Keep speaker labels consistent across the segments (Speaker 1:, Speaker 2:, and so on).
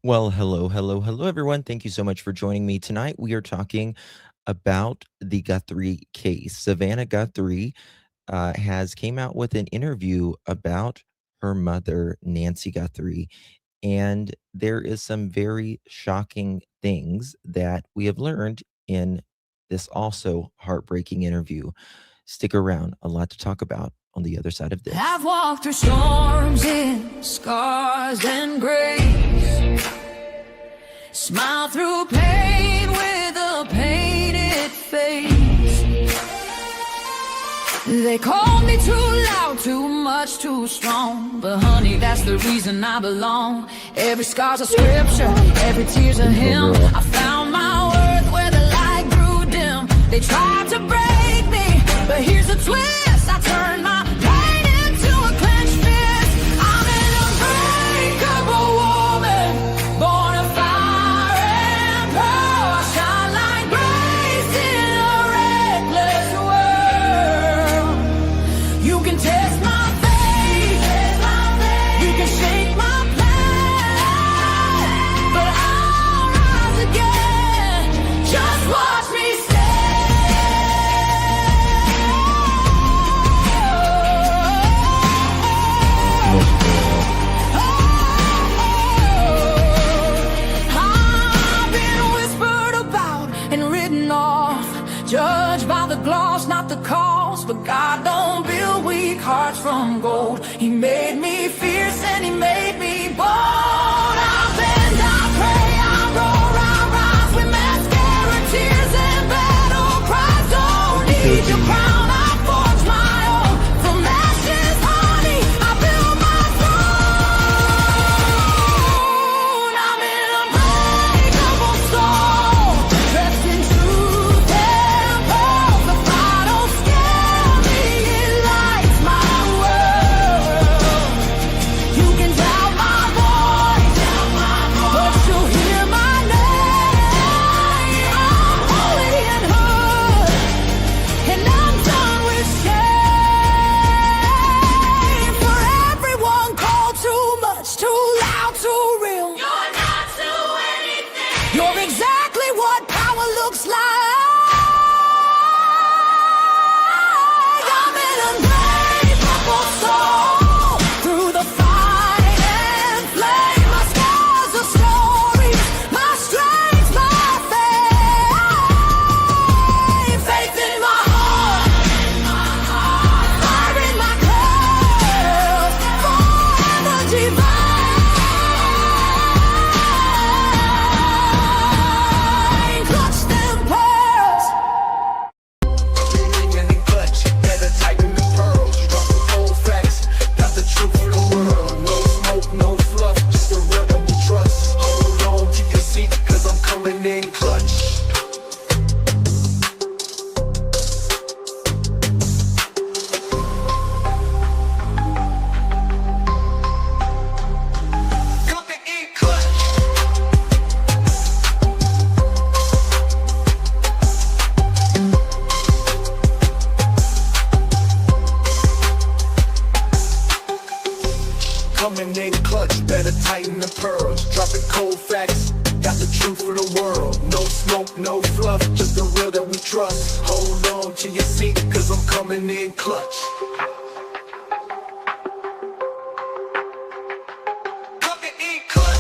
Speaker 1: Well, hello, everyone. Thank you so much for joining me tonight. We are talking about the Guthrie case. Savannah Guthrie has came out with an interview about her mother, Nancy Guthrie, and there is some very shocking things that we have learned in this also heartbreaking interview. Stick around, a lot to talk about on the other side of this.
Speaker 2: I've walked through storms in scars and grace, smile through pain with a painted face. They called me too loud, too much, too strong, but honey, that's the reason I belong. Every scar's a scripture, every tear's a hymn. I found my worth where the light grew dim. They tried to break me, but here's a twist. I turned my pain into a clenched fist. I'm an unbreakable woman, born of fire and pearl. I shine like grace in a reckless world. You can test my faith, you can shake my plan, but I'll rise again. Just watch me judged by the gloss, not the cost. But God don't build weak hearts from gold. He made me fierce and he made me bold. I bend, I pray, I roar, I rise with mascara, tears and battle cries. Don't need your crown, I forge my own. From ashes, honey, I build my throne. I'm an unbreakable soul, dressed in truth and pearl. The fire don't scare me, it lights my world. You can doubt my voice, but you'll hear my name. I'm holy and hood, and I'm done with shame. For everyone called too much, too loud, too real. You're not to anything. You're exactly what power looks like. I'm an unbreakable soul, through the fight and flame. My scars are stories, my strength, my faith. Faith in my heart, fire in my curls, forever divine. Clutch them pearls.
Speaker 3: Clutch, better tighten the pearls. Drop the cold facts, got the truth for the world. No smoke, no fluff, just the real that we trust. Hold on to your seat, cause I'm coming in clutch. Coming in clutch. Coming in clutch, better tighten the pearls. Dropping cold facts, got the truth for the world. No smoke, no fluff, just the real that we trust. Hold on to your seat, cause I'm coming in clutch. Coming in clutch.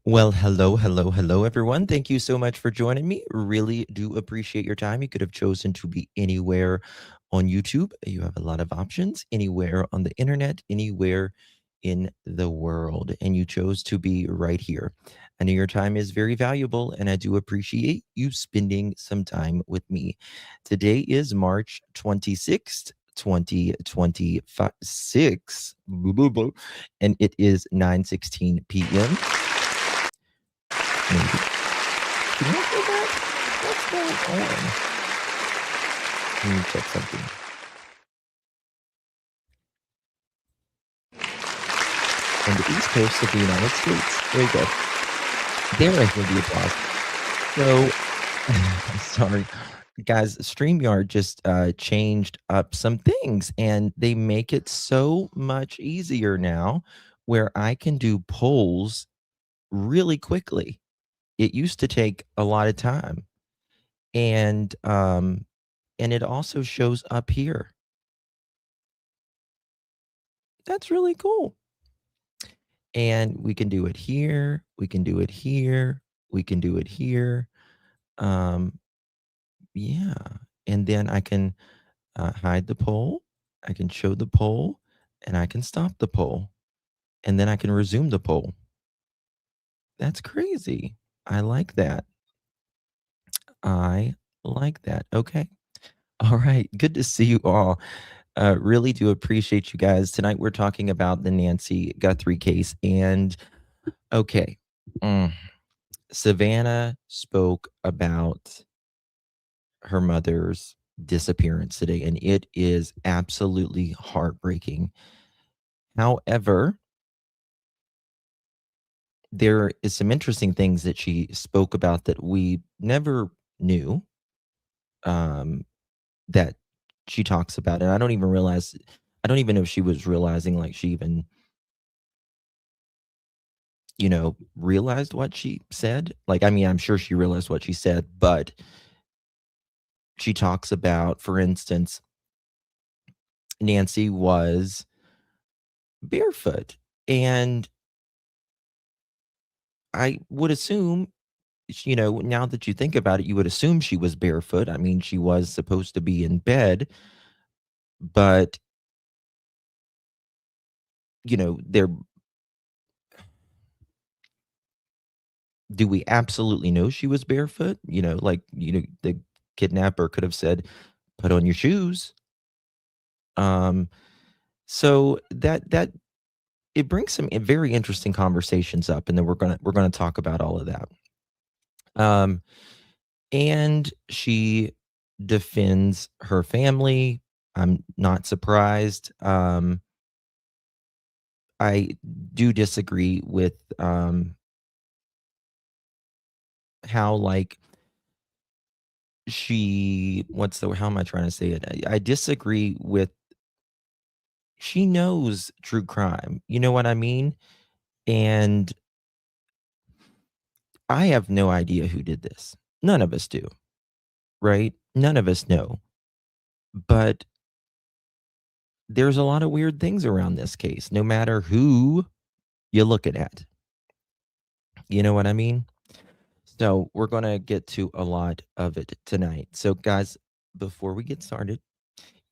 Speaker 1: Well, hello, everyone. Thank you so much for joining me. Really do appreciate your time. You could have chosen to be anywhere on YouTube. You have a lot of options, anywhere on the internet, anywhere in the world, and you chose to be right here. I know your time is very valuable, and I do appreciate you spending some time with me. Today is March 26th, 2026, and it is 9:16 p.m. Maybe. Can you hear that? What's going on? Let me check something. and the East Coast of the United States. Very good. There, I hear the applause. So, sorry, guys, StreamYard just changed up some things and they make it so much easier now where I can do polls really quickly. It used to take a lot of time. And it also shows up here. That's really cool. And we can do it here, we can do it here, we can do it here. Um, yeah, and then I can, hide the poll, I can show the poll, and I can stop the poll, and then I can resume the poll. That's crazy. I like that. I like that. Okay. Alright, good to see you all. Really do appreciate you guys. Tonight, we're talking about the Nancy Guthrie case, and okay, mm, Savannah spoke about her mother's disappearance today, and it is absolutely heartbreaking. However, there is some interesting things that she spoke about that we never knew, um, that she talks about, and I don't even know if she was realizing, like, she even, realized what she said. Like, I mean, I'm sure she realized what she said, but she talks about, for instance, Nancy was barefoot. And I would assume, now that you think about it, you would assume she was barefoot. I mean, she was supposed to be in bed, but, there do we absolutely know she was barefoot? The kidnapper could have said, "Put on your shoes." Um, so that it brings some very interesting conversations up, and then we're gonna talk about all of that. Um, and she defends her family. I'm not surprised. I do disagree with how, like, how am I trying to say it? I disagree with, she knows true crime. You know what I mean? And I have no idea who did this. None of us do, right? None of us know. But there's a lot of weird things around this case, no matter who you look at. You know what I mean? So we're going to get to a lot of it tonight. So, guys, before we get started,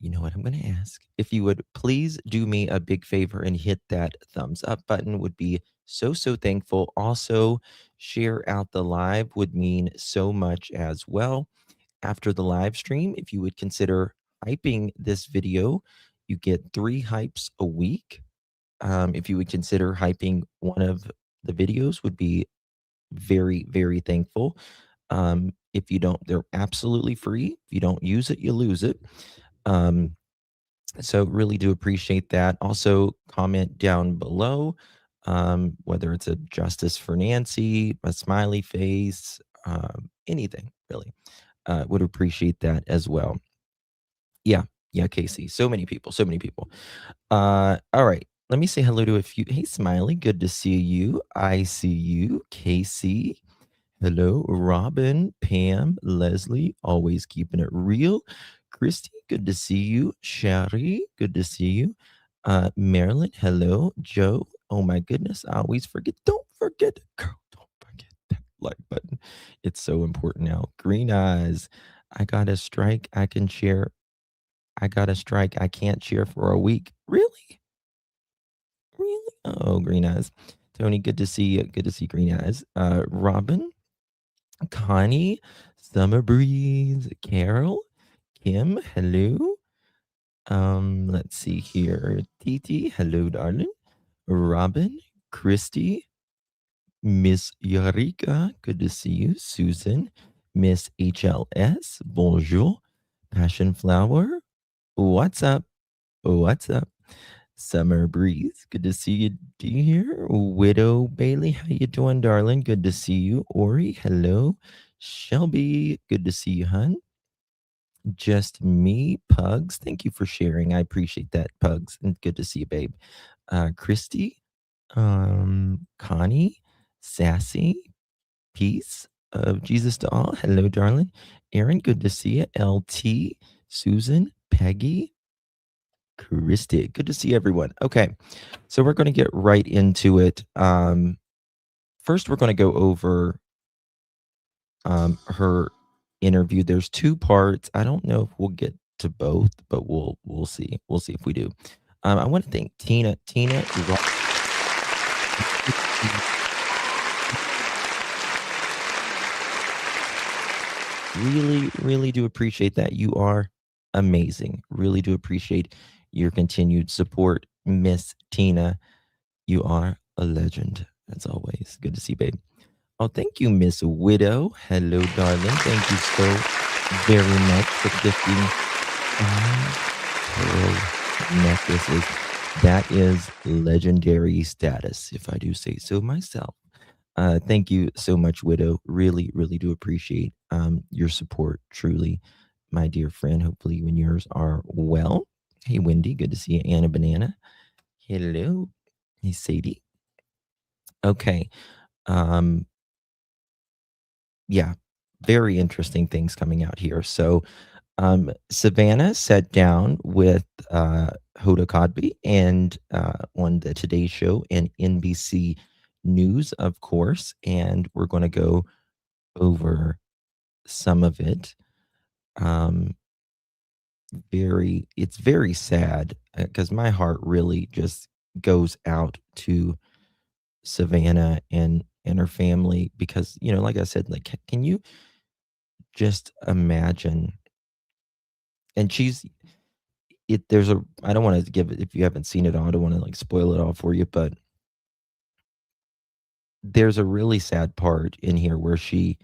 Speaker 1: you know what I'm going to ask? If you would please do me a big favor and hit that thumbs up button, would be so, so thankful. Also, share out the live would mean so much as well. After the live stream, if you would consider hyping this video, you get 3 hypes a week. If you would consider hyping one of the videos, would be very, very thankful. If you don't, they're absolutely free. If you don't use it, you lose it. So really do appreciate that. Also, comment down below, whether it's a justice for Nancy, a smiley face, anything really. Would appreciate that as well. Yeah, yeah, Casey. So many people, so many people. All right. Let me say hello to a few. Hey, Smiley, good to see you. I see you. Casey. Hello, Robin, Pam, Leslie, always keeping it real. Christy, good to see you. Sherry, good to see you. Marilyn, hello. Joe, oh my goodness, I always forget. Don't forget, girl, don't forget that like button. It's so important now. Green eyes, I got a strike. I can share. I got a strike. I can't share for a week. Really? Really? Oh, green eyes. Tony, good to see you. Good to see green eyes. Robin, Connie, Summer Breeze, Carol, Kim, hello. Let's see here. Titi, hello, darling. Robin, Christy, Miss Eureka, good to see you. Susan, Miss HLS, bonjour. Passion Flower, what's up? What's up? Summer Breeze, good to see you, dear. Widow Bailey, how you doing, darling? Good to see you. Ori, hello. Shelby, good to see you, hun. Just me, Pugs. Thank you for sharing. I appreciate that, Pugs. And good to see you, babe. Christy, Connie, Sassy, peace of Jesus to all. Hello, darling. Aaron, good to see you. LT, Susan, Peggy, Christy. Good to see everyone. Okay, so we're going to get right into it. First, we're going to go over her interview. There's two parts. I don't know if we'll get to both, but we'll see. We'll see if we do. I want to thank Tina. Tina, really do appreciate that. You are amazing. Really do appreciate your continued support, Miss Tina. You are a legend, as always. Good to see you, babe. Oh, thank you, Miss Widow. Hello, darling. Thank you so very much for gifting pearl necklaces. That is legendary status, if I do say so myself. Thank you so much, Widow. Really do appreciate your support. Truly, my dear friend. Hopefully, you and yours are well. Hey, Wendy. Good to see you. Anna Banana. Hello. Hey, Sadie. Okay. Yeah, very interesting things coming out here. So, Savannah sat down with Hoda Kotb and on the Today Show and NBC News, of course, and we're going to go over some of it. It's very sad because my heart really just goes out to Savannah and her family because, like I said, like, can you just imagine? And I don't want to give it, if you haven't seen it all, I don't want to like spoil it all for you, but there's a really sad part in here where she,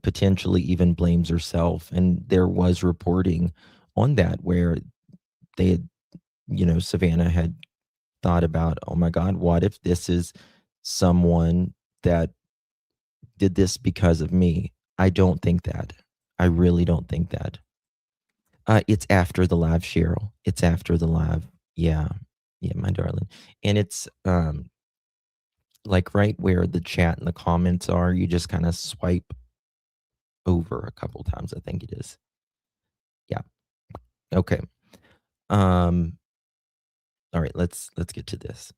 Speaker 1: potentially even blames herself. And there was reporting on that where they had, Savannah had thought about, oh my God, what if this is someone that did this because of me? I don't think that. I really don't think that. It's after the live, Cheryl. It's after the live. Yeah. Yeah, my darling. And it's like right where the chat and the comments are, you just kind of swipe over a couple times, I think it is. Yeah. Okay. All right, let's get to this.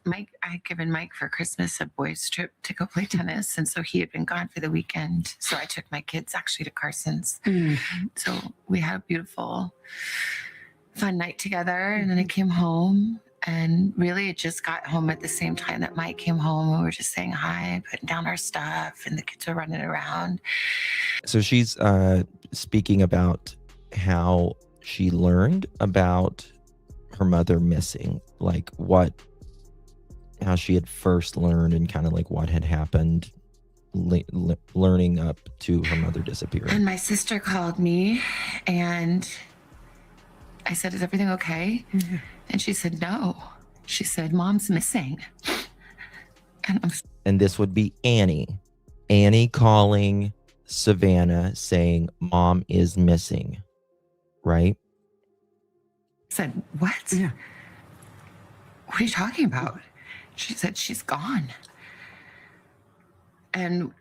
Speaker 4: Mike, I had given Mike for Christmas a boys' trip to go play tennis. And so he had been gone for the weekend. So I took my kids actually to Carson's. So we had a beautiful, fun night together. And then I came home. And really, it just got home at the same time that Mike came home. We were just saying hi, putting down our stuff, and the kids were running around.
Speaker 1: So she's speaking about how she learned about her mother missing, like how she had first learned and kind of like what had happened learning up to her mother disappearing.
Speaker 4: And my sister called me and I said, is everything okay? Mm-hmm. And she said, no. She said, Mom's missing.
Speaker 1: And this would be Annie calling Savannah saying, Mom is missing, right?
Speaker 4: Said, what? Yeah. What are you talking about? She said, she's gone. And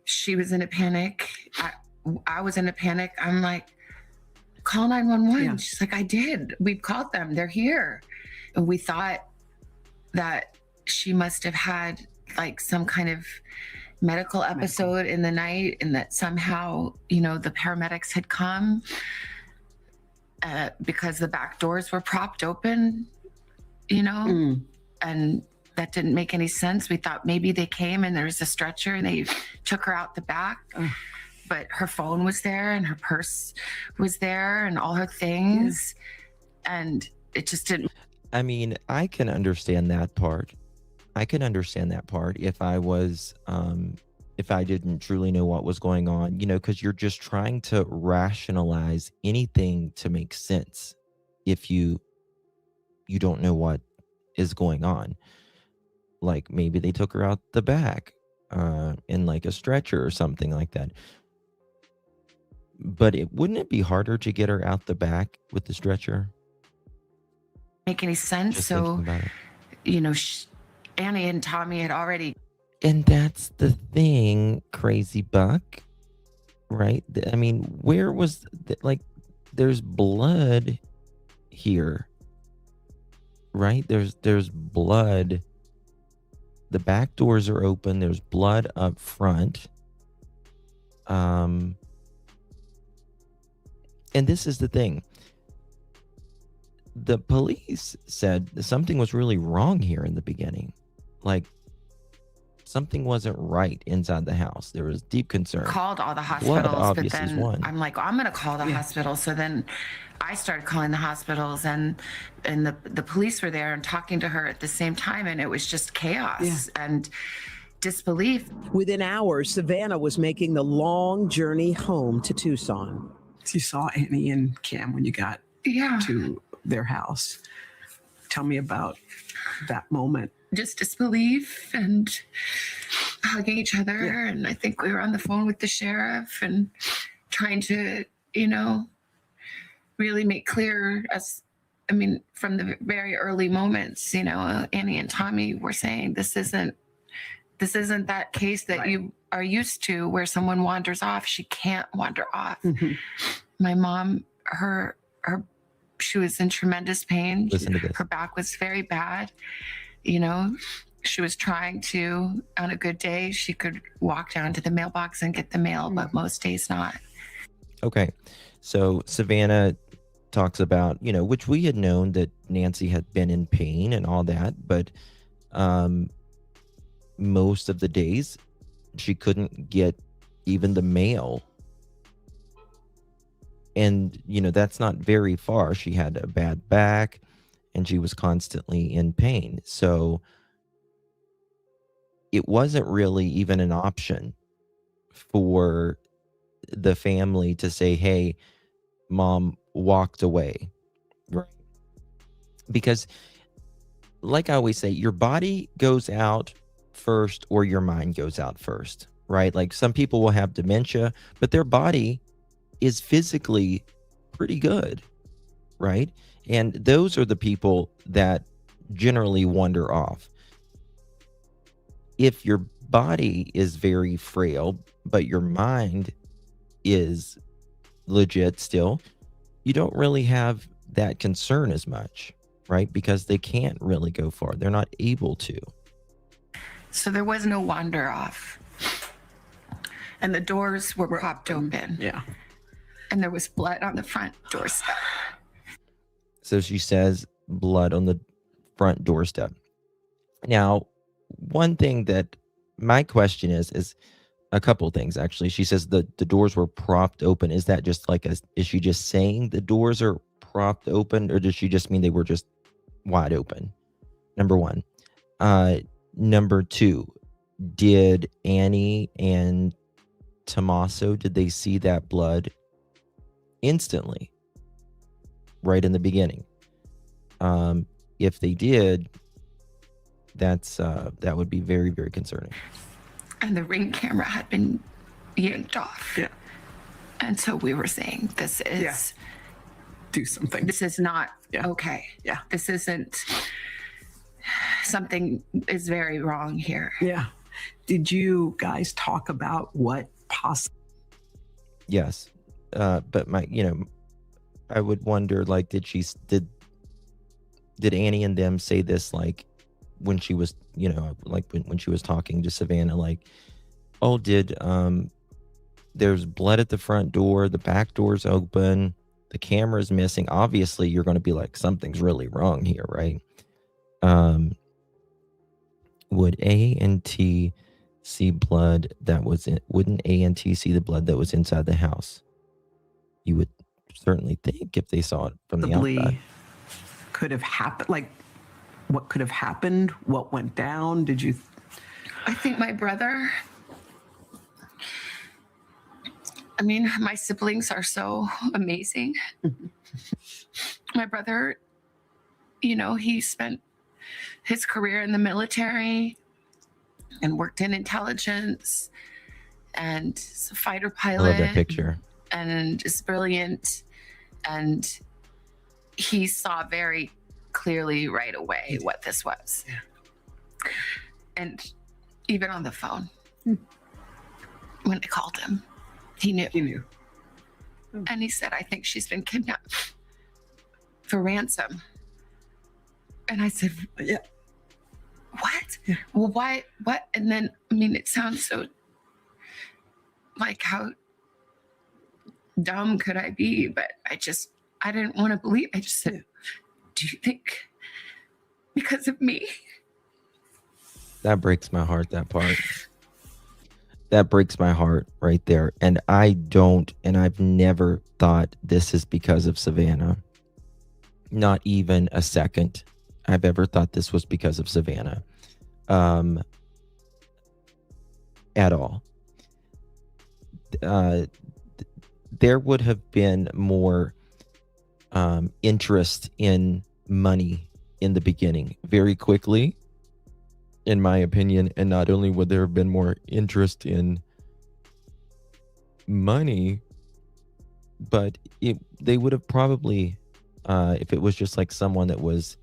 Speaker 4: she was in a panic. I was in a panic. I'm like, call 911. Yeah. She's like, I did. We've called them. They're here. And we thought that she must have had like some kind of medical episode in the night, and that somehow, the paramedics had come because the back doors were propped open, and that didn't make any sense. We thought maybe they came and there was a stretcher and they took her out the back. But her phone was there and her purse was there and all her things. Yeah. And it just didn't.
Speaker 1: I mean, I can understand that part. If I was, if I didn't truly know what was going on, because you're just trying to rationalize anything to make sense. if you don't know what is going on. Like maybe they took her out the back in like a stretcher or something like that. But wouldn't it be harder to get her out the back with the stretcher?
Speaker 4: Make any sense.
Speaker 1: Just
Speaker 4: So,
Speaker 1: thinking about it.
Speaker 4: Annie and Tommy had already.
Speaker 1: And that's the thing, Crazy Buck, right? I mean, where was like? There's blood here, right? There's blood. The back doors are open. There's blood up front. And this is the thing. The police said something was really wrong here in the beginning. Like something wasn't right inside the house. There was deep concern.
Speaker 4: Called all the hospitals, but
Speaker 1: obviously is
Speaker 4: then
Speaker 1: one.
Speaker 4: I'm like, I'm going to call the hospital. So then I started calling the hospitals, and the police were there and talking to her at the same time, and it was just chaos and disbelief.
Speaker 5: Within hours, Savannah was making the long journey home to Tucson.
Speaker 6: You saw Annie and Cam when you got to their house. Tell me about that moment.
Speaker 4: Just disbelief and hugging each other. And I think we were on the phone with the sheriff and trying to, really make clear from the very early moments, Annie and Tommy were saying this isn't that case that you are used to where someone wanders off. She can't wander off. Mm-hmm. My mom, she was in tremendous pain.
Speaker 1: Listen to this.
Speaker 4: Her back was very bad. She was trying to, on a good day, she could walk down to the mailbox and get the mail, but most days not.
Speaker 1: Okay. So Savannah talks about, which we had known that Nancy had been in pain and all that, but most of the days she couldn't get even the mail. And, that's not very far. She had a bad back and she was constantly in pain. So it wasn't really even an option for the family to say, hey, mom walked away. Right. Because like I always say, your body goes out first or your mind goes out first, right? Like some people will have dementia, but their body is physically pretty good, right? And those are the people that generally wander off. If your body is very frail, but your mind is legit still, you don't really have that concern as much, right? Because they can't really go far. They're not able to.
Speaker 4: So there was no wander off. And the doors were propped open.
Speaker 6: Yeah.
Speaker 4: And there was blood on the front doorstep.
Speaker 1: So she says blood on the front doorstep. Now, one thing that my question is a couple things, actually. She says the doors were propped open. Is that just like is she just saying the doors are propped open, or does she just mean they were just wide open? Number one. Number two, did Annie and Tommaso, did they see that blood instantly right in the beginning? If they did, that would be very, very concerning.
Speaker 4: And the Ring camera had been yanked off.
Speaker 6: Yeah.
Speaker 4: And so we were saying, this is
Speaker 6: do something.
Speaker 4: This is not okay.
Speaker 6: Yeah.
Speaker 4: This isn't, something is very wrong here.
Speaker 6: Yeah. Did you guys talk about what possible?
Speaker 1: Yes. But I would wonder, like, did Annie and them say this, like, when she was, like when she was talking to Savannah, like, oh, there's blood at the front door, the back door's open, the camera's missing. Obviously, you're going to be like, something's really wrong here, right? Would A&T see blood that was in? Wouldn't A&T see the blood that was inside the house? You would certainly think if they saw it from the outside.
Speaker 6: Could have happened. Like, what could have happened? What went down? Did you?
Speaker 4: I think my brother. My siblings are so amazing. My brother, he spent his career in the military and worked in intelligence and is a fighter
Speaker 1: I love that
Speaker 4: pilot
Speaker 1: picture.
Speaker 4: and is brilliant. And he saw very clearly right away what this was.
Speaker 6: Yeah.
Speaker 4: And even on the phone, when I called him, he knew.
Speaker 6: He knew.
Speaker 4: And he said, I think she's been kidnapped for ransom. And I said,
Speaker 6: Yeah.
Speaker 4: what?
Speaker 6: Yeah.
Speaker 4: Well, why? What? And then, it sounds so like, how dumb could I be? But I didn't want to believe. I just said, do you think because of me?
Speaker 1: That breaks my heart, that part. That breaks my heart right there. And I've never thought this is because of Savannah. Not even a second I've ever thought this was because of Savannah. At all. There would have been more interest in money in the beginning very quickly, in my opinion. And not only would there have been more interest in money, but they would have probably, if it was just like someone that was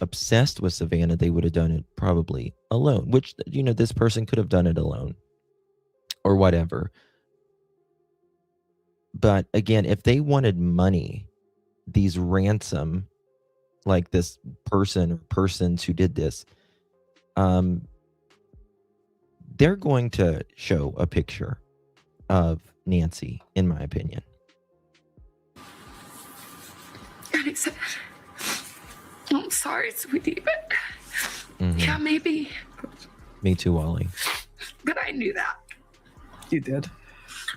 Speaker 1: obsessed with Savannah, they would have done it probably alone, which, this person could have done it alone or whatever. But again, if they wanted money, these ransom, like this person or persons who did this, they're going to show a picture of Nancy, in my opinion.
Speaker 4: And he said, I'm sorry, sweetie, but yeah, maybe.
Speaker 1: Me too, Wally.
Speaker 4: But I knew that.
Speaker 6: You did.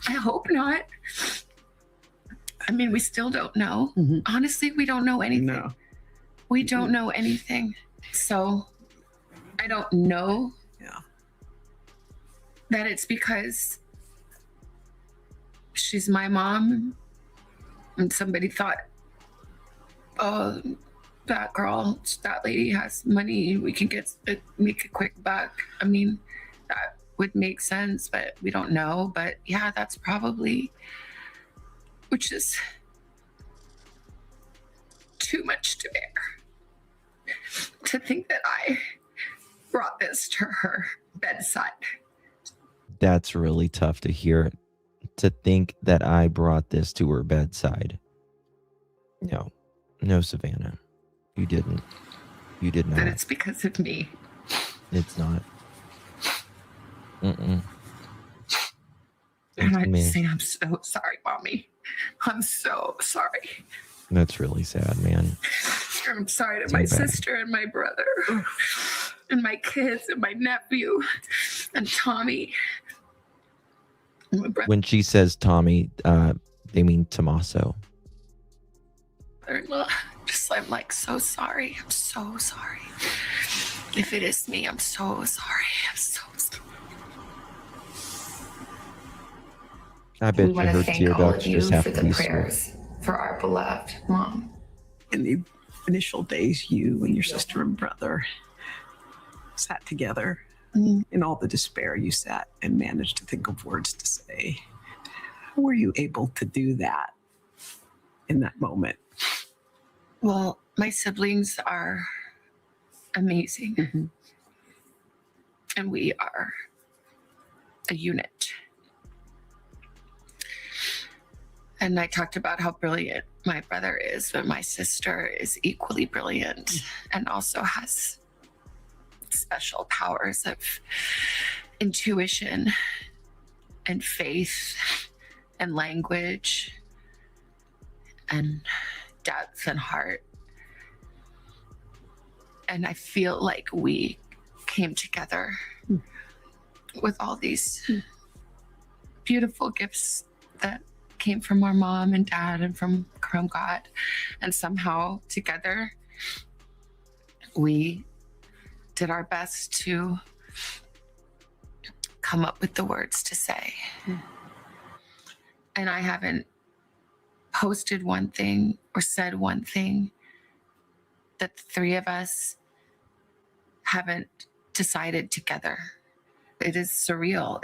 Speaker 4: I hope not. We still don't know. Honestly, we don't know anything.
Speaker 6: No.
Speaker 4: We don't know anything. So I don't know that it's because she's my mom and somebody thought, oh, that girl, that lady has money, we can make a quick buck. That would make sense, but we don't know. But yeah, that's probably, which is too much to bear. To think that I brought this to her bedside.
Speaker 1: That's really tough to hear. To think that I brought this to her bedside. No, Savannah. You didn't. You did not.
Speaker 4: That it's because of me.
Speaker 1: It's not.
Speaker 4: And I'm saying, I'm so sorry, Mommy. I'm so sorry.
Speaker 1: That's really sad, man.
Speaker 4: I'm sorry to my sister and my brother and my kids and my nephew and Tommy.
Speaker 1: When she says Tommy, they mean Tommaso.
Speaker 4: I'm like, so sorry. I'm so sorry. If it is me, I'm so sorry. I'm so sorry.
Speaker 1: I bet
Speaker 2: we want to thank all of you
Speaker 1: just have
Speaker 2: for
Speaker 1: to
Speaker 2: the
Speaker 1: be
Speaker 2: prayers for our beloved mom.
Speaker 6: In the initial days, you and your sister and brother sat together. In all the despair, you sat and managed to think of words to say. How were you able to do that in that moment?
Speaker 4: Well, my siblings are amazing. And we are a unit. And I talked about how brilliant my brother is, but my sister is equally brilliant and also has special powers of intuition and faith and language and depth and heart. And I feel like we came together with all these beautiful gifts that came from our mom and dad and from God. And somehow together we did our best to come up with the words to say. And I haven't posted one thing or said one thing that the three of us haven't decided together. It is surreal.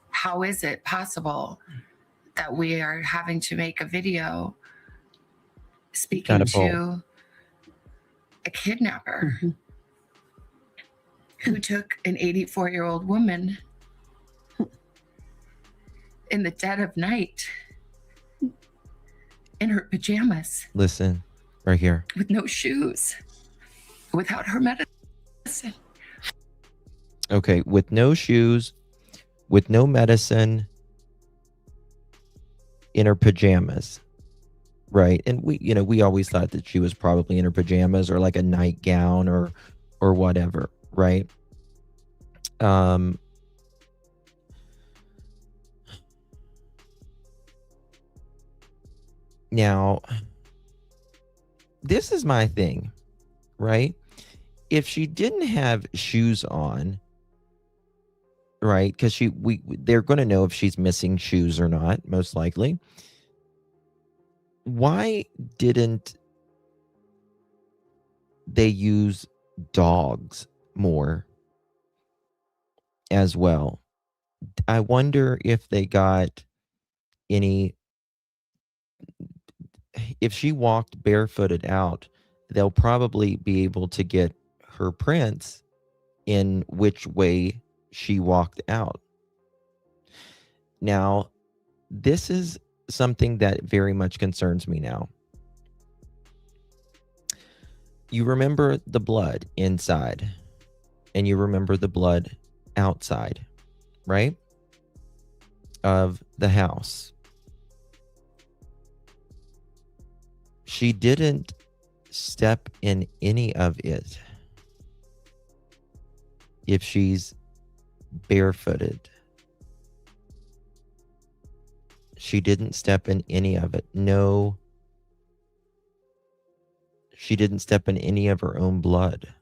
Speaker 4: How is it possible that we are having to make a video speaking to a kidnapper who took an 84-year-old woman in the dead of night in her pajamas?
Speaker 1: Listen, right here.
Speaker 4: With no shoes, without her medicine.
Speaker 1: Okay, with no shoes, with no medicine, in her pajamas, right? And we always thought that she was probably in her pajamas or like a nightgown or whatever, right? Now, this is my thing, right? If she didn't have shoes on, right? Because they're going to know if she's missing shoes or not, most likely. Why didn't they use dogs more as well? I wonder if they got any. If she walked barefooted out, they'll probably be able to get her prints in which way she walked out. Now, this is something that very much concerns me now. You remember the blood inside, and you remember the blood outside, right? Of the house. She didn't step in any of it if she's barefooted. She didn't step in any of it. No, she didn't step in any of her own blood.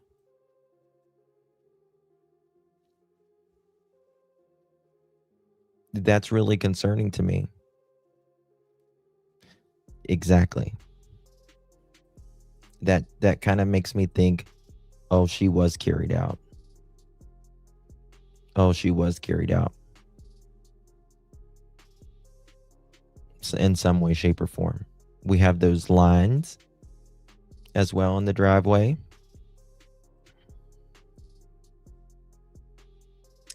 Speaker 1: That's really concerning to me. Exactly. That kind of makes me think, oh, she was carried out. Oh, she was carried out. In some way, shape, or form. We have those lines as well in the driveway.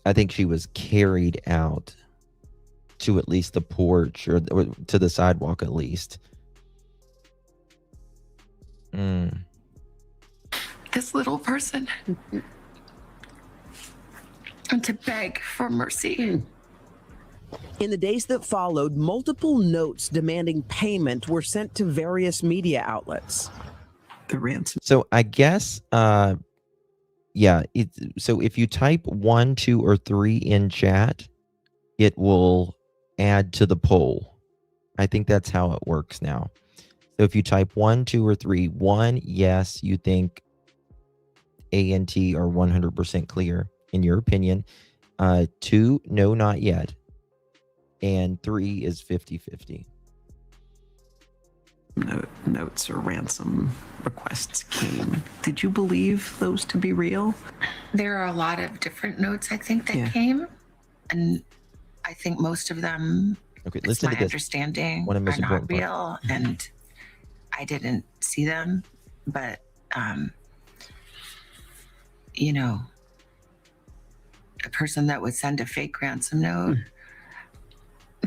Speaker 1: I think she was carried out to at least the porch or to the sidewalk at least.
Speaker 4: This little person. And to beg for mercy.
Speaker 5: In the days that followed, multiple notes demanding payment were sent to various media outlets.
Speaker 6: The ransom.
Speaker 1: So I guess, yeah. So if you type 1, 2, or 3 in chat, it will add to the poll. I think that's how it works now. So if you type 1, 2, or 3, 1, yes, you think A and T are 100% clear in your opinion. 2, no, not yet. And 3 is 50-50.
Speaker 6: Notes or ransom requests came. Did you believe those to be real?
Speaker 4: There are a lot of different notes, I think, that came. And I think most of them,
Speaker 1: okay,
Speaker 4: it's my understanding, are not real. And I didn't see them. But, you know, a person that would send a fake ransom note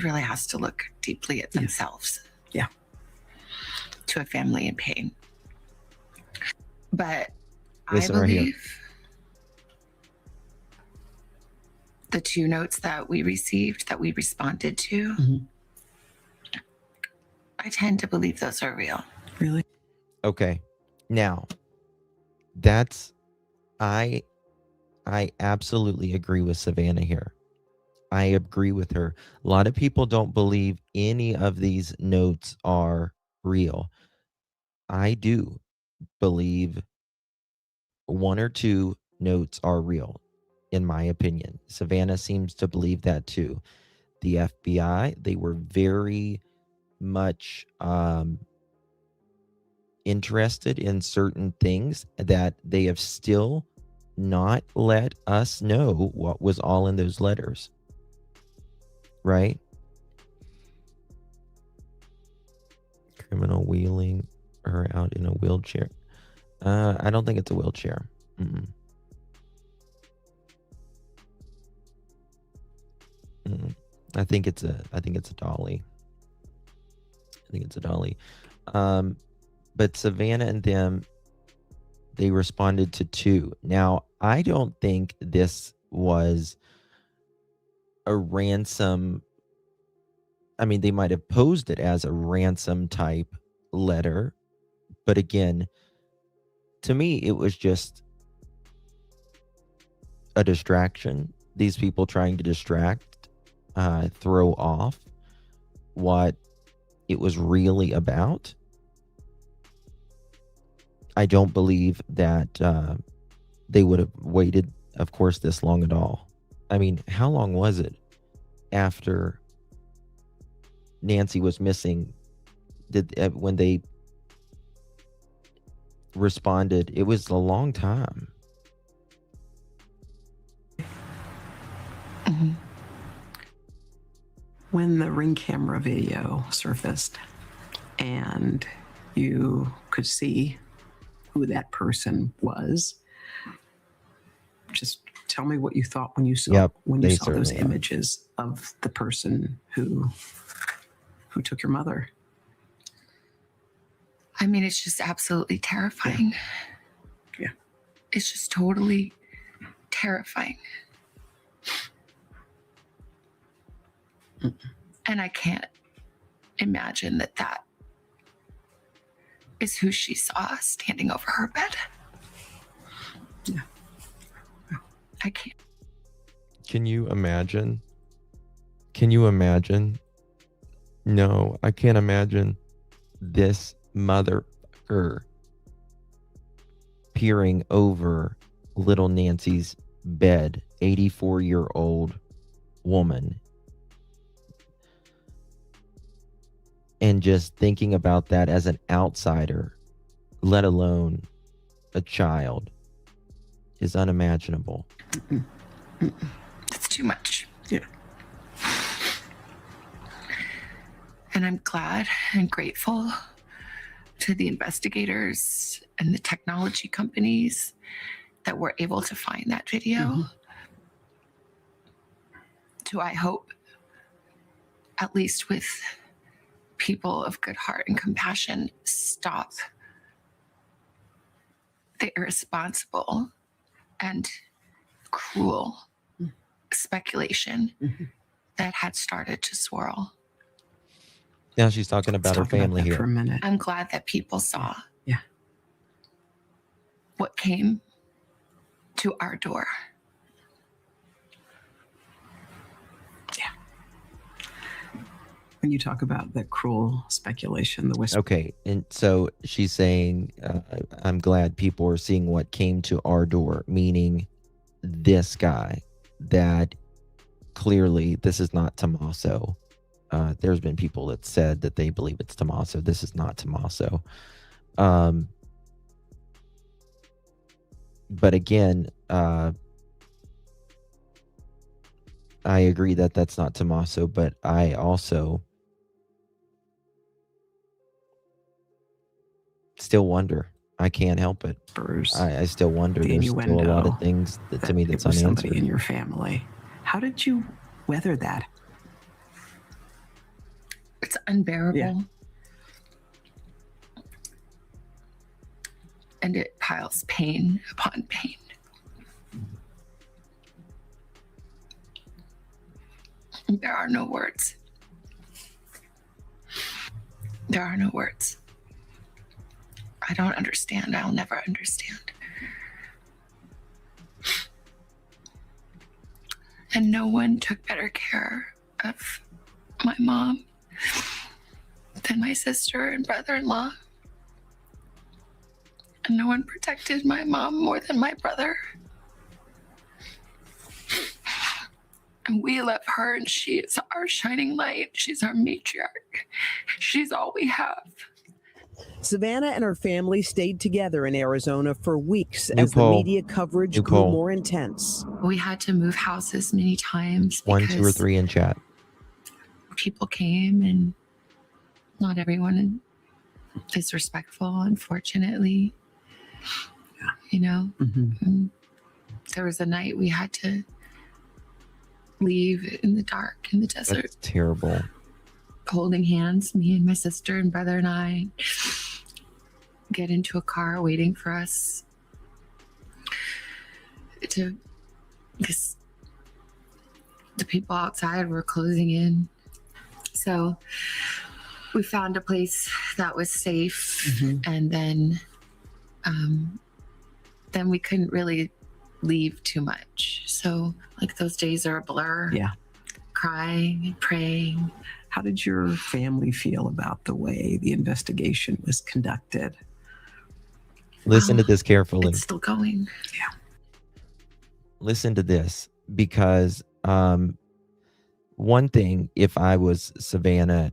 Speaker 4: really has to look deeply at themselves.
Speaker 6: Yeah.
Speaker 4: To a family in pain. But
Speaker 1: Listen
Speaker 4: I
Speaker 1: right here.
Speaker 4: believe the 2 notes that we received, that we responded to, I tend to believe those are real.
Speaker 6: Really?
Speaker 1: Okay. Now, that's I absolutely agree with Savannah here. I agree with her. A lot of people don't believe any of these notes are real. I do believe 1 or 2 notes are real, in my opinion. Savannah seems to believe that too. The FBI, they were very much interested in certain things that they have still not let us know what was all in those letters, right? Criminal wheeling her out in a wheelchair. I don't think it's a wheelchair. Mm-mm. Mm-mm. I think it's a dolly. I think it's a dolly. But Savannah and them, they responded to 2. Now, I don't think this was a ransom. I mean, they might have posed it as a ransom type letter, but again, to me, it was just a distraction. These people trying to distract, throw off what it was really about. I don't believe that they would have waited, of course, this long at all. I mean, how long was it after Nancy was missing? When they responded, it was a long time.
Speaker 6: Mm-hmm. When the Ring camera video surfaced and you could see who that person was, just tell me what you thought when you saw those
Speaker 1: certainly are.
Speaker 6: images of the person who took your mother.
Speaker 4: I mean, it's just absolutely terrifying.
Speaker 6: Yeah.
Speaker 4: It's just totally terrifying.
Speaker 6: Mm-mm.
Speaker 4: And I can't imagine that is who she saw standing over her bed.
Speaker 6: Yeah.
Speaker 4: I can't.
Speaker 1: Can you imagine? No, I can't imagine this motherfucker peering over little Nancy's bed, 84-year-old woman, and just thinking about that as an outsider, let alone a child, is unimaginable.
Speaker 4: It's too much.
Speaker 6: Yeah.
Speaker 4: And I'm glad and grateful to the investigators and the technology companies that were able to find that video.
Speaker 6: Mm-hmm.
Speaker 4: Do I hope, at least with people of good heart and compassion, stop the irresponsible and cruel speculation that had started to swirl.
Speaker 1: Now she's talking about her family here.
Speaker 6: For a minute.
Speaker 4: I'm glad that people saw
Speaker 6: Yeah.
Speaker 4: what came to our door.
Speaker 6: When you talk about the cruel speculation, the whisper.
Speaker 1: Okay, and so she's saying, I'm glad people are seeing what came to our door, meaning this guy, that clearly this is not Tommaso. There's been people that said that they believe it's Tommaso. This is not Tommaso. But again, I agree that that's not Tommaso, but I also still wonder. I can't help it. I still wonder. There's still a lot of things that to me that's unanswered.
Speaker 6: Somebody in your family. How did you weather that?
Speaker 4: It's unbearable.
Speaker 6: Yeah.
Speaker 4: And it piles pain upon pain. There are no words. There are no words. I don't understand. I'll never understand. And no one took better care of my mom than my sister and brother-in-law. And no one protected my mom more than my brother. And we love her, and she is our shining light. She's our matriarch. She's all we have.
Speaker 5: Savannah and her family stayed together in Arizona for weeks
Speaker 1: New
Speaker 5: as the
Speaker 1: poll.
Speaker 5: media coverage
Speaker 1: New
Speaker 5: grew
Speaker 1: poll.
Speaker 5: more intense.
Speaker 4: We had to move houses many times
Speaker 1: 1, 2, or
Speaker 4: because
Speaker 1: 3 in chat.
Speaker 4: people came, and not everyone is respectful, unfortunately. You know, And there was a night we had to leave in the dark in the desert,
Speaker 1: That's terrible.
Speaker 4: holding hands, me and my sister and brother and I get into a car waiting for us to, because the people outside were closing in. So we found a place that was safe, and then we couldn't really leave too much. So like those days are a blur.
Speaker 6: Yeah.
Speaker 4: Crying and praying.
Speaker 6: How did your family feel about the way the investigation was conducted?
Speaker 1: Listen to this carefully.
Speaker 4: It's still going.
Speaker 6: Yeah.
Speaker 1: Listen to this, because one thing, if I was Savannah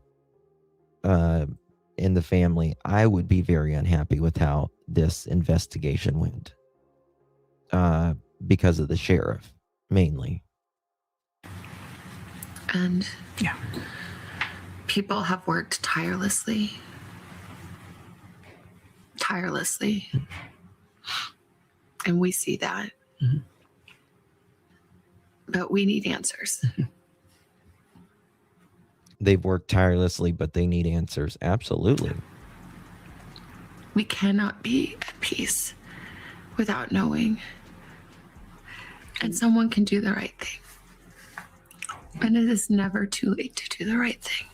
Speaker 1: in the family, I would be very unhappy with how this investigation went, because of the sheriff, mainly.
Speaker 4: And
Speaker 6: Yeah.
Speaker 4: people have worked tirelessly. And we see that. But we need answers.
Speaker 1: They've worked tirelessly, but they need answers. Absolutely.
Speaker 4: We cannot be at peace without knowing. And someone can do the right thing. And it is never too late to do the right thing.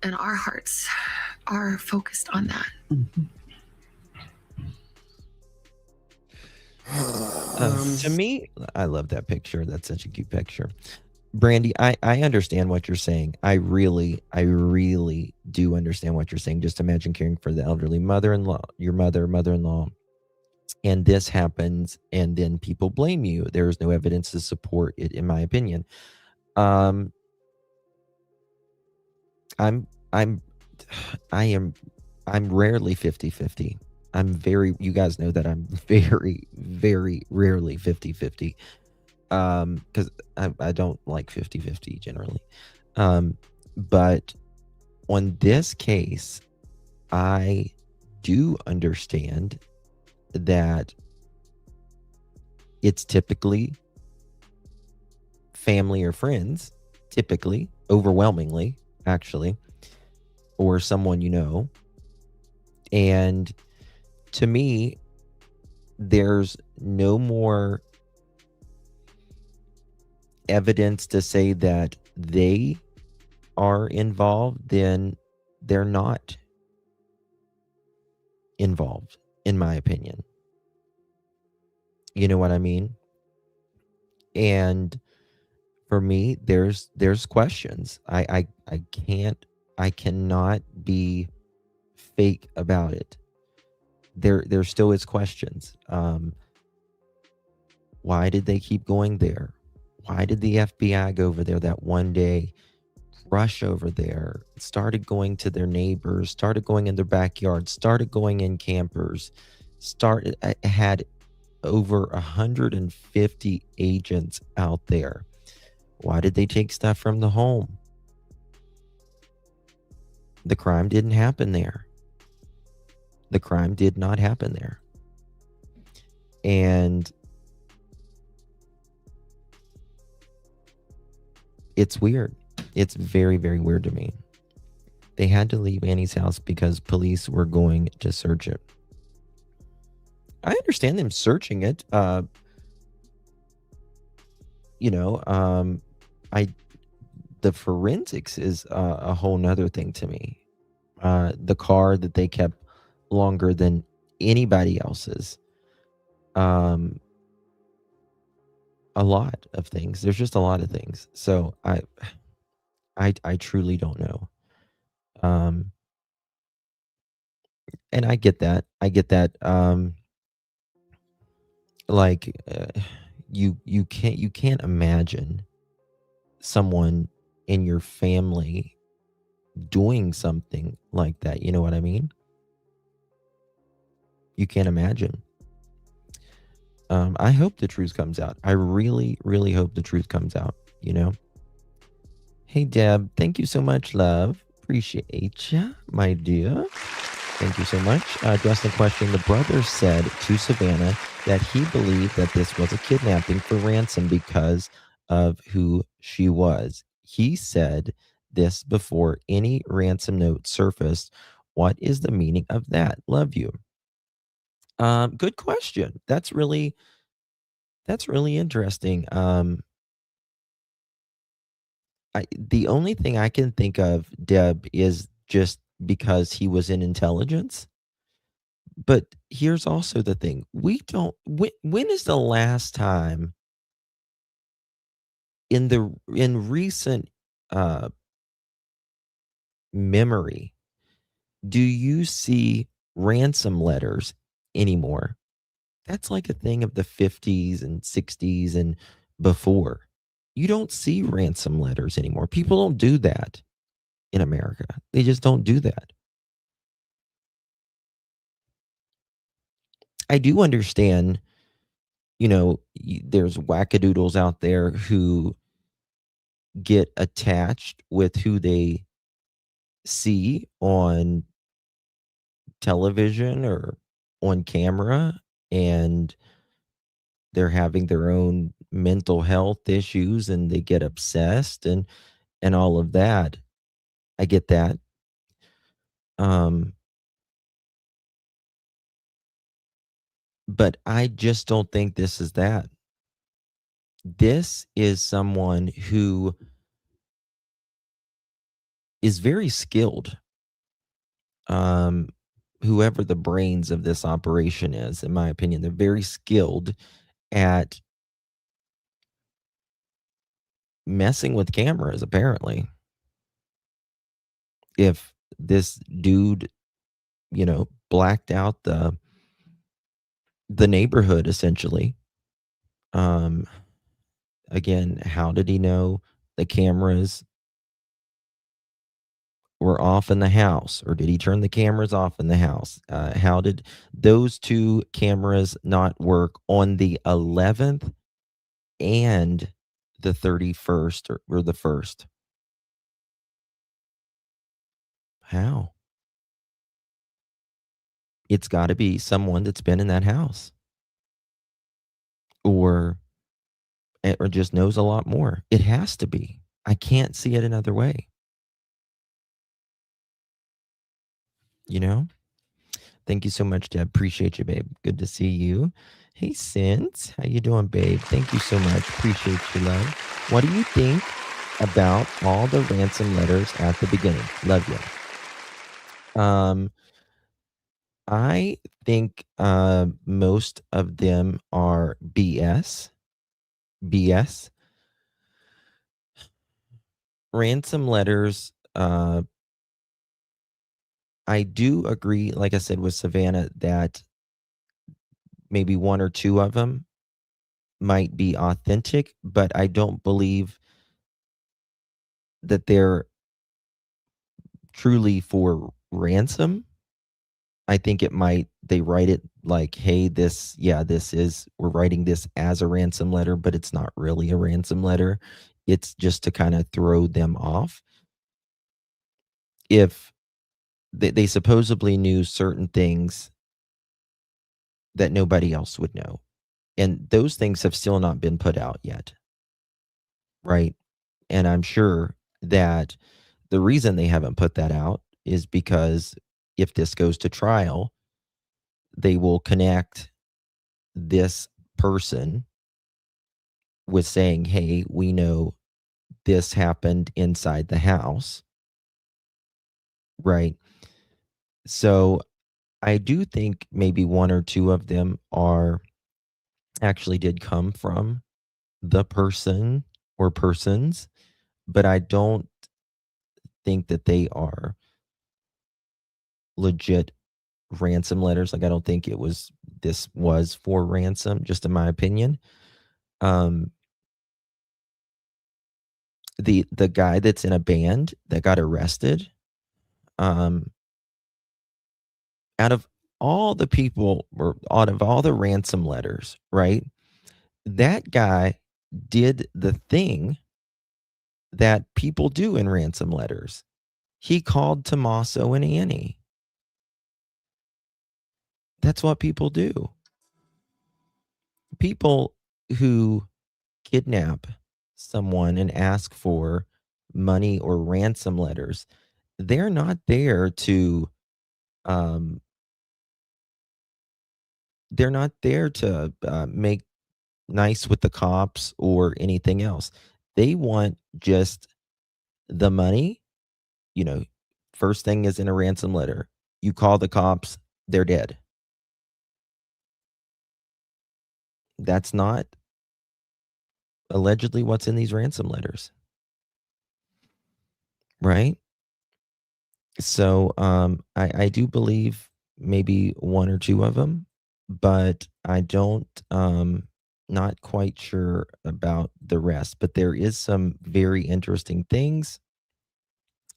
Speaker 4: And our hearts are focused on that.
Speaker 1: To me, I love that picture. That's such a cute picture. Brandy, I understand what you're saying. I really do understand what you're saying. Just imagine caring for the elderly mother-in-law, your mother-in-law, and this happens, and then people blame you. There is no evidence to support it, in my opinion. I'm rarely 50-50. You guys know that I'm very, very rarely 50-50. Because I don't like 50-50 generally. But on this case, I do understand that it's typically family or friends, typically, overwhelmingly, actually, or someone you know. And to me, there's no more evidence to say that they are involved than they're not involved, in my opinion. You know what I mean? And for me, there's questions. I cannot be fake about it. There still is questions. Why did they keep going there? Why did the FBI go over there that one day, rush over there, started going to their neighbors, started going in their backyard, started going in campers, had over 150 agents out there? Why did they take stuff from the home? The crime didn't happen there. The crime did not happen there. And it's weird. It's very, very weird to me. They had to leave Annie's house because police were going to search it. I understand them searching it. The forensics is a whole nother thing to me. The car that they kept longer than anybody else's. A lot of things. There's just a lot of things. So I truly don't know. And I get that. you can't imagine someone in your family doing something like that. You know what I mean? You can't imagine. I hope the truth comes out. I really, really hope the truth comes out, you know? Hey, Deb, thank you so much, love. Appreciate you, my dear. Thank you so much. Justin question, the brother said to Savannah that he believed that this was a kidnapping for ransom because of who she was. He said this before any ransom note surfaced. What is the meaning of that? Love you. Good question. That's really interesting. The only thing I can think of, Deb, is just because he was in intelligence. But here's also the thing: we don't. When is the last time in recent uh, memory do you see ransom letters anymore? That's like a thing of the 50s and 60s and before. You don't see ransom letters anymore. People don't do that in America. They just don't do that. I do understand, there's wackadoodles out there who get attached with who they see on television or on camera, and they're having their own mental health issues and they get obsessed and all of that. I get that. But I just don't think this is that. This is someone who is very skilled. Whoever the brains of this operation is, in my opinion, they're very skilled at messing with cameras, apparently. If this dude, blacked out the neighborhood essentially, again, how did he know the cameras were off in the house, or did he turn the cameras off in the house? How did those two cameras not work on the 11th and the 31st or the 1st? How? It's got to be someone that's been in that house, or just knows a lot more. It has to be. I can't see it another way. You know? Thank you so much, Deb. Appreciate you, babe. Good to see you. Hey, Sins. How you doing, babe? Thank you so much. Appreciate you, love. What do you think about all the ransom letters at the beginning? Love you. I think most of them are BS. BS. Ransom letters, I do agree, like I said, with Savannah, that maybe one or two of them might be authentic, but I don't believe that they're truly for ransom. I think they write it like, hey, we're writing this as a ransom letter, but it's not really a ransom letter. It's just to kind of throw them off. If they supposedly knew certain things that nobody else would know. And those things have still not been put out yet. Right. And I'm sure that the reason they haven't put that out is because if this goes to trial, they will connect this person with saying, hey, we know this happened inside the house. Right. So I do think maybe one or two of them actually did come from the person or persons, but I don't think that they are legit ransom letters. Like, I don't think this was for ransom, just in my opinion. Um, the guy that's in a band that got arrested, um, out of all the people or out of all the ransom letters, right? That guy did the thing that people do in ransom letters. He called Tommaso and Annie. That's what people do. People who kidnap someone and ask for money or ransom letters, they're not there to um make nice with the cops or anything else. They want just the money. You know, first thing is in a ransom letter. You call the cops, they're dead. That's not allegedly what's in these ransom letters, right? So I do believe maybe one or two of them, but I don't not quite sure about the rest. But there is some very interesting things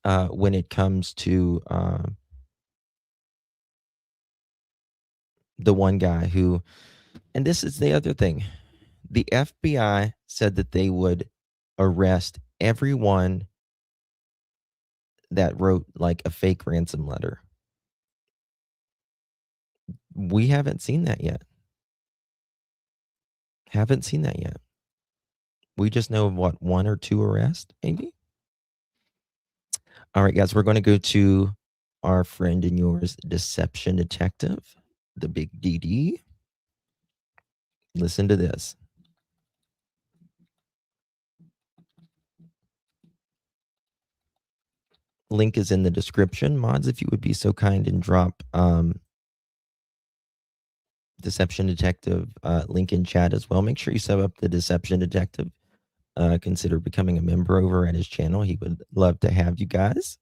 Speaker 1: when it comes to the one guy who, and this is the other thing, the FBI said that they would arrest everyone that wrote like a fake ransom letter. We haven't seen that yet. Haven't seen that yet. We just know of what, one or two arrests, maybe? All right, guys, we're going to go to our friend and yours, Deception Detective, the big DD. Listen to this. Link is in the description. Mods, if you would be so kind and drop Deception Detective link in chat as well. Make sure you sub up the Deception Detective. Consider becoming a member over at his channel. He would love to have you guys.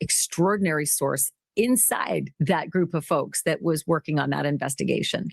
Speaker 7: Extraordinary source inside that group of folks that was working on that investigation.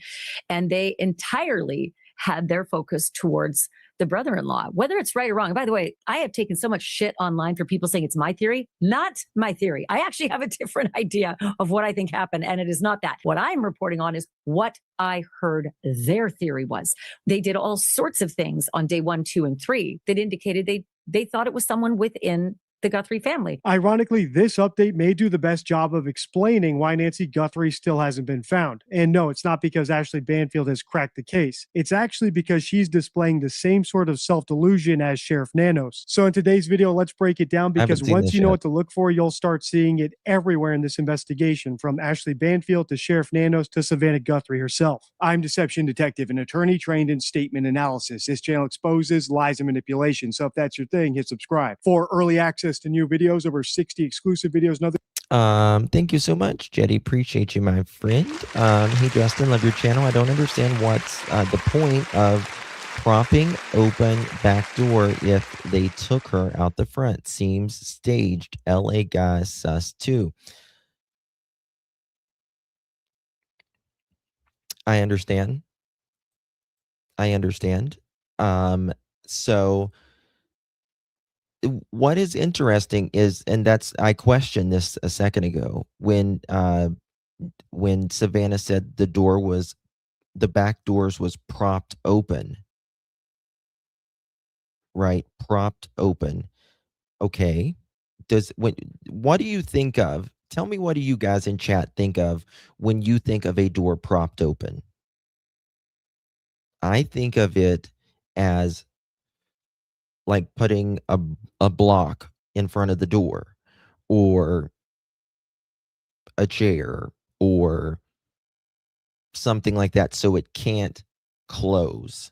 Speaker 7: And they entirely had their focus towards the brother-in-law, whether it's right or wrong. And by the way, I have taken so much shit online for people saying it's my theory. Not my theory. I actually have a different idea of what I think happened, and it is not that. What I'm reporting on is what I heard their theory was. They did all sorts of things on day 1, 2, and 3 that indicated they thought it was someone within the Guthrie family.
Speaker 8: Ironically, this update may do the best job of explaining why Nancy Guthrie still hasn't been found. And no, it's not because Ashley Banfield has cracked the case. It's actually because she's displaying the same sort of self-delusion as Sheriff Nanos. So in today's video, let's break it down, because once you know what to look for, you'll start seeing it everywhere in this investigation, from Ashley Banfield to Sheriff Nanos to Savannah Guthrie herself. I'm Deception Detective, an attorney trained in statement analysis. This channel exposes lies and manipulation. So if that's your thing, hit subscribe. For early access to new videos, over 60 exclusive videos, and other.
Speaker 1: Thank you so much, Jetty. Appreciate you, my friend. Hey, Justin, love your channel. I don't understand what's the point of propping open back door if they took her out the front. Seems staged. LA guy sus too. I understand. So what is interesting is, and that's, I questioned this a second ago when Savannah said the back doors was propped open, right? Propped open. Okay. What do you think of? Tell me, what do you guys in chat think of when you think of a door propped open? I think of it as like putting a block in front of the door, or a chair, or something like that, so it can't close.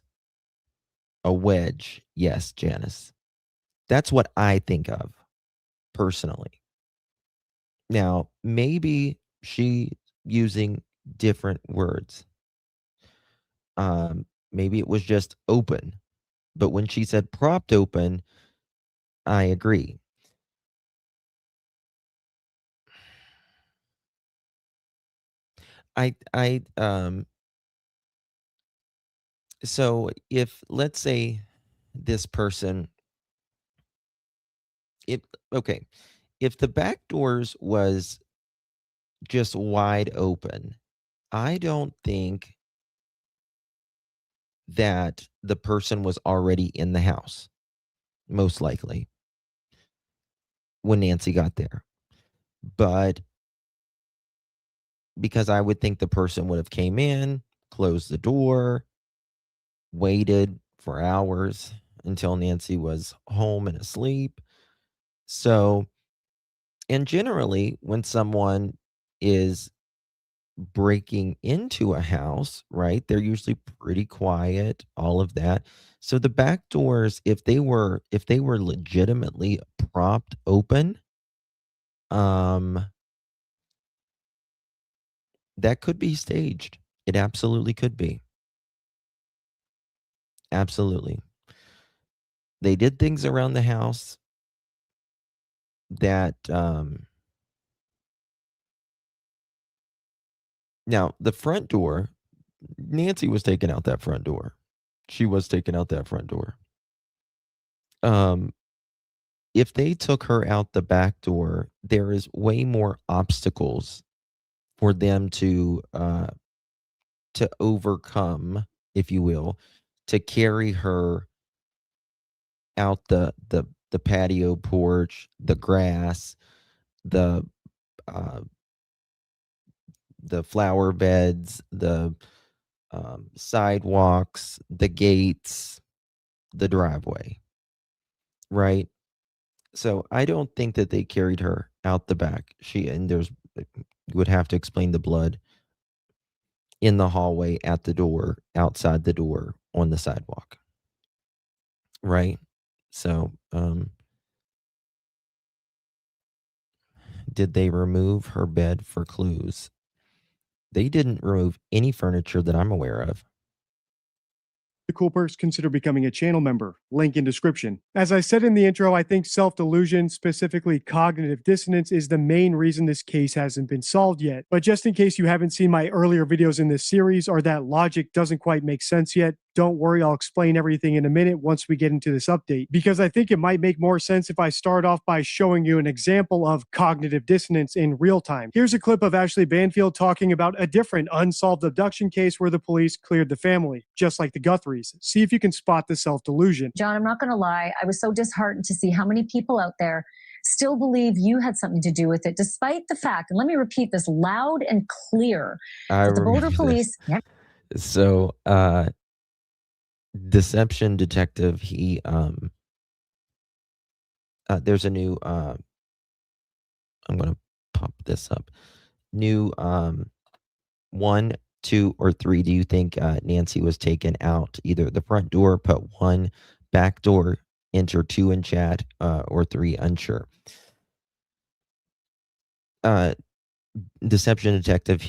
Speaker 1: A wedge. Yes, Janice. That's what I think of personally. Now, maybe she using different words. Maybe it was just open. But when she said propped open, I agree. I So if, let's say, this person, if okay, if the back doors was just wide open, I don't think that the person was already in the house, most likely, when Nancy got there. But because I would think the person would have came in, closed the door, waited for hours until Nancy was home and asleep. So, and generally, when someone is breaking into a house, right, they're usually pretty quiet, all of that. So the back doors, if they were legitimately propped open, um, that could be staged. It absolutely could be. Absolutely. They did things around the house that now the front door, Nancy was taking out that front door. She was taking out that front door. Um, if they took her out the back door, there is way more obstacles for them to overcome, if you will, to carry her out the patio porch, the grass, the uh, the flower beds, the sidewalks, the gates, the driveway, right? So I don't think that they carried her out the back. You would have to explain the blood in the hallway, at the door, outside the door, on the sidewalk, right? So, did they remove her bed for clues? They didn't remove any furniture that I'm aware of.
Speaker 8: The cool perks, consider becoming a channel member. Link in description. As I said in the intro, I think self-delusion, specifically cognitive dissonance, is the main reason this case hasn't been solved yet. But just in case you haven't seen my earlier videos in this series, or that logic doesn't quite make sense yet, don't worry, I'll explain everything in a minute once we get into this update, because I think it might make more sense if I start off by showing you an example of cognitive dissonance in real time. Here's a clip of Ashley Banfield talking about a different unsolved abduction case where the police cleared the family, just like the Guthries. See if you can spot the self-delusion.
Speaker 9: John, I'm not going to lie. I was so disheartened to see how many people out there still believe you had something to do with it, despite the fact, and let me repeat this loud and clear,
Speaker 1: I
Speaker 9: that the Boulder
Speaker 1: remember
Speaker 9: police.
Speaker 1: this. So, deception detective, there's a new, I'm gonna pop this up. New, 1, 2, or 3, do you think, Nancy was taken out either the front door, put 1, back door, enter 2 in chat, or 3, unsure? Deception detective,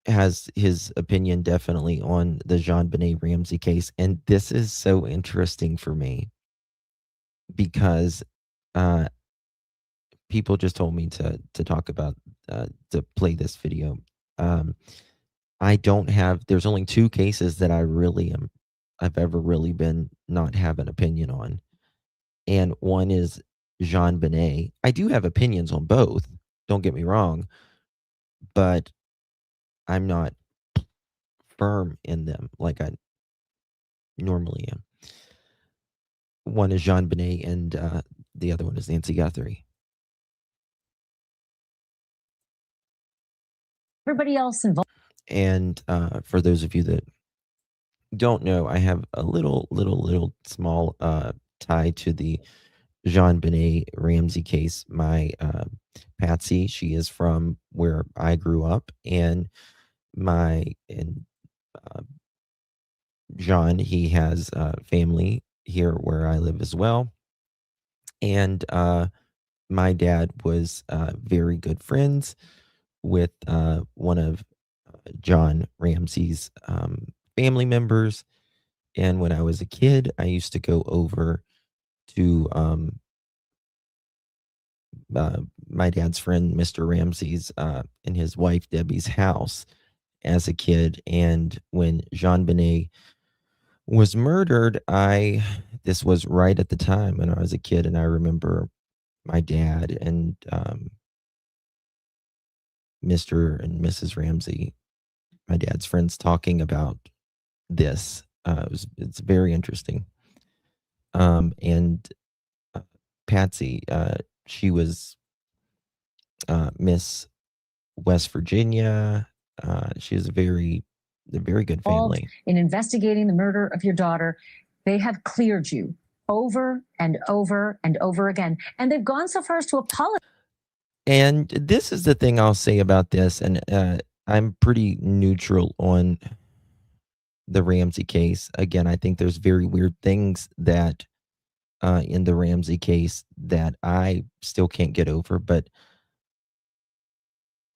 Speaker 1: has his opinion definitely on the JonBenet Ramsey case, and this is so interesting for me because, uh, people just told me to talk about, to play this video. Um, I don't have there's only 2 cases that I've ever really been not have an opinion on, and one is JonBenet. I do have opinions on both, don't get me wrong, but I'm not firm in them like I normally am. One is JonBenet and, the other one is Nancy Guthrie.
Speaker 9: Everybody else involved.
Speaker 1: And, for those of you that don't know, I have a little small, tie to the JonBenet Ramsey case. My, Patsy, she is from where I grew up, and my and, uh, John, he has, family here where I live as well. And, my dad was, very good friends with, one of, John Ramsey's, family members. And when I was a kid, I used to go over to, my dad's friend, Mr. Ramsey's, and his wife, Debbie's house. as a kid, and when Jean Benet was murdered, this was right at the time when I was a kid, and I remember my dad and Mr. and Mrs. Ramsey, my dad's friends, talking about this. It's very interesting. And Patsy, she was Miss West Virginia. She was a very good family.
Speaker 9: In investigating the murder of your daughter, they have cleared you over and over and over again. And they've gone so far as to apologize.
Speaker 1: And this is the thing I'll say about this, and I'm pretty neutral on the Ramsey case. Again, I think there's very weird things that in the Ramsey case that I still can't get over, but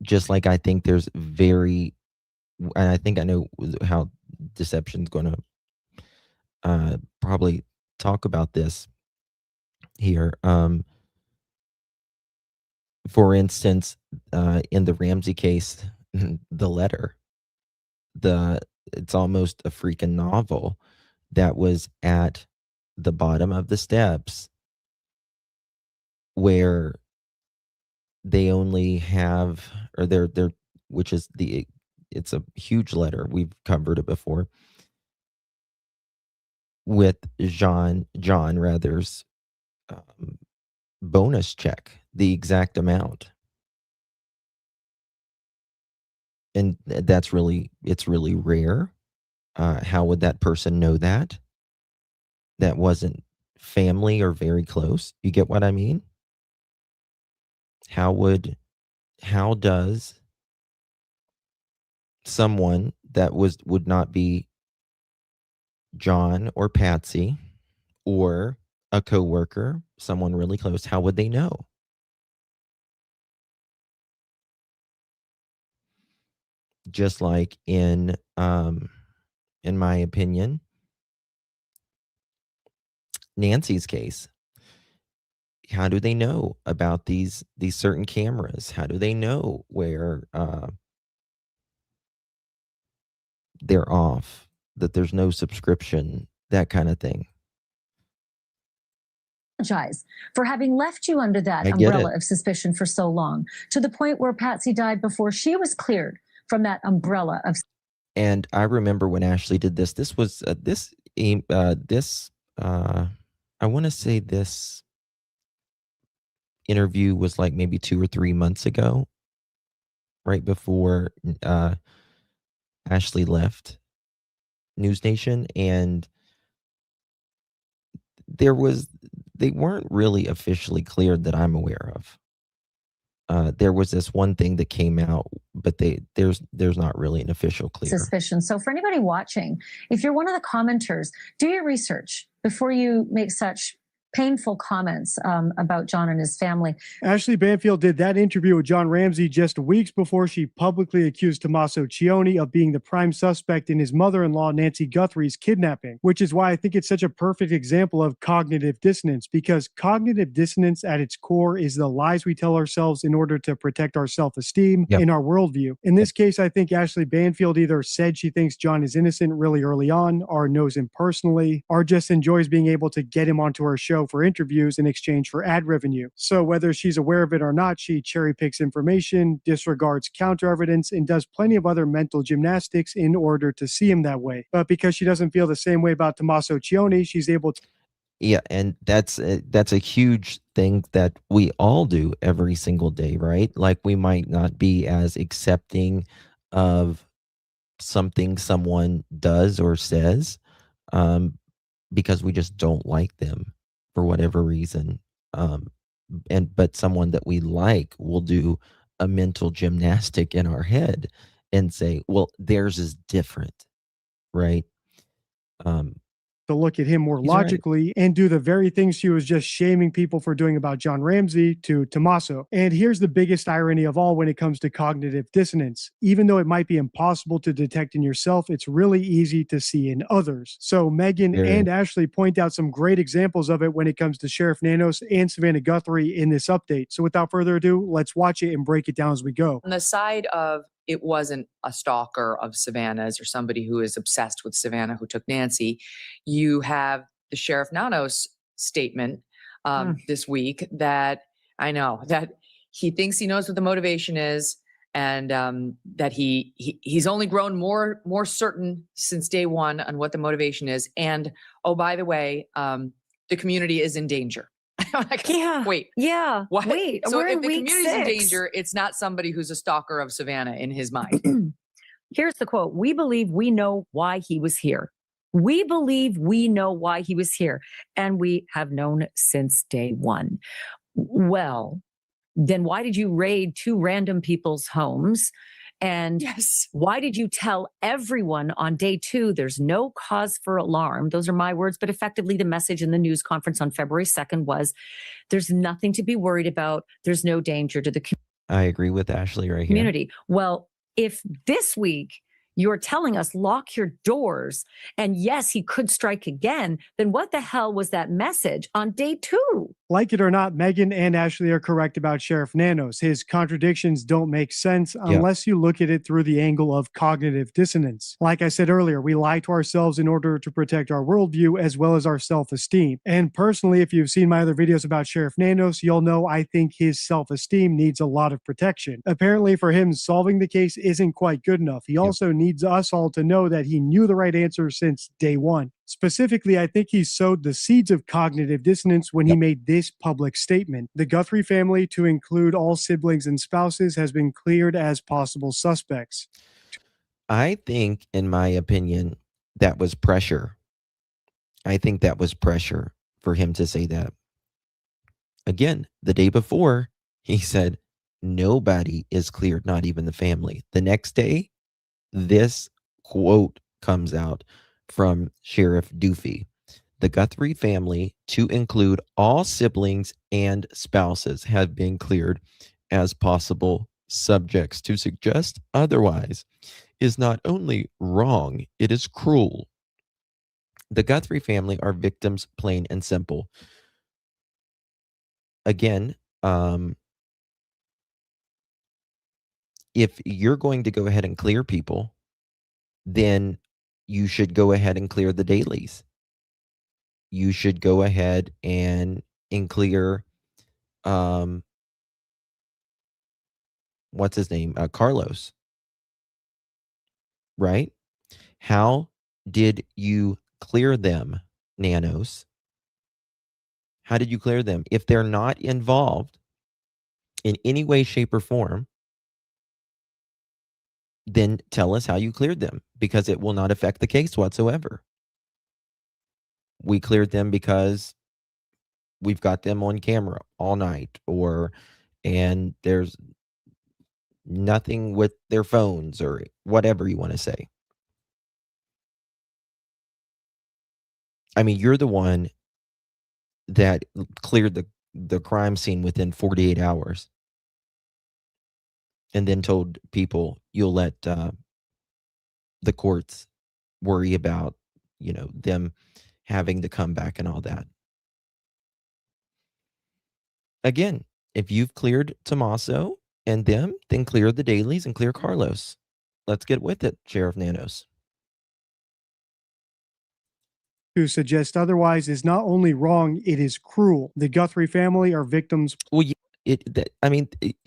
Speaker 1: just like I think there's and I think I know how Deception's going to probably talk about this here. For instance, in the Ramsey case, the letter, it's almost a freaking novel that was at the bottom of the steps where they only have, or they're, which is it's a huge letter. We've covered it before with John rather's bonus check, the exact amount. And it's really rare. How would that person know that? That wasn't family or very close. You get what I mean? How does someone that would not be John or Patsy or a coworker, someone really close, how would they know? Just like in my opinion, Nancy's case. How do they know about these certain cameras? How do they know where they're off, that there's no subscription, that kind of thing?
Speaker 9: Apologize for having left you under that
Speaker 1: I get
Speaker 9: umbrella
Speaker 1: it.
Speaker 9: of suspicion for so long, to the point where Patsy died before she was cleared from that umbrella of.
Speaker 1: And I remember when Ashley did this. This was I want to say this interview was like maybe 2 or 3 months ago, right before Ashley left News Nation, and they weren't really officially cleared that I'm aware of. There was this one thing that came out, but there's not really an official clear.
Speaker 9: Suspicion. So for anybody watching, if you're one of the commenters, do your research before you make such painful comments about John and his family.
Speaker 8: Ashley Banfield did that interview with John Ramsey just weeks before she publicly accused Tommaso Cioni of being the prime suspect in his mother-in-law Nancy Guthrie's kidnapping, which is why I think it's such a perfect example of cognitive dissonance, because cognitive dissonance at its core is the lies we tell ourselves in order to protect our self-esteem and our worldview. In this case, I think Ashley Banfield either said she thinks John is innocent really early on, or knows him personally, or just enjoys being able to get him onto her show for interviews in exchange for ad revenue. So whether she's aware of it or not, she cherry picks information, disregards counter evidence, and does plenty of other mental gymnastics in order to see him that way. But because she doesn't feel the same way about Tommaso Cioni, she's able to.
Speaker 1: Yeah, and that's a huge thing that we all do every single day, right? Like, we might not be as accepting of something someone does or says, because we just don't like them for whatever reason. But someone that we like will do a mental gymnastic in our head and say, well, theirs is different, right?
Speaker 8: To look at him more logically and do the very things she was just shaming people for doing about John Ramsey to Tommaso. And here's the biggest irony of all when it comes to cognitive dissonance. Even though it might be impossible to detect in yourself, it's really easy to see in others. So Megan and Ashley point out some great examples of it when it comes to Sheriff Nanos and Savannah Guthrie in this update. So without further ado, let's watch it and break it down as we go.
Speaker 10: On the side of it wasn't a stalker of Savannah's or somebody who is obsessed with Savannah who took Nancy. You have the Sheriff Nanos statement this week that I know that he thinks he knows what the motivation is, and that he's only grown more certain since day one on what the motivation is. And oh, by the way, the community is in danger. Like,
Speaker 7: Yeah.
Speaker 10: wait.
Speaker 7: Yeah.
Speaker 10: What?
Speaker 7: Wait.
Speaker 10: So
Speaker 7: we're
Speaker 10: if
Speaker 7: in
Speaker 10: the
Speaker 7: week
Speaker 10: community's in
Speaker 7: 6.
Speaker 10: danger, it's not somebody who's a stalker of Savannah in his mind.
Speaker 7: Here's the quote. We believe we know why he was here. We believe we know why he was here. And we have known since day one. Well, then why did you raid 2 random people's homes? And
Speaker 10: Yes.
Speaker 7: why did you tell everyone on day 2 there's no cause for alarm? Those are my words, but effectively the message in the news conference on February 2nd was there's nothing to be worried about. There's no danger to the
Speaker 1: I agree with Ashley right here.
Speaker 7: community. Well, if this week you're telling us lock your doors, and yes, he could strike again, then what the hell was that message on day 2?
Speaker 8: Like it or not, Megan and Ashley are correct about Sheriff Nanos. His contradictions don't make sense unless you look at it through the angle of cognitive dissonance. Like I said earlier, we lie to ourselves in order to protect our worldview as well as our self-esteem. And personally, if you've seen my other videos about Sheriff Nanos, you'll know I think his self-esteem needs a lot of protection. Apparently for him, solving the case isn't quite good enough. He also needs us all to know that he knew the right answer since day one. Specifically, I think he sowed the seeds of cognitive dissonance when he made this public statement. The Guthrie family, to include all siblings and spouses, has been cleared as possible suspects.
Speaker 1: I think, in my opinion, that was pressure. I think that was pressure for him to say that. Again, the day before, he said, nobody is cleared, not even the family. The next day, this quote comes out from Sheriff Doofy. The Guthrie family, to include all siblings and spouses, have been cleared as possible subjects. To suggest otherwise is not only wrong, it is cruel. The Guthrie family are victims, plain and simple. Again, if you're going to go ahead and clear people, then you should go ahead and clear the dailies. You should go ahead and clear, what's his name? Carlos. Right? How did you clear them, Nanos? How did you clear them? If they're not involved in any way, shape, or form, then tell us how you cleared them, because it will not affect the case whatsoever. We cleared them because we've got them on camera all night, and there's nothing with their phones, or whatever you want to say. I mean, you're the one that cleared the crime scene within 48 hours and then told people you'll let the courts worry about, them having to come back and all that. Again, if you've cleared Tommaso and them, then clear the dailies and clear Carlos. Let's get with it, Sheriff Nanos.
Speaker 8: To suggest otherwise is not only wrong, it is cruel. The Guthrie family are victims.
Speaker 1: Well, it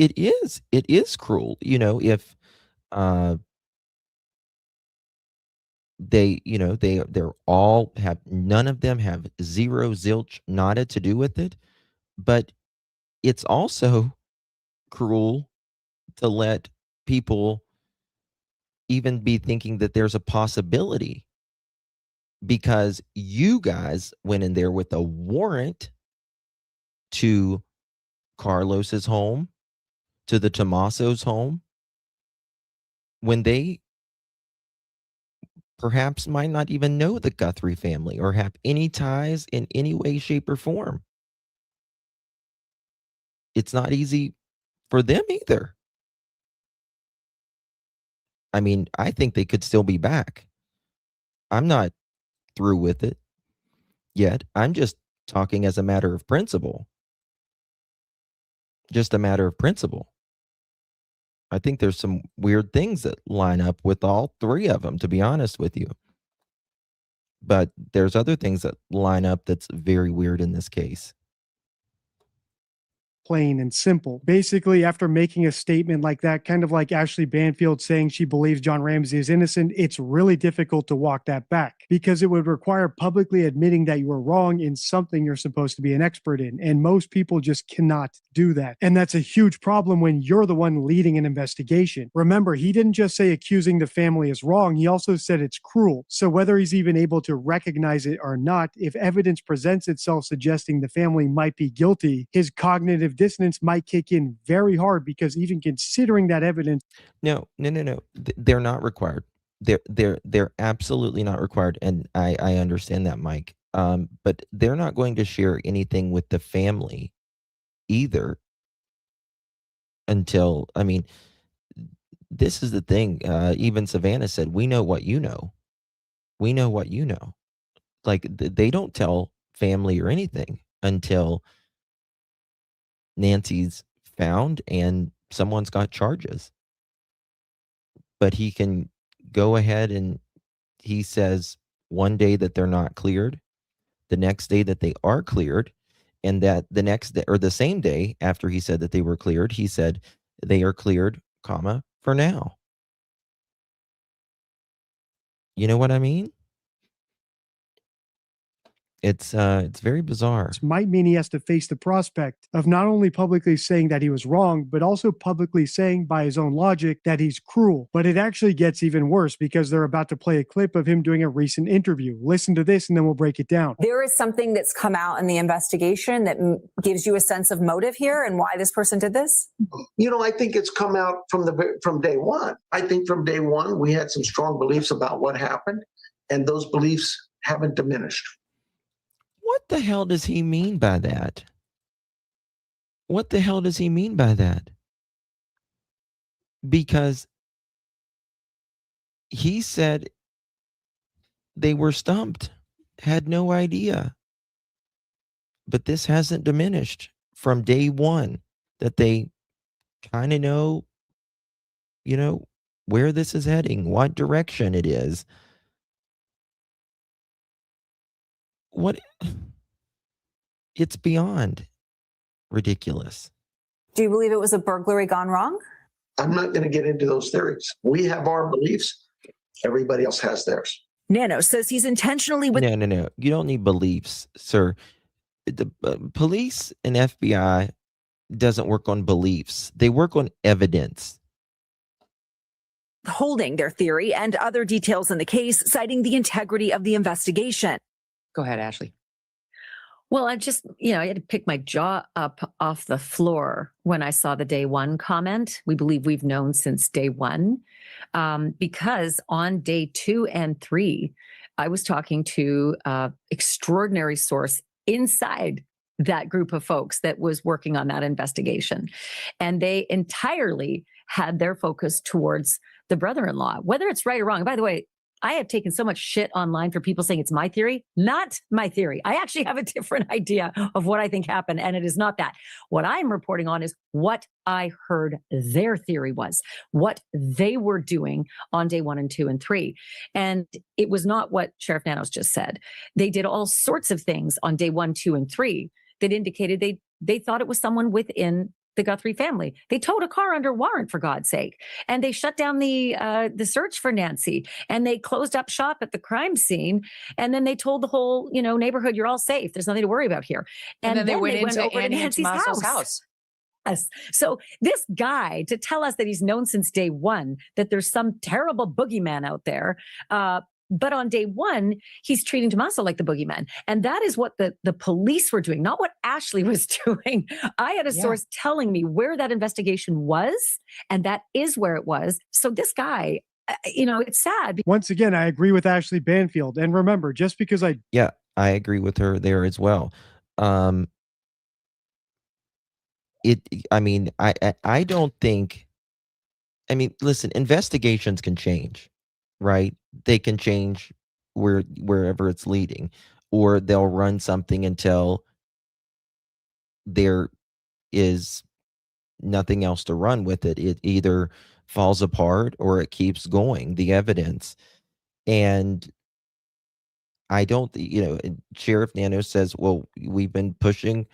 Speaker 1: is cruel. If they're all have, none of them have zero, zilch, nada to do with it. But it's also cruel to let people even be thinking that there's a possibility, because you guys went in there with a warrant to Carlos's home, to the Tommaso's home, when they perhaps might not even know the Guthrie family or have any ties in any way, shape, or form. It's not easy for them either. I mean, I think they could still be back. I'm not through with it yet. I'm just talking as a matter of principle. Just a matter of principle. I think there's some weird things that line up with all three of them, to be honest with you. But there's other things that line up that's very weird in this case.
Speaker 8: Plain and simple. Basically, after making a statement like that, kind of like Ashley Banfield saying she believes John Ramsey is innocent, it's really difficult to walk that back because it would require publicly admitting that you were wrong in something you're supposed to be an expert in. And most people just cannot do that. And that's a huge problem when you're the one leading an investigation. Remember, he didn't just say accusing the family is wrong, he also said it's cruel. So whether he's even able to recognize it or not, if evidence presents itself suggesting the family might be guilty, his cognitive dissonance might kick in very hard because even considering that evidence.
Speaker 1: No. They're not required. They're absolutely not required, and I understand that, Mike. But they're not going to share anything with the family either until, I mean, this is the thing. Even Savannah said, "We know what you know. We know what you know." Like they don't tell family or anything until Nancy's found and someone's got charges. But he can go ahead and he says one day that they're not cleared, the next day that they are cleared, and that the next day or the same day after he said that they were cleared, he said they are cleared, comma, for now. You know what I mean? It's very bizarre.
Speaker 8: Might mean he has to face the prospect of not only publicly saying that he was wrong, but also publicly saying by his own logic that he's cruel. But it actually gets even worse because they're about to play a clip of him doing a recent interview. Listen to this and then we'll break it down.
Speaker 11: There is something that's come out in the investigation that gives you a sense of motive here and why this person did this?
Speaker 12: You know, I think it's come out from day one. I think from day one, we had some strong beliefs about what happened, and those beliefs haven't diminished.
Speaker 1: What the hell does he mean by that? What the hell does he mean by that? Because he said they were stumped, had no idea. But this hasn't diminished from day one, that they kind of know, where this is heading, what direction it is. What? It's beyond ridiculous.
Speaker 11: Do you believe it was a burglary gone wrong?
Speaker 12: I'm not going to get into those theories. We have our beliefs. Everybody else has theirs.
Speaker 11: Nano says he's intentionally with.
Speaker 1: No. You don't need beliefs, sir. The police and FBI doesn't work on beliefs. They work on evidence.
Speaker 11: Holding their theory and other details in the case, citing the integrity of the investigation.
Speaker 10: Go ahead, Ashley.
Speaker 7: Well, I just, I had to pick my jaw up off the floor when I saw the day one comment. We believe we've known since day one, because on day 2 and 3, I was talking to an extraordinary source inside that group of folks that was working on that investigation. And they entirely had their focus towards the brother-in-law, whether it's right or wrong. By the way, I have taken so much shit online for people saying it's my theory. Not my theory. I actually have a different idea of what I think happened, and it is not that. What I'm reporting on is what I heard their theory was, what they were doing on day 1 and 2 and 3. And it was not what Sheriff Nanos just said. They did all sorts of things on day 1, 2, and 3 that indicated they thought it was someone within the Guthrie family. They towed a car under warrant, for God's sake, and they shut down the search for Nancy, and they closed up shop at the crime scene, and then they told the whole neighborhood, "You're all safe. There's nothing to worry about here."
Speaker 10: And then they went into
Speaker 7: over to
Speaker 10: Annie and
Speaker 7: Nancy's
Speaker 10: Tommaso's house.
Speaker 7: Yes. So this guy, to tell us that he's known since day 1 that there's some terrible boogeyman out there, but on day 1, he's treating Tommaso like the boogeyman. And that is what the police were doing, not what Ashley was doing. I had a source telling me where that investigation was, and that is where it was. So this guy, it's sad.
Speaker 8: Once again, I agree with Ashley Banfield. And remember, just because I
Speaker 1: agree with her there as well. I don't think, listen, investigations can change, right? They can change wherever it's leading, or they'll run something until there is nothing else to run with it. It either falls apart or it keeps going, the evidence. And I don't, and Sheriff Nano says, well, we've been pushing,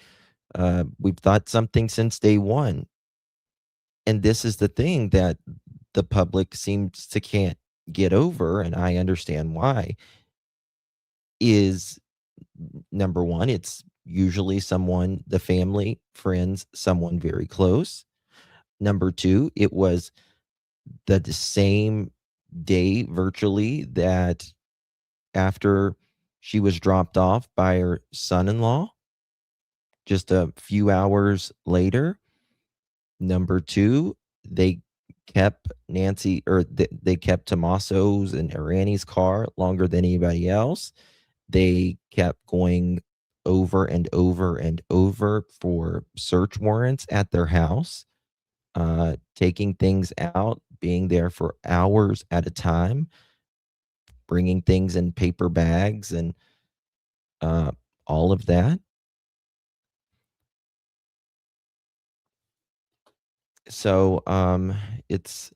Speaker 1: we've thought something since day one. And this is the thing that the public seems to can't get over, and I understand why, is number one, it's usually someone, the family, friends, someone very close. Number two, it was the same day virtually that after she was dropped off by her son-in-law, just a few hours later. Number two, they kept Nancy, or they kept Tommaso's and Annie's car longer than anybody else. They kept going over and over and over for search warrants at their house, taking things out, being there for hours at a time, bringing things in paper bags, and all of that. So it's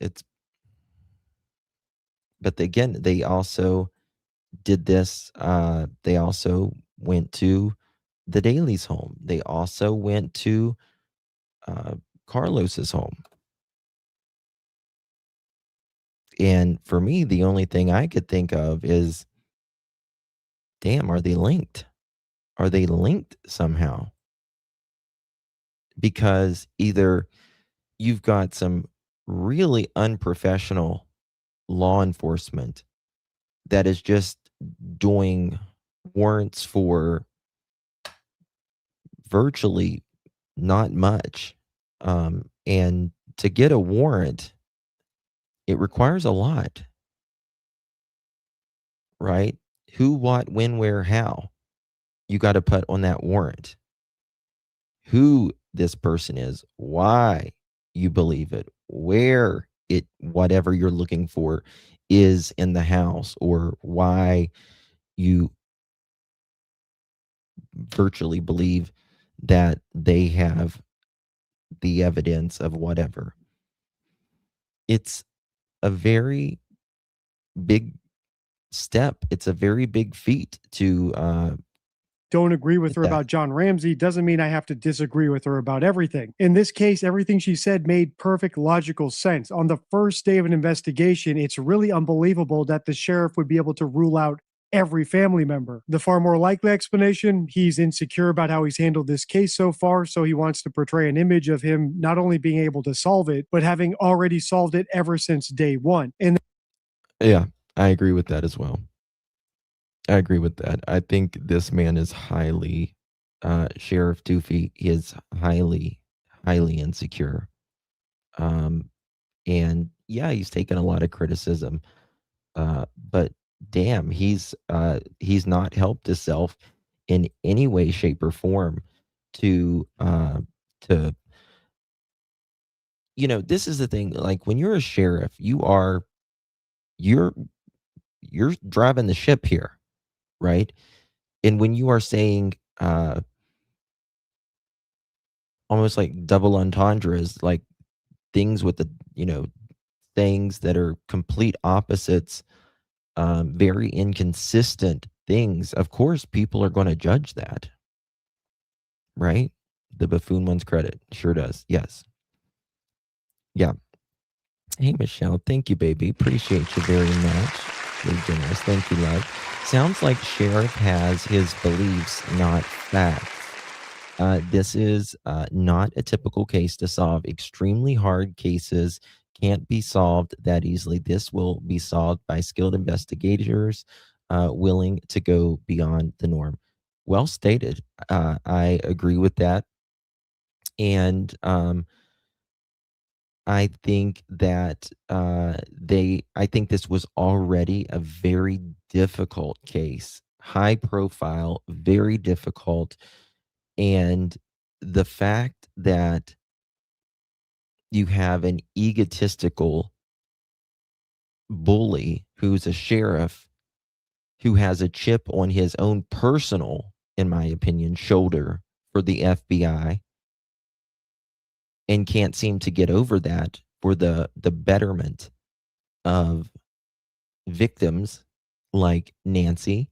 Speaker 1: but again, they also did this. They also went to the Daly's home. They also went to Carlos's home. And for me, the only thing I could think of is, damn, are they linked? Are they linked somehow? Because either you've got some really unprofessional law enforcement that is just doing warrants for virtually not much. And to get a warrant, it requires a lot, right? Who, what, when, where, how. You got to put on that warrant. Who this person is, why you believe it, where it, whatever you're looking for is in the house, or why you virtually believe that they have the evidence of whatever. It's a very big step. It's a very big feat to
Speaker 8: don't agree with her about John Ramsey doesn't mean I have to disagree with her about everything. In this case, everything she said made perfect logical sense. On the first day of an investigation, it's really unbelievable that the sheriff would be able to rule out every family member. The far more likely explanation, he's insecure about how he's handled this case so far, so he wants to portray an image of him not only being able to solve it, but having already solved it ever since day one. And
Speaker 1: yeah, I agree with that as well. I agree with that. I think this man is highly, Sheriff Doofy is highly, highly insecure. And yeah, he's taken a lot of criticism. But damn, he's not helped himself in any way, shape, or form to this is the thing. Like, when you're a sheriff, you're driving the ship here, right? And when you are saying almost like double entendres, like things with the things that are complete opposites, very inconsistent things, of course people are going to judge that, right? The buffoon one's credit sure does. Yes. Yeah. Hey, Michelle, thank you, baby. Appreciate you very much. Very generous. Thank you, love. Sounds like Sheriff has his beliefs, not facts. This is not a typical case to solve. Extremely hard cases can't be solved that easily. This will be solved by skilled investigators willing to go beyond the norm. Well stated. I agree with that. And I think that I think this was already a very difficult case, high profile, very difficult. And the fact that you have an egotistical bully who's a sheriff who has a chip on his own personal, in my opinion, shoulder for the FBI, and can't seem to get over that for the betterment of victims like Nancy,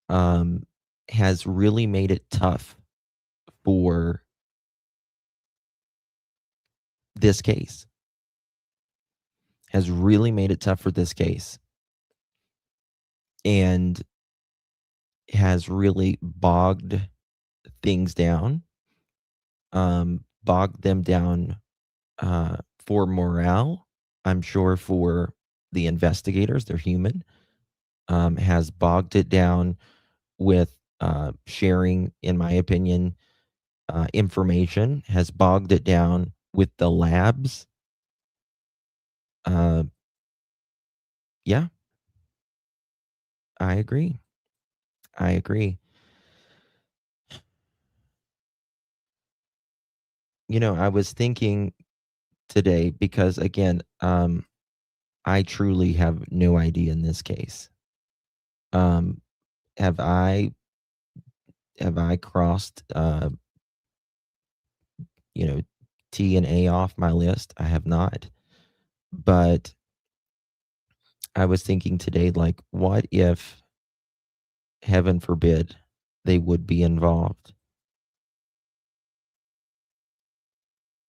Speaker 1: um, has really made it tough for this case. Has really made it tough for this case. And has really bogged things down, bogged them down for morale. I'm sure for the investigators, they're human, has bogged it down with sharing, in my opinion, information, has bogged it down with the labs. Yeah, I agree. I agree. I was thinking today because again, I truly have no idea in this case. Um, have I crossed you know, T and A off my list? I have not. But I was thinking today, like, what if, heaven forbid, they would be involved?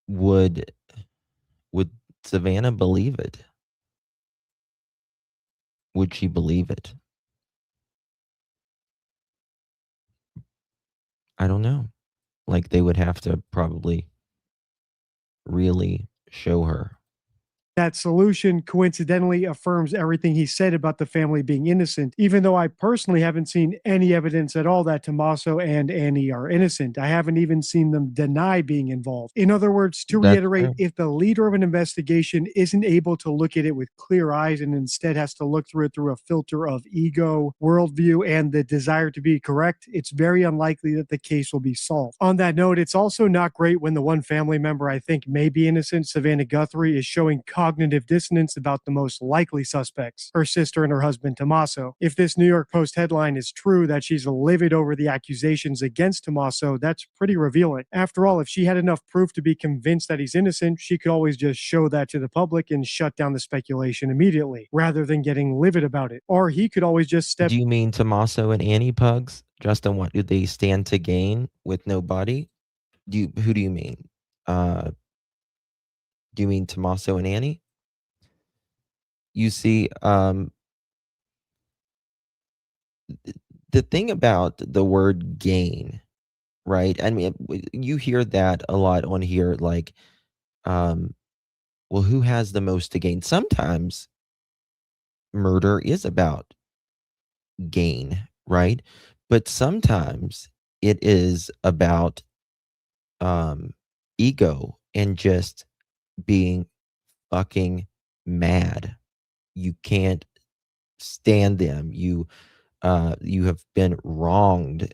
Speaker 1: Would would Savannah believe it? Would she believe it? I don't know. Like they would have to probably really show her.
Speaker 8: That solution coincidentally affirms everything he said about the family being innocent, even though I personally haven't seen any evidence at all that Tommaso and Annie are innocent. I haven't even seen them deny being involved. In other words, to
Speaker 1: That's
Speaker 8: reiterate,
Speaker 1: true.
Speaker 8: if the leader of an investigation isn't able to look at it with clear eyes and instead has to look through it through a filter of ego, worldview, and the desire to be correct, it's very unlikely that the case will be solved. On that note, it's also not great when the one family member I think may be innocent, Savannah Guthrie, is showing cognitive dissonance about the most likely suspects, her sister and her husband Tommaso. If this New York Post headline is true that she's livid over the accusations against Tommaso, that's pretty revealing. After all, if she had enough proof to be convinced that he's innocent, she could always just show that to the public and shut down the speculation immediately, rather than getting livid about it. Or he could always just step.
Speaker 1: Do you mean Tommaso and Annie Pugs? Justin, what do they stand to gain with no body? Who do you mean? Do you mean Tommaso and Annie? You see, the thing about the word gain, right? I mean, you hear that a lot on here, like, well, who has the most to gain? Sometimes murder is about gain, right? But sometimes it is about ego and just being fucking mad. You can't stand them. You have been wronged,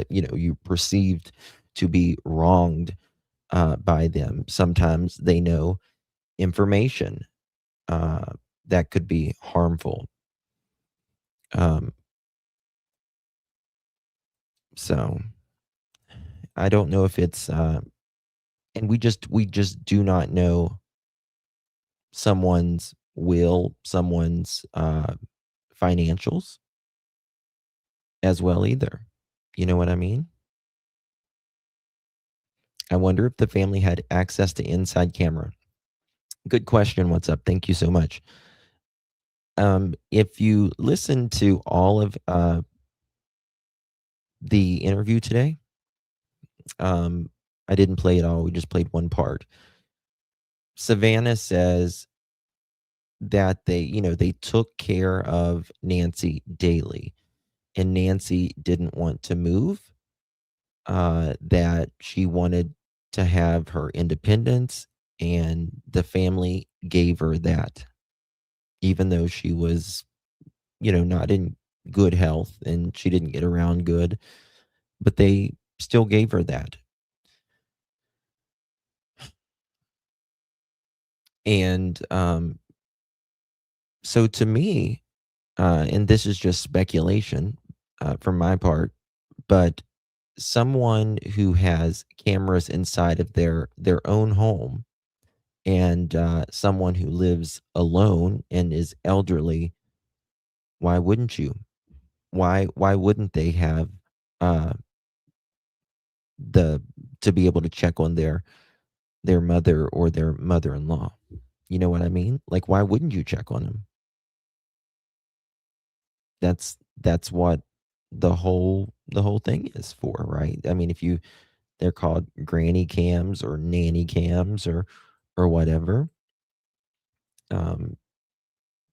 Speaker 1: you perceived to be wronged by them. Sometimes they know information that could be harmful. So I don't know if it's and we just do not know someone's will, someone's financials as well either. You know what I mean? I wonder if the family had access to inside camera. Good question. What's up? Thank you so much. If you listen to all of the interview today, I didn't play it all. We just played one part. Savannah says that they took care of Nancy daily, and Nancy didn't want to move. That she wanted to have her independence, and the family gave her that, even though she was, not in good health and she didn't get around good, but they still gave her that. And so to me, and this is just speculation from my part, but someone who has cameras inside of their own home and someone who lives alone and is elderly, why wouldn't you? Why wouldn't they have uh, the to be able to check on their mother or their mother-in-law? You know what I mean? Like, why wouldn't you check on them? That's what the whole thing is for, right? I mean, if you they're called granny cams or nanny cams or whatever. Um,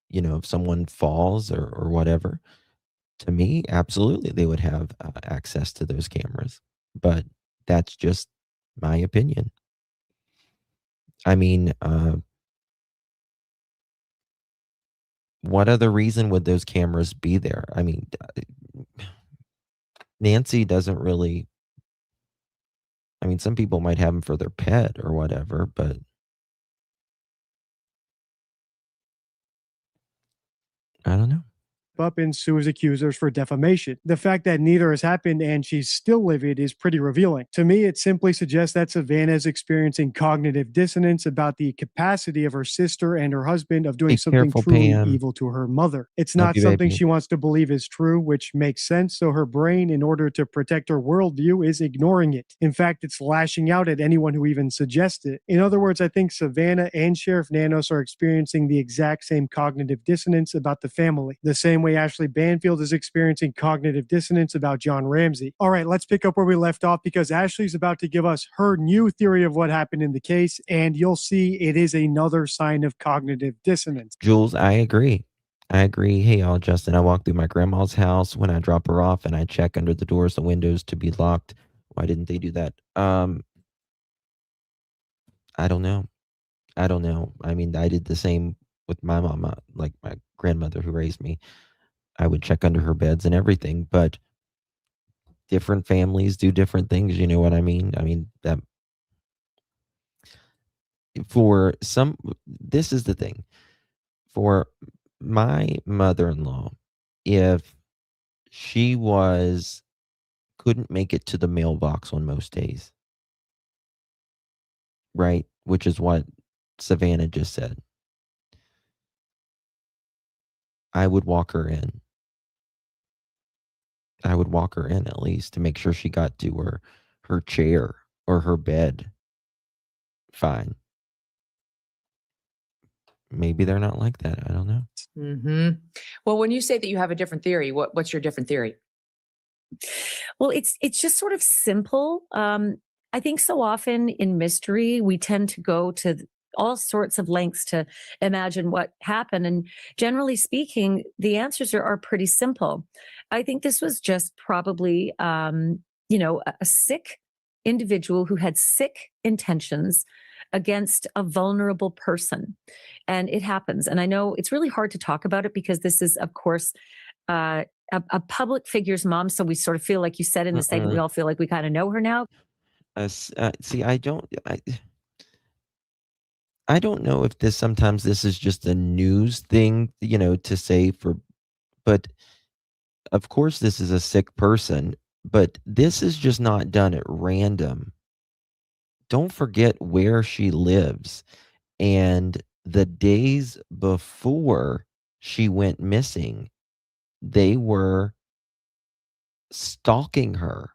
Speaker 1: if someone falls or whatever, to me, absolutely, they would have access to those cameras. But that's just my opinion. I mean, what other reason would those cameras be there? I mean, Nancy doesn't really. I mean, some people might have them for their pet or whatever, but I don't know.
Speaker 8: Up and sue his accusers for defamation. The fact that neither has happened and she's still livid is pretty revealing. To me, it simply suggests that Savannah is experiencing cognitive dissonance about the capacity of her sister and her husband of doing
Speaker 1: Be
Speaker 8: something
Speaker 1: careful,
Speaker 8: truly
Speaker 1: Pam.
Speaker 8: evil to her mother. It's
Speaker 1: Love
Speaker 8: not
Speaker 1: you,
Speaker 8: something
Speaker 1: baby.
Speaker 8: she wants to believe is true, which makes sense. So her brain, in order to protect her worldview, is ignoring it. In fact, it's lashing out at anyone who even suggests it. In other words, I think Savannah and Sheriff Nanos are experiencing the exact same cognitive dissonance about the family, the same way Ashley Banfield is experiencing cognitive dissonance about John Ramsey. All right, let's pick up where we left off because Ashley's about to give us her new theory of what happened in the case, and you'll see it is another sign of cognitive dissonance.
Speaker 1: Jules, I agree. I agree. Hey, y'all, Justin, I walk through my grandma's house when I drop her off and I check under the doors, the windows to be locked. Why didn't they do that? I don't know. I don't know. I mean, I did the same with my mama, like my grandmother who raised me. I would check under her beds and everything, but different families do different things. You know what I mean? I mean, that for some, this is the thing. For my mother-in-law, if she couldn't make it to the mailbox on most days, right? Which is what Savannah just said. I would walk her in. I would walk her in at least to make sure she got to her chair or her bed fine. Maybe they're not like that. I don't know.
Speaker 10: Mm-hmm. Well, when you say that you have a different theory, what's your different theory?
Speaker 7: Well, it's just sort of simple. I think so often in mystery, we tend to go to all sorts of lengths to imagine what happened. And generally speaking, the answers are pretty simple. I think this was just probably, a sick individual who had sick intentions against a vulnerable person. And it happens. And I know it's really hard to talk about it because this is, of course, a public figure's mom. So we sort of feel like you said in the segment, we all feel like we kind of know her now.
Speaker 1: See, I don't know if sometimes this is just a news thing, to say but of course this is a sick person, but this is just not done at random. Don't forget where she lives. And the days before she went missing, they were stalking her.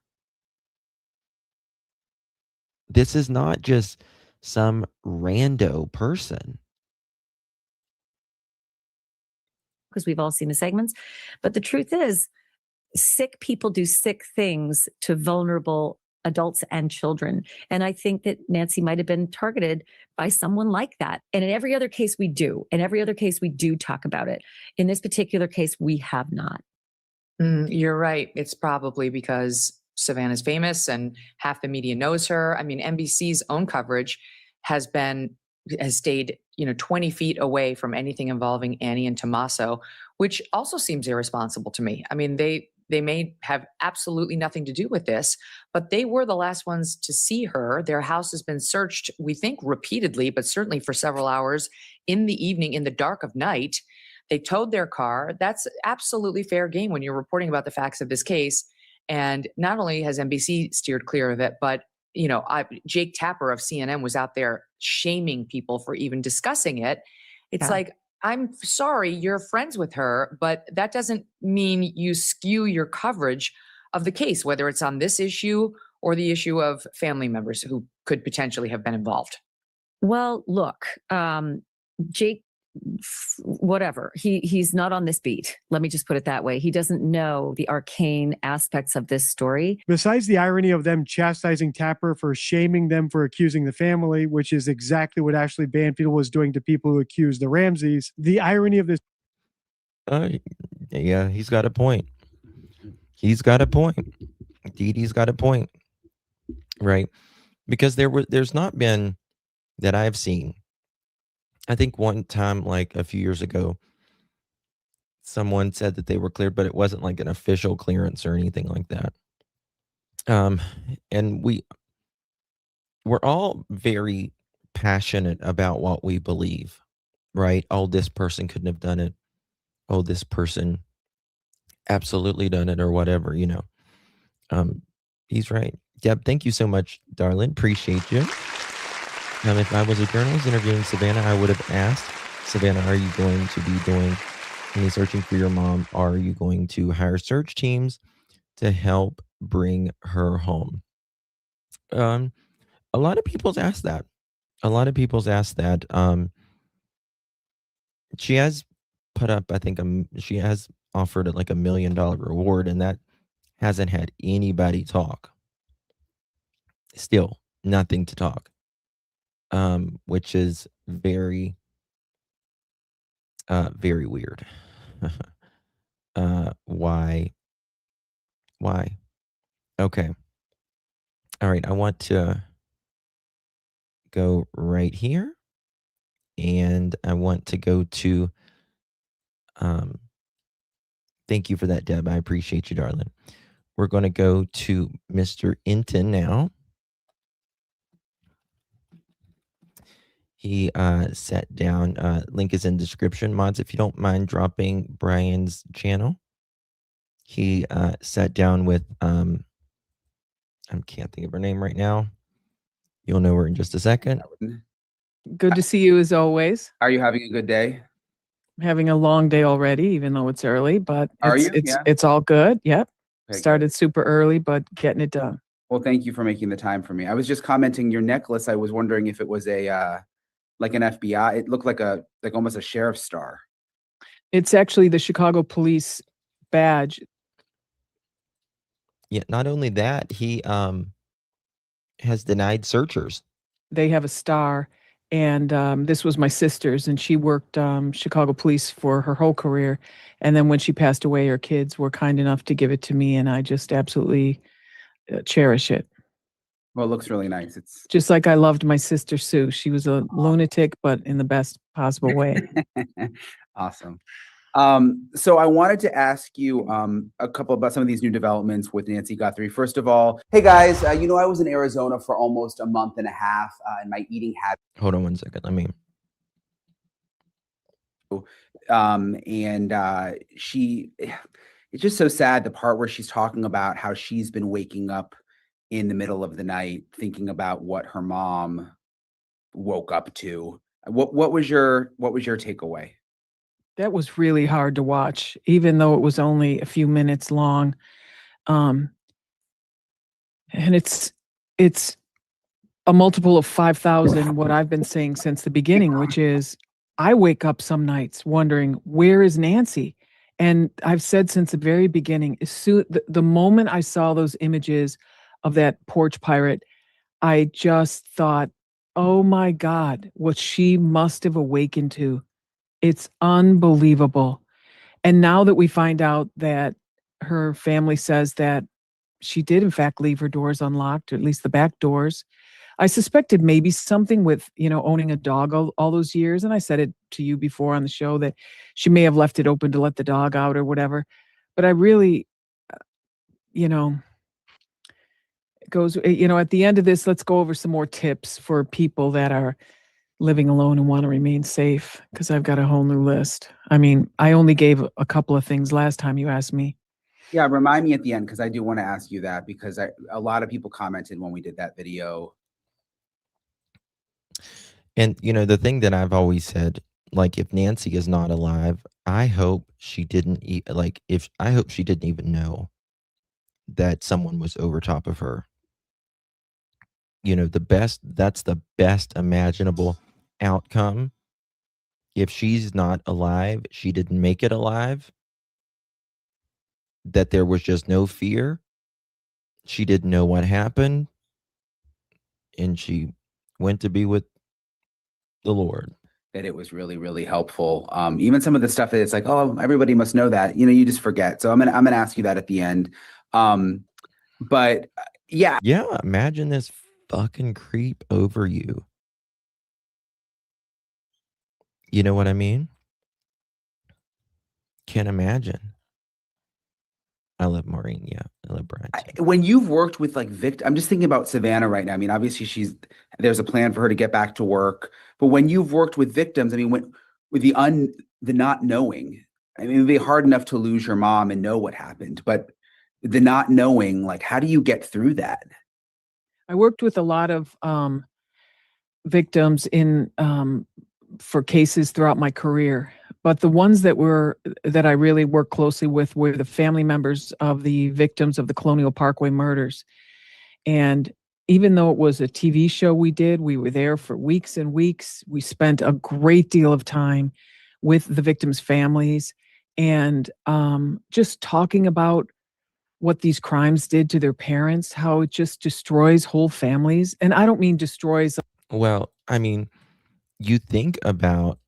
Speaker 1: This is not just some rando person.
Speaker 7: Because we've all seen the segments. But the truth is, sick people do sick things to vulnerable adults and children. And I think that Nancy might have been targeted by someone like that. And in every other case, we do. In every other case, we do talk about it. In this particular case, we have not.
Speaker 10: You're right. It's probably because Savannah's famous and half the media knows her. I mean, NBC's own coverage has stayed, 20 feet away from anything involving Annie and Tommaso, which also seems irresponsible to me. I mean, they may have absolutely nothing to do with this, but they were the last ones to see her. Their house has been searched, we think repeatedly, but certainly for several hours in the evening, in the dark of night. They towed their car. That's absolutely fair game when you're reporting about the facts of this case. And not only has NBC steered clear of it, but Jake Tapper of CNN was out there shaming people for even discussing it. It's like, I'm sorry, you're friends with her, but that doesn't mean you skew your coverage of the case, whether it's on this issue or the issue of family members who could potentially have been involved.
Speaker 7: Well, look, Jake, whatever, he's not on this beat. Let me just put it that way. He doesn't know the arcane aspects of this story.
Speaker 8: Besides the irony of them chastising Tapper for shaming them for accusing the family, which is exactly what Ashley Banfield was doing to people who accused the Ramseys, the irony of this.
Speaker 1: Yeah, he's got a point. He's got a point. Didi's got a point, right? Because there's not been, that I've seen, I think one time, like a few years ago, someone said that they were cleared, but it wasn't like an official clearance or anything like that. And we're all very passionate about what we believe, right? Oh, this person couldn't have done it. Oh, this person absolutely done it, or whatever, He's right. Deb, thank you so much, darling. Appreciate you. If I was a journalist interviewing Savannah, I would have asked, Savannah, are you going to be doing any searching for your mom? Are you going to hire search teams to help bring her home? A lot of people's asked that. She has put up, I think, she has offered like $1 million reward, and that hasn't had anybody talk. Still, nothing to talk. Which is very, very weird. Why? Okay. All right. I want to go right here, and I want to go to, thank you for that, Deb. I appreciate you, darling. We're going to go to Mr. Inton now. He sat down, link is in description. Mods, if you don't mind dropping Brian's channel. He sat down with, I can't think of her name right now. You'll know her in just a second.
Speaker 13: Good to see you as always.
Speaker 14: Are you having a good day?
Speaker 13: I'm having a long day already, even though it's early, but
Speaker 14: Yeah.
Speaker 13: It's all good. Yep.
Speaker 14: Okay,
Speaker 13: Started super early, but getting it done.
Speaker 14: Well, thank you for making the time for me. I was just commenting your necklace. I was wondering if it was a like an FBI. It looked like almost a sheriff's star.
Speaker 13: It's actually the Chicago police badge.
Speaker 1: Yeah, not only that, he has denied searchers.
Speaker 13: They have a star, and this was my sister's, and she worked Chicago police for her whole career. And then when she passed away, her kids were kind enough to give it to me, and I just absolutely cherish it.
Speaker 14: Well, it looks really nice. It's
Speaker 13: just like I loved my sister Sue. She was a lunatic, but in the best possible way.
Speaker 14: Awesome. So I wanted to ask you a couple about some of these new developments with Nancy Guthrie. First of all, hey guys, I was in Arizona for almost a month and a half, and my eating habits.
Speaker 1: Hold on one second. Let me.
Speaker 14: It's just so sad, the part where she's talking about how she's been waking up in the middle of the night thinking about what her mom woke up to. What was your takeaway?
Speaker 13: That was really hard to watch, even though it was only a few minutes long. And it's a multiple of 5,000, what I've been saying since the beginning, which is I wake up some nights wondering, where is Nancy? And I've said since the very beginning, the moment I saw those images of that porch pirate, I just thought, oh my God, what she must have awakened to. It's unbelievable. And now that we find out that her family says that she did in fact leave her doors unlocked, or at least the back doors, I suspected maybe something with, owning a dog all those years. And I said it to you before on the show that she may have left it open to let the dog out or whatever. But I really, goes, at the end of this, let's go over some more tips for people that are living alone and want to remain safe, because I've got a whole new list. I mean, I only gave a couple of things last time you asked me.
Speaker 14: Yeah, remind me at the end because I do want to ask you that because a lot of people commented when we did that video.
Speaker 1: And the thing that I've always said, like, if Nancy is not alive, I hope she didn't if I hope she didn't even know that someone was over top of her. That's the best imaginable outcome. If she's not alive, she didn't make it alive, that there was just no fear. She didn't know what happened, and she went to be with the Lord.
Speaker 14: That it was really, really helpful. Even some of the stuff that it's like, oh, everybody must know that. You just forget. So I'm gonna ask you that at the end. But yeah.
Speaker 1: Yeah, imagine this fucking creep over you. You know what I mean? Can't imagine. I love Maureen. Yeah, I love Brian too.
Speaker 14: When you've worked with like I'm just thinking about Savannah right now. I mean, obviously there's a plan for her to get back to work, but when you've worked with victims, I mean, with the not knowing, I mean, it'd be hard enough to lose your mom and know what happened, but the not knowing, like, how do you get through that?
Speaker 13: I worked with a lot of victims for cases throughout my career, but the ones that I really worked closely with were the family members of the victims of the Colonial Parkway murders. And even though it was a TV show we were there for weeks and weeks. We spent a great deal of time with the victims' families and just talking about what these crimes did to their parents, how it just destroys whole families. And I don't mean destroys.
Speaker 1: Well, I mean, you think about,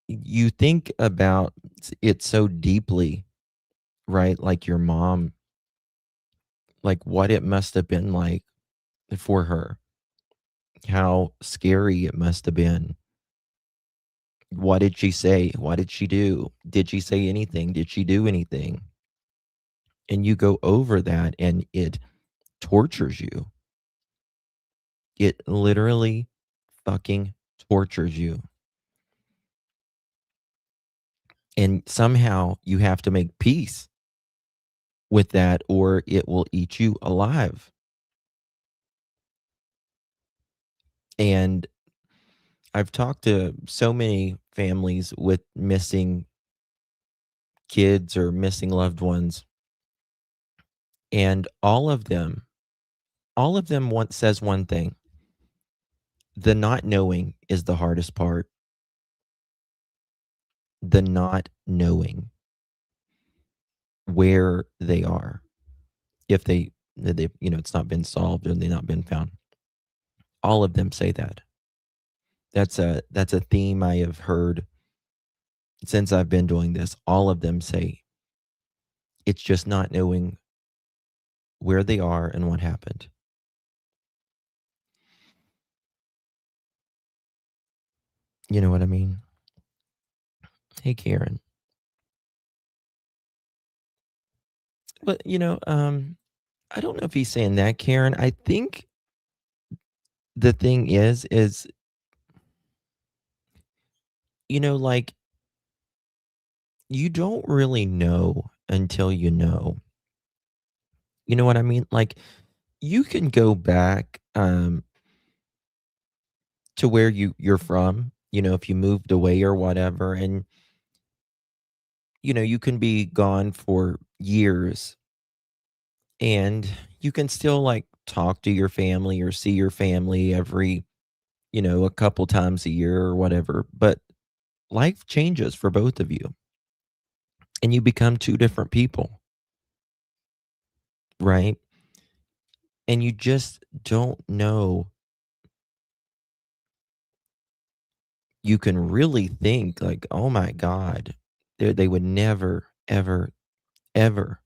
Speaker 1: you think about it so deeply, right? Like your mom, like what it must have been like for her, how scary it must have been. What did she say? What did she do? Did she say anything? Did she do anything? And you go over that and it tortures you. It literally fucking tortures you. And somehow you have to make peace with that or it will eat you alive. And I've talked to so many families with missing kids or missing loved ones. And all of them says one thing. The not knowing is the hardest part. The not knowing where they are. If they it's not been solved or they've not been found. All of them say that. That's a theme I have heard since I've been doing this. All of them say it's just not knowing where they are and what happened. You know what I mean? Hey, Karen. But, I don't know if he's saying that, Karen. I think the thing is, like, you don't really know until you know. You know what I mean? Like, you can go back to where you're from, if you moved away or whatever, and you can be gone for years and you can still like talk to your family or see your family every, a couple times a year or whatever. But life changes for both of you and you become two different people. Right? And you just don't know. You can really think like, oh my God, they would never, ever, ever.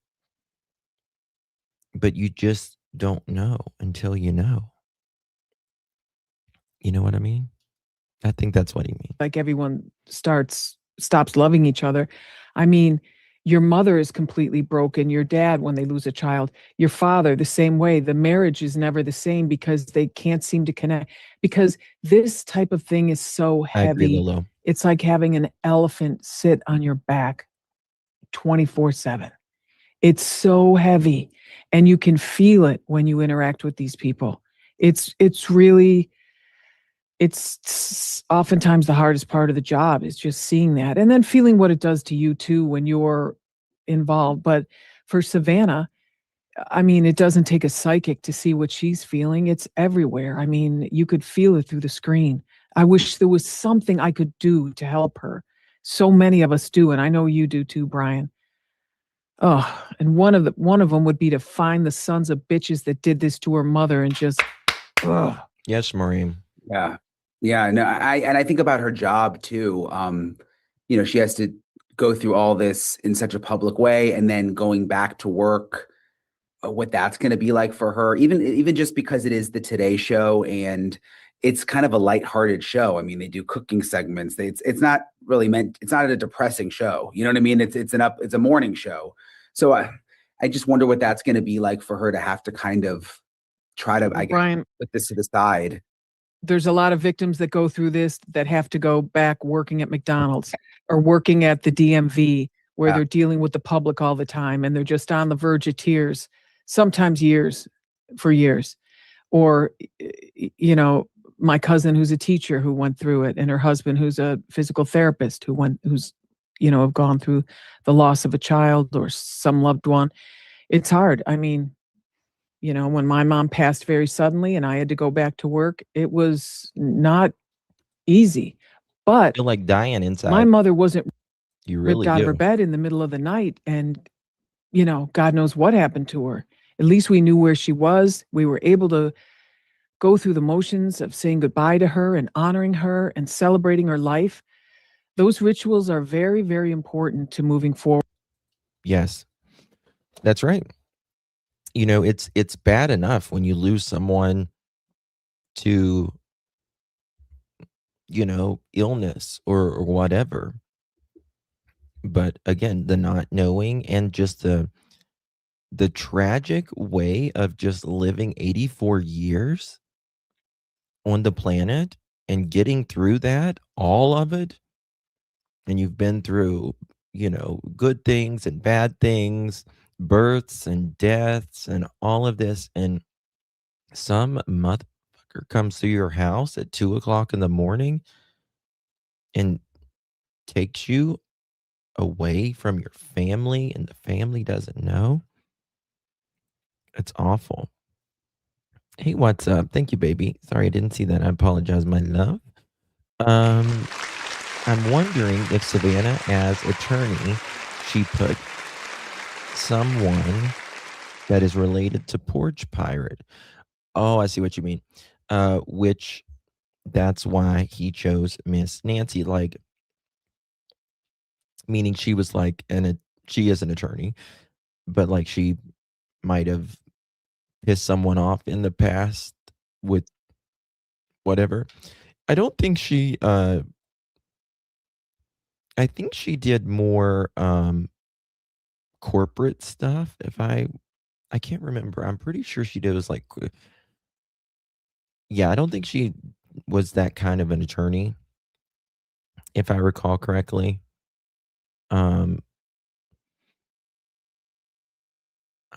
Speaker 1: But you just don't know until you know. You know what I mean? I think that's what he means.
Speaker 13: Like everyone stops loving each other. I mean, your mother is completely broken. Your dad, when they lose a child, your father, the same way. The marriage is never the same because they can't seem to connect. Because this type of thing is so heavy.
Speaker 1: I agree, Lolo.
Speaker 13: It's like having an elephant sit on your back. 24/7. It's so heavy, and you can feel it when you interact with these people. It's really it's oftentimes the hardest part of the job is just seeing that and then feeling what it does to you too when you're involved. But for Savannah, I mean, it doesn't take a psychic to see what she's feeling. It's everywhere. I mean, you could feel it through the screen. I wish there was something I could do to help her. So many of us do, and I know you do too, Brian. Oh, and one of them would be to find the sons of bitches that did this to her mother and just, ugh.
Speaker 1: Yes, Maureen.
Speaker 14: Yeah. Yeah. No, I think about her job too. You know, she has to go through all this in such a public way and then going back to work, what that's going to be like for her, even just because it is the Today Show and it's kind of a lighthearted show. I mean, they do cooking segments. It's not really meant, it's not a depressing show. You know what I mean? It's a morning show. So I just wonder what that's going to be like for her to have to kind of try to, I guess,
Speaker 13: Brian,
Speaker 14: put this to the side.
Speaker 13: there's a lot of victims that go through this that have to go back working at McDonald's or working at the DMV where they're dealing with the public all the time and they're just on the verge of tears, sometimes years. Or, you know, my cousin who's a teacher who went through it and her husband who's a physical therapist who's, you know, have gone through the loss of a child or some loved one. It's hard. I mean, you know, when my mom passed very suddenly and I had to go back to work, it was not easy. But
Speaker 1: I feel like dying inside.
Speaker 13: my mother wasn't
Speaker 1: You
Speaker 13: ripped
Speaker 1: really
Speaker 13: out of her
Speaker 1: do.
Speaker 13: bed in the middle of the night. And, you know, God knows what happened to her. At least we knew where she was. We were able to go through the motions of saying goodbye to her and honoring her and celebrating her life. Those rituals are very, very important to moving forward.
Speaker 1: Yes, that's right. You know, it's bad enough when you lose someone to, you know, illness or whatever. But again, the not knowing and just the tragic way of just living 84 years on the planet and getting through that, all of it, and you've been through, you know, good things and bad things, births and deaths and all of this, and some motherfucker comes to your house at 2 o'clock in the morning and takes you away from your family and the family doesn't know. It's awful. Hey, what's up? Thank you, baby. Sorry, I didn't see that. I apologize, my love. I'm wondering if Savannah, as attorney, she put someone that is related to Porch Pirate. Oh, I see what you mean. Which that's why he chose Miss Nancy, like meaning she was like she is an attorney, but like she might have pissed someone off in the past with whatever. I don't think she I think she did more corporate stuff. If I can't remember. I'm pretty sure she did was like yeah, I don't think she was that kind of an attorney, if I recall correctly. I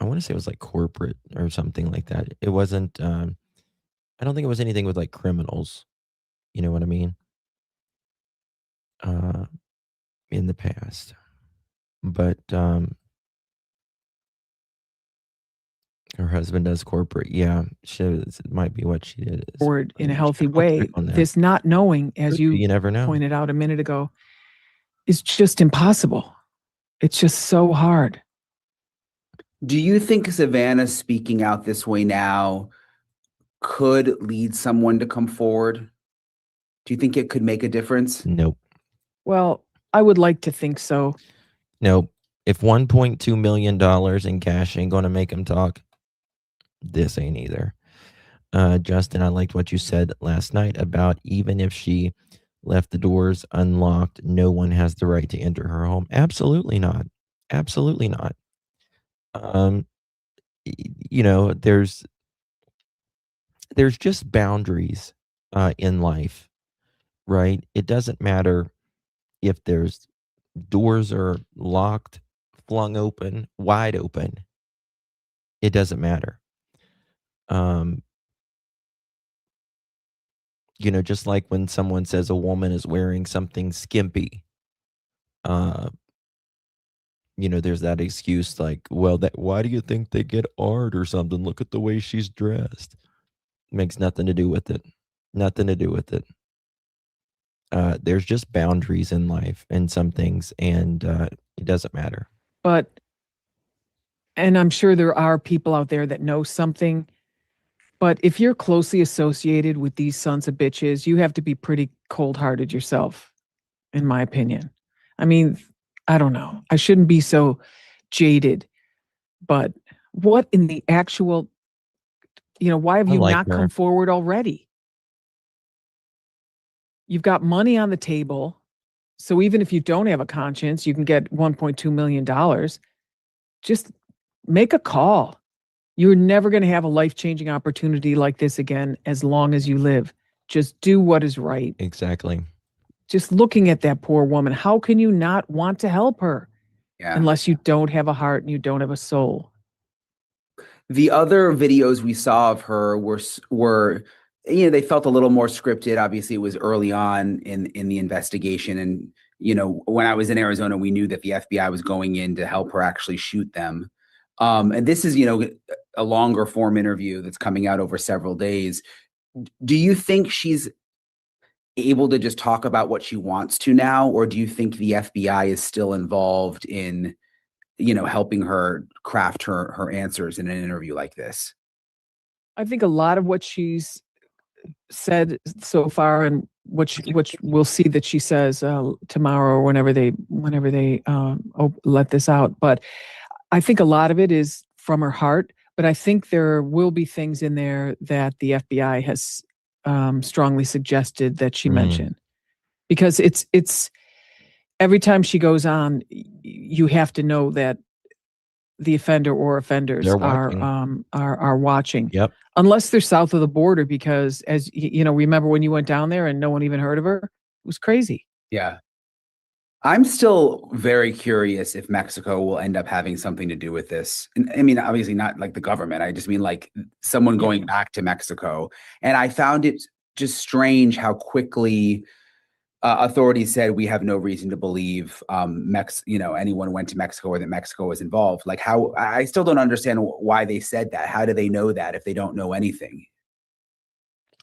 Speaker 1: want to say it was like corporate or something like that. It wasn't I don't think it was anything with like criminals. You know what I mean? In the past. But her husband does corporate. Yeah, it might be what she did.
Speaker 13: Forward in a healthy way. This not knowing, as
Speaker 1: You never know.
Speaker 13: pointed out a minute ago, is just impossible. It's just so hard.
Speaker 14: Do you think Savannah speaking out this way now could lead someone to come forward? Do you think it could make a difference?
Speaker 1: Nope.
Speaker 13: Well, I would like to think so.
Speaker 1: Nope. If $1.2 million in cash ain't going to make him talk, this ain't either. Justin, I liked what you said last night about even if she left the doors unlocked, no one has the right to enter her home. Absolutely not. Absolutely not. You know, there's just boundaries in life, right? It doesn't matter if there's doors are locked flung open, wide open, it doesn't matter. Just like when someone says a woman is wearing something skimpy, uh, there's that excuse like, well, why do you think they get art or something? Look at the way she's dressed. Makes nothing to do with it. Nothing to do with it. There's just boundaries in life and some things, and it doesn't matter.
Speaker 13: And I'm sure there are people out there that know something, but if you're closely associated with these sons of bitches, you have to be pretty cold-hearted yourself, in my opinion. I mean, I don't know. I shouldn't be so jaded, but what in the actual, why have
Speaker 1: I
Speaker 13: you
Speaker 1: like
Speaker 13: not
Speaker 1: her.
Speaker 13: come forward already? You've got money on the table. So even if you don't have a conscience, you can get $1.2 million. Just make a call. You're never going to have a life-changing opportunity like this again as long as you live. Just do what is right.
Speaker 1: Exactly.
Speaker 13: Just looking at that poor woman, how can you not want to help her?
Speaker 14: Yeah.
Speaker 13: Unless you don't have a heart and you don't have a soul.
Speaker 14: The other videos we saw of her were they felt a little more scripted. Obviously, it was early on in the investigation, and when I was in Arizona, we knew that the FBI was going in to help her actually shoot them. And this is a longer form interview that's coming out over several days. Do you think she's able to just talk about what she wants to now, or do you think the FBI is still involved in helping her craft her answers in an interview like this?
Speaker 13: I think a lot of what she's said so far, and which we'll see that she says tomorrow or whenever they let this out. But I think a lot of it is from her heart. But I think there will be things in there that the FBI has strongly suggested that she mention, because it's every time she goes on, you have to know that the offender or offenders are watching.
Speaker 1: Yep.
Speaker 13: Unless they're south of the border, because as remember when you went down there and no one even heard of her? It was crazy.
Speaker 14: Yeah. I'm still very curious if Mexico will end up having something to do with this. And I mean, obviously not like the government. I just mean like someone going back to Mexico. And I found it just strange how quickly authorities said we have no reason to believe anyone went to Mexico or that Mexico was involved. Like, how I still don't understand why they said that. How do they know that if they don't know anything?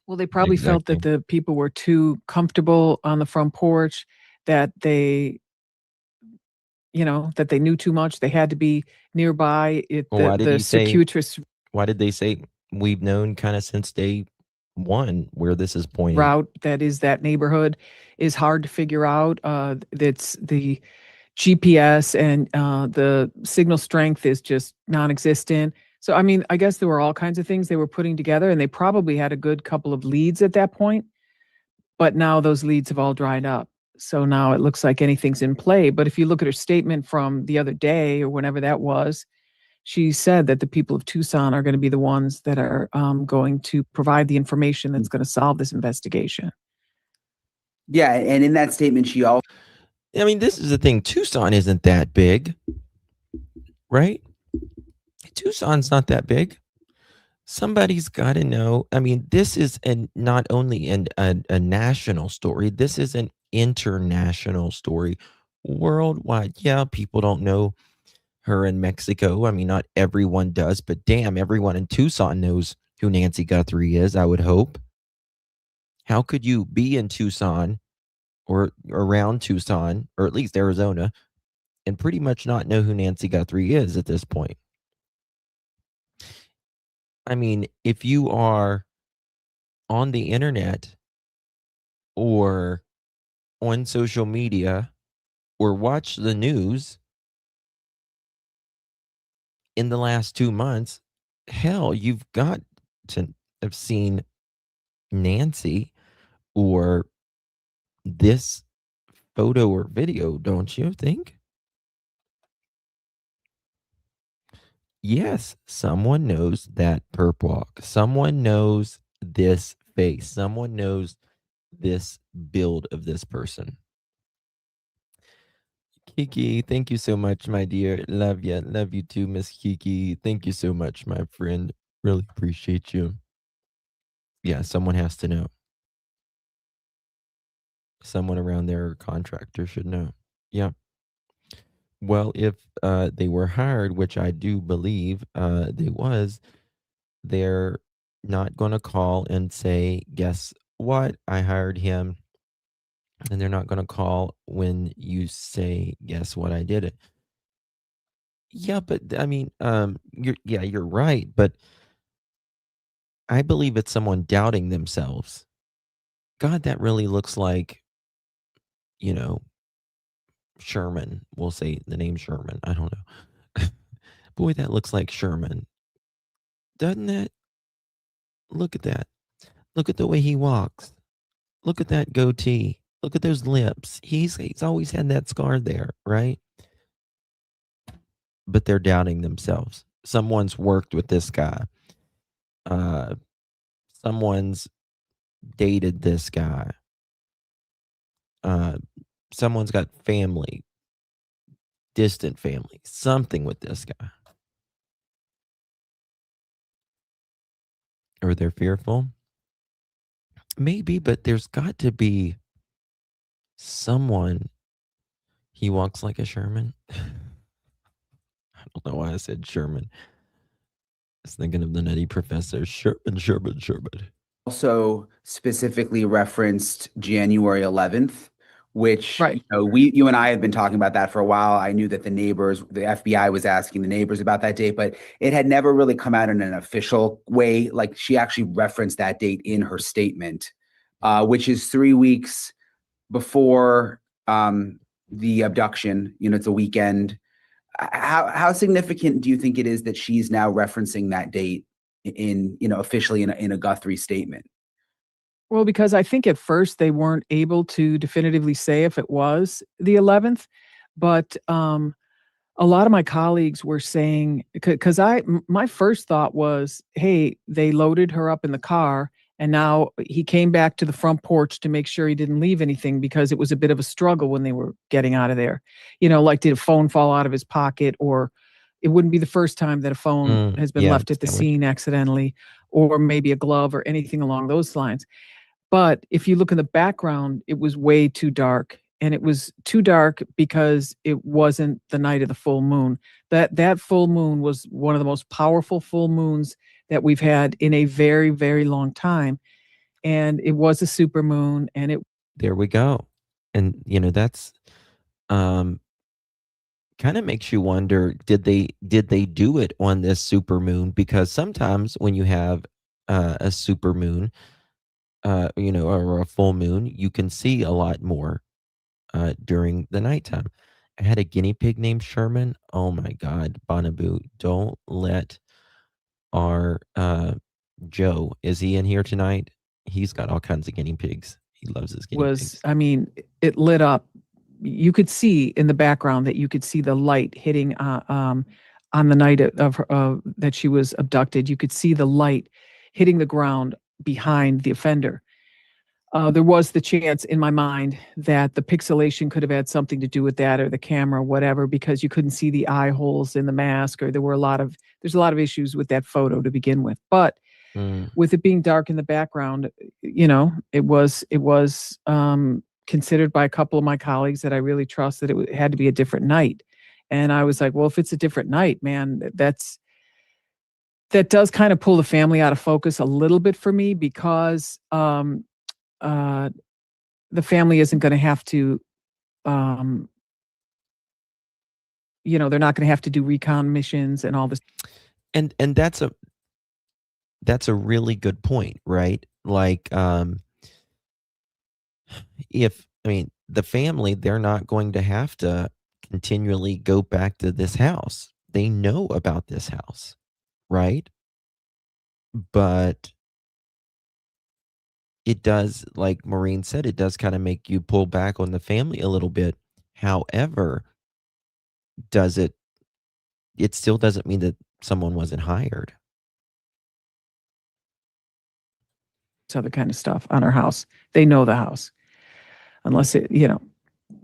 Speaker 13: Well, they probably felt that the people were too comfortable on the front porch, that they knew too much. They had to be nearby.
Speaker 1: Why did he say?
Speaker 13: Circuitous
Speaker 1: Why did they say we've known kind of since day one where this is pointing?
Speaker 13: route that is that neighborhood is hard to figure out. That's the GPS and the signal strength is just non-existent. So, I mean, I guess there were all kinds of things they were putting together, and they probably had a good couple of leads at that point. But now those leads have all dried up. So now it looks like anything's in play. But if you look at her statement from the other day or whenever that was, she said that the people of Tucson are going to be the ones that are going to provide the information that's going to solve this investigation.
Speaker 14: Yeah, and in that statement, she also...
Speaker 1: I mean, this is the thing. Tucson isn't that big, right? Tucson's not that big. Somebody's got to know. I mean, this is not only a national story. This is an international story, worldwide. Yeah, people don't know her in Mexico. I mean, not everyone does, but damn, everyone in Tucson knows who Nancy Guthrie is, I would hope. How could you be in Tucson or around Tucson, or at least Arizona, and pretty much not know who Nancy Guthrie is at this point? I mean, if you are on the internet or on social media or watch the news in the last 2 months, hell, you've got to have seen Nancy or this photo or video, don't you think? Yes, someone knows that perp walk. Someone knows this face. Someone knows this build of this person. Kiki, thank you so much, my dear. Love you. Love you too, Miss Kiki. Thank you so much, my friend. Really appreciate you. Yeah, someone has to know. Someone around their contractor should know. Yeah. Well, if they were hired, which I do believe they was, they're not going to call and say, guess what? I hired him. And they're not going to call when you say, guess what? I did it. Yeah, but I mean, you're right. But I believe it's someone doubting themselves. God, that really looks like, you know, Sherman. We'll say the name Sherman. I don't know. Boy, that looks like Sherman. Doesn't it? Look at that. Look at the way he walks. Look at that goatee. Look at those lips. He's always had that scar there, right? But they're doubting themselves. Someone's worked with this guy. Uh, someone's dated this guy. Uh, someone's got family, distant family, something with this guy. Or they're fearful. Maybe, but there's got to be someone. He walks like a Sherman. I don't know why I said Sherman. I was thinking of the Nutty Professor. Sherman.
Speaker 14: Also specifically referenced January 11th, which
Speaker 13: Right.
Speaker 14: you and I have been talking about that for a while. I knew that the FBI was asking the neighbors about that date, but it had never really come out in an official way. Like she actually referenced that date in her statement, which is 3 weeks before the abduction. It's a weekend. How significant do you think it is that she's now referencing that date in officially in a Guthrie statement?
Speaker 13: Well, because I think at first they weren't able to definitively say if it was the 11th, but a lot of my colleagues were saying, because my first thought was, hey, they loaded her up in the car and now he came back to the front porch to make sure he didn't leave anything because it was a bit of a struggle when they were getting out of there. Like did a phone fall out of his pocket, or it wouldn't be the first time that a phone has been
Speaker 1: Yeah,
Speaker 13: left at the scene accidentally, or maybe a glove or anything along those lines. But if you look in the background, it was way too dark. And it was too dark because it wasn't the night of the full moon. That full moon was one of the most powerful full moons that we've had in a very, very long time. And it was a super moon. And
Speaker 1: there we go. And that's kind of makes you wonder, did they do it on this super moon? Because sometimes when you have a super moon, or a full moon, you can see a lot more during the nighttime. I had a guinea pig named Sherman. Oh my God, Bonaboo, don't let our Joe, is he in here tonight? He's got all kinds of guinea pigs. He loves his guinea pigs.
Speaker 13: I mean, it lit up. You could see in the background that you could see the light hitting on the night of her, that she was abducted. You could see the light hitting the ground behind the offender. There was the chance in my mind that the pixelation could have had something to do with that, or the camera, whatever, because you couldn't see the eye holes in the mask, or there's a lot of issues with that photo to begin with. But with it being dark in the background, it was considered by a couple of my colleagues that I really trust that it had to be a different night. And I was like, well, if it's a different night, man, that does kind of pull the family out of focus a little bit for me, because the family isn't going to have to, they're not going to have to do recon missions and all this.
Speaker 1: And that's a really good point, right? Like, the family, they're not going to have to continually go back to this house. They know about this house, right? But it does, like Maureen said, it does kind of make you pull back on the family a little bit. However, it still doesn't mean that someone wasn't hired.
Speaker 13: Other kind of stuff on our house. They know the house, unless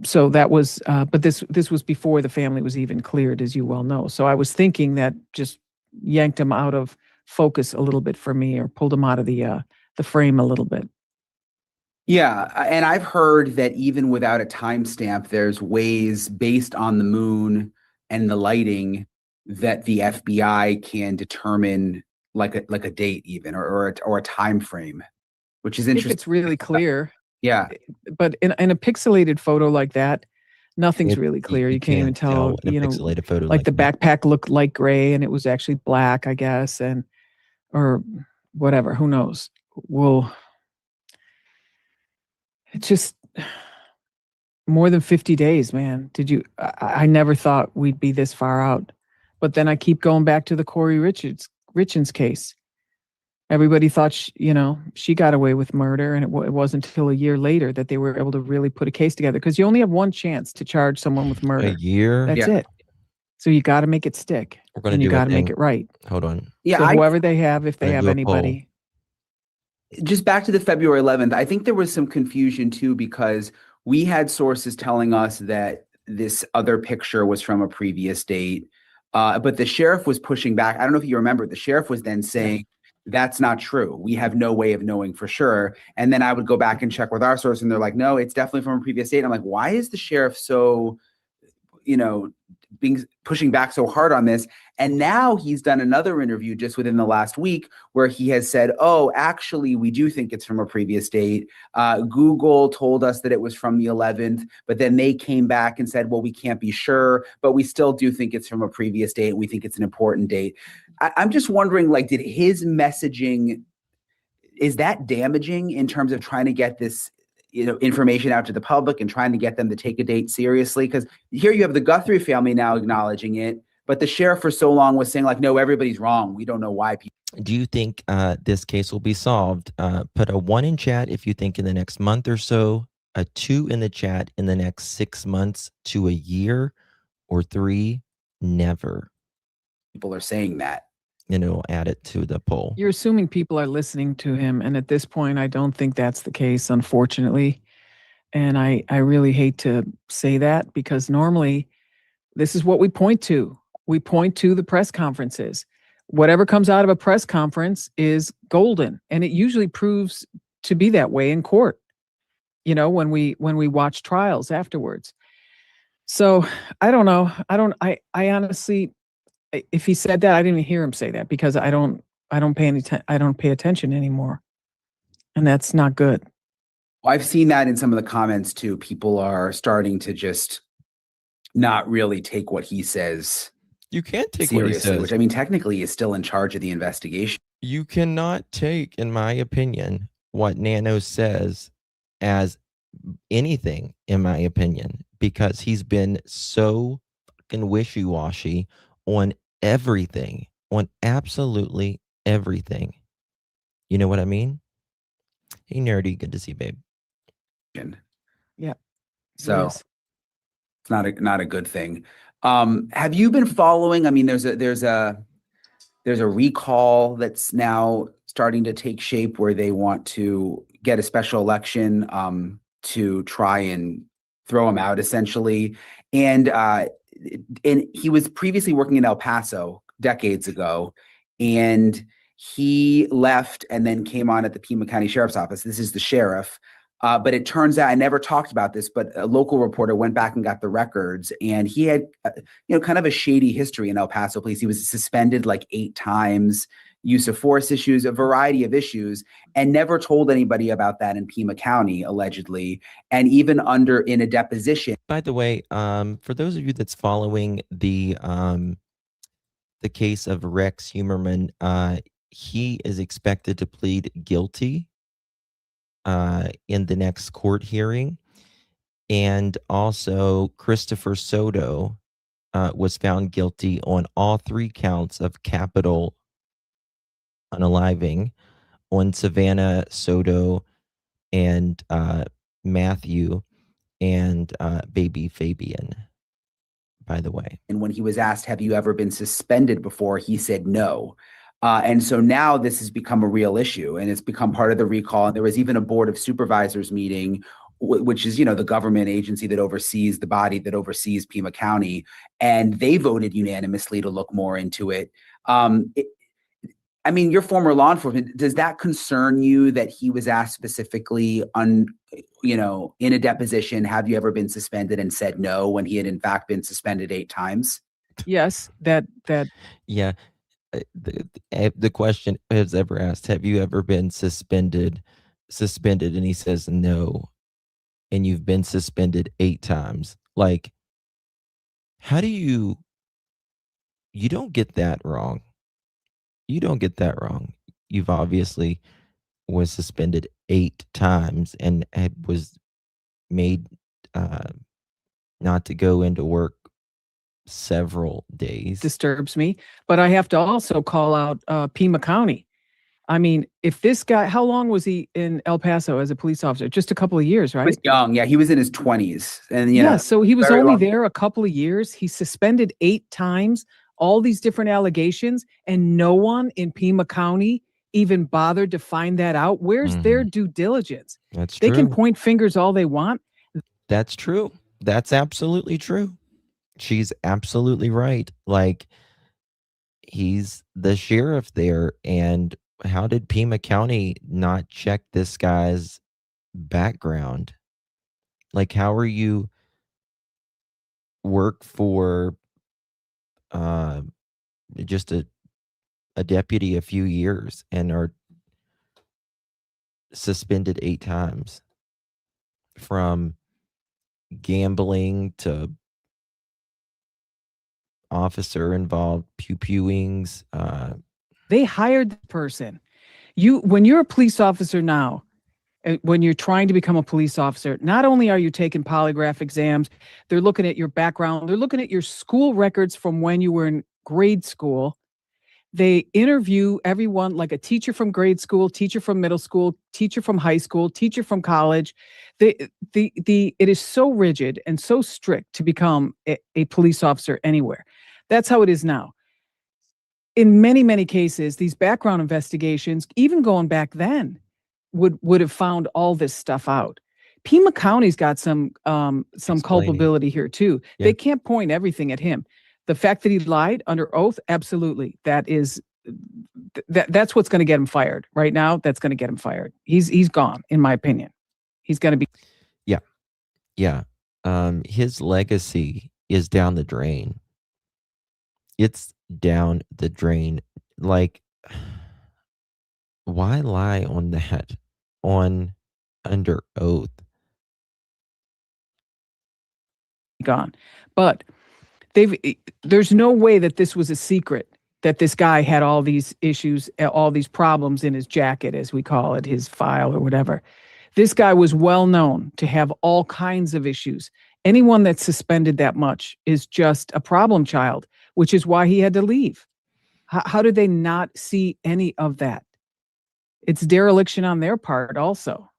Speaker 13: So that was, but this was before the family was even cleared, as you well know. So I was thinking that just yanked him out of focus a little bit for me, or pulled him out of the frame a little bit.
Speaker 14: Yeah, and I've heard that even without a timestamp, there's ways based on the moon and the lighting that the FBI can determine like a date even or a time frame, which is
Speaker 13: If
Speaker 14: interesting.
Speaker 13: it's really clear.
Speaker 14: Yeah.
Speaker 13: But in a pixelated photo like that, nothing's really
Speaker 1: You
Speaker 13: clear. You can't even tell,
Speaker 1: in a pixelated photo
Speaker 13: like the
Speaker 1: that.
Speaker 13: backpack looked light gray and it was actually black, I guess, or whatever, who knows? Well, it's just more than 50 days, man. I never thought we'd be this far out. But then I keep going back to the Corey Richins case. Everybody thought, she got away with murder, and it wasn't until a year later that they were able to really put a case together, because you only have one chance to charge someone with murder.
Speaker 1: A year?
Speaker 13: That's it. So you got to make it stick.
Speaker 1: We're going to
Speaker 13: and
Speaker 1: do
Speaker 13: you got to make it right.
Speaker 1: Hold on.
Speaker 14: Yeah,
Speaker 13: so whoever they have, if they have
Speaker 1: do a
Speaker 13: anybody.
Speaker 14: Just back to the February 11th, I think there was some confusion too, because we had sources telling us that this other picture was from a previous date, but the sheriff was pushing back. I don't know if you remember, the sheriff was then saying, that's not true. We have no way of knowing for sure. And then I would go back and check with our source, and they're like, no, it's definitely from a previous date. And I'm like, why is the sheriff so, pushing back so hard on this? And now he's done another interview just within the last week where he has said, oh, actually, we do think it's from a previous date. Google told us that it was from the 11th, but then they came back and said, well, we can't be sure, but we still do think it's from a previous date. We think it's an important date. I'm just wondering, did his messaging, is that damaging in terms of trying to get this information out to the public and trying to get them to take a date seriously? Because here you have the Guthrie family now acknowledging it, but the sheriff for so long was saying no, everybody's wrong. We don't know why people.
Speaker 1: Do you think this case will be solved? Put a 1 in chat if you think in the next month or so, a 2 in the chat in the next 6 months to a year, or 3, never.
Speaker 14: People are saying that.
Speaker 1: And it'll add it to the poll.
Speaker 13: You're assuming people are listening to him. And at this point, I don't think that's the case, unfortunately. And I really hate to say that, because normally this is what we point to. We point to the press conferences. Whatever comes out of a press conference is golden. And it usually proves to be that way in court, when we watch trials afterwards. So I don't know. I honestly, if he said that, I didn't even hear him say that, because I don't pay attention anymore. And that's not good.
Speaker 14: Well, I've seen that in some of the comments too. People are starting to just not really take what he says.
Speaker 1: You can't take
Speaker 14: seriously,
Speaker 1: what he says.
Speaker 14: which I mean, technically is still in charge of the investigation.
Speaker 1: You cannot take, in my opinion, what Nano says as anything, in my opinion, because he's been so fucking wishy-washy on everything, on absolutely everything. You know what I mean? Hey, Nerdy, good to see you, babe.
Speaker 13: Yeah.
Speaker 14: So it's not a good thing. Have you been following? I mean, there's a recall that's now starting to take shape where they want to get a special election to try and throw him out, essentially. And he was previously working in El Paso decades ago, and he left and then came on at the Pima County Sheriff's Office. This is the sheriff. But it turns out, I never talked about this, but a local reporter went back and got the records, and he had, kind of a shady history in El Paso Police. He was suspended 8 times, use of force issues, a variety of issues, and never told anybody about that in Pima County, allegedly. And even in a deposition.
Speaker 1: By the way, for those of you that's following the case of Rex Humerman, he is expected to plead guilty in the next court hearing. And also Christopher Soto was found guilty on all 3 counts of capital unaliving on Savannah, Soto, and Matthew, and baby Fabian, by the way.
Speaker 14: And when he was asked, have you ever been suspended before, he said no. And so now this has become a real issue, and it's become part of the recall. And there was even a board of supervisors meeting which is, the government agency that oversees the body that oversees Pima County, and they voted unanimously to look more into it. I mean, your former law enforcement, does that concern you that he was asked specifically in a deposition, have you ever been suspended, and said no, when he had in fact been suspended 8 times?
Speaker 13: Yes,
Speaker 1: Yeah. The question is ever asked, have you ever been suspended? And he says no. And you've been suspended 8 times. Like, how do you don't get that wrong. You don't get that wrong. You've obviously was suspended 8 times and was made not to go into work several days.
Speaker 13: disturbs me. But I have to also call out Pima County. I mean, if this guy, how long was he in El Paso as a police officer? Just a couple of years,
Speaker 14: He
Speaker 13: right?
Speaker 14: was young. Yeah, he was in his 20s. And
Speaker 13: Yeah, so he was
Speaker 14: very
Speaker 13: only
Speaker 14: long.
Speaker 13: there a couple of years. He's suspended 8 times, all these different allegations, and no one in Pima County even bothered to find that out. Where's their due diligence?
Speaker 1: That's
Speaker 13: They
Speaker 1: true.
Speaker 13: can point fingers all they want.
Speaker 1: That's true. That's absolutely true. She's absolutely right. Like, he's the sheriff there, and how did Pima County not check this guy's background? Like, how are you work for just a deputy a few years and are suspended 8 times, from gambling to officer involved pew-pewings?
Speaker 13: They hired the person. When you're a police officer now, when you're trying to become a police officer, not only are you taking polygraph exams, they're looking at your background, they're looking at your school records from when you were in grade school. They interview everyone, like a teacher from grade school, teacher from middle school, teacher from high school, teacher from college. It is so rigid and so strict to become a police officer anywhere. That's how it is now. In many, many cases, these background investigations, even going back then, would have found all this stuff out. Pima County's got some culpability here too.
Speaker 1: Yeah.
Speaker 13: They can't point everything at him. The fact that he lied under oath, absolutely, that's what's going to get him fired right now. That's going to get him fired. He's gone, in my opinion. He's going to be.
Speaker 1: Yeah. His legacy is down the drain. It's down the drain. Like, why lie on that under oath?
Speaker 13: Gone. But there's no way that this was a secret, that this guy had all these issues, all these problems in his jacket, as we call it, his file or whatever. This guy was well known to have all kinds of issues. Anyone that's suspended that much is just a problem child, which is why he had to leave. How did they not see any of that? It's dereliction on their part also.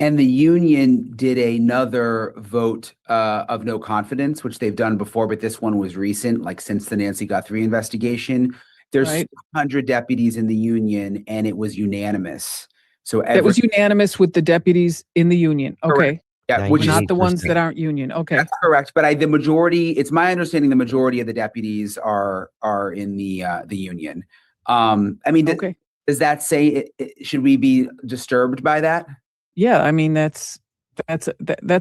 Speaker 14: And the union did another vote of no confidence, which they've done before, but this one was recent, like since the Nancy Guthrie investigation. There's
Speaker 13: Right.
Speaker 14: 100 deputies in the union, and it was unanimous. So
Speaker 13: It was unanimous with the deputies in the union. Okay.
Speaker 14: Correct. Yeah, which is
Speaker 13: Not the ones
Speaker 1: 98%.
Speaker 13: that aren't union. Okay.
Speaker 14: That's correct. But the majority, it's my understanding, the majority of the deputies are in the union. I mean,
Speaker 13: Okay.
Speaker 14: does that say should we be disturbed by that?
Speaker 13: Yeah, I mean that's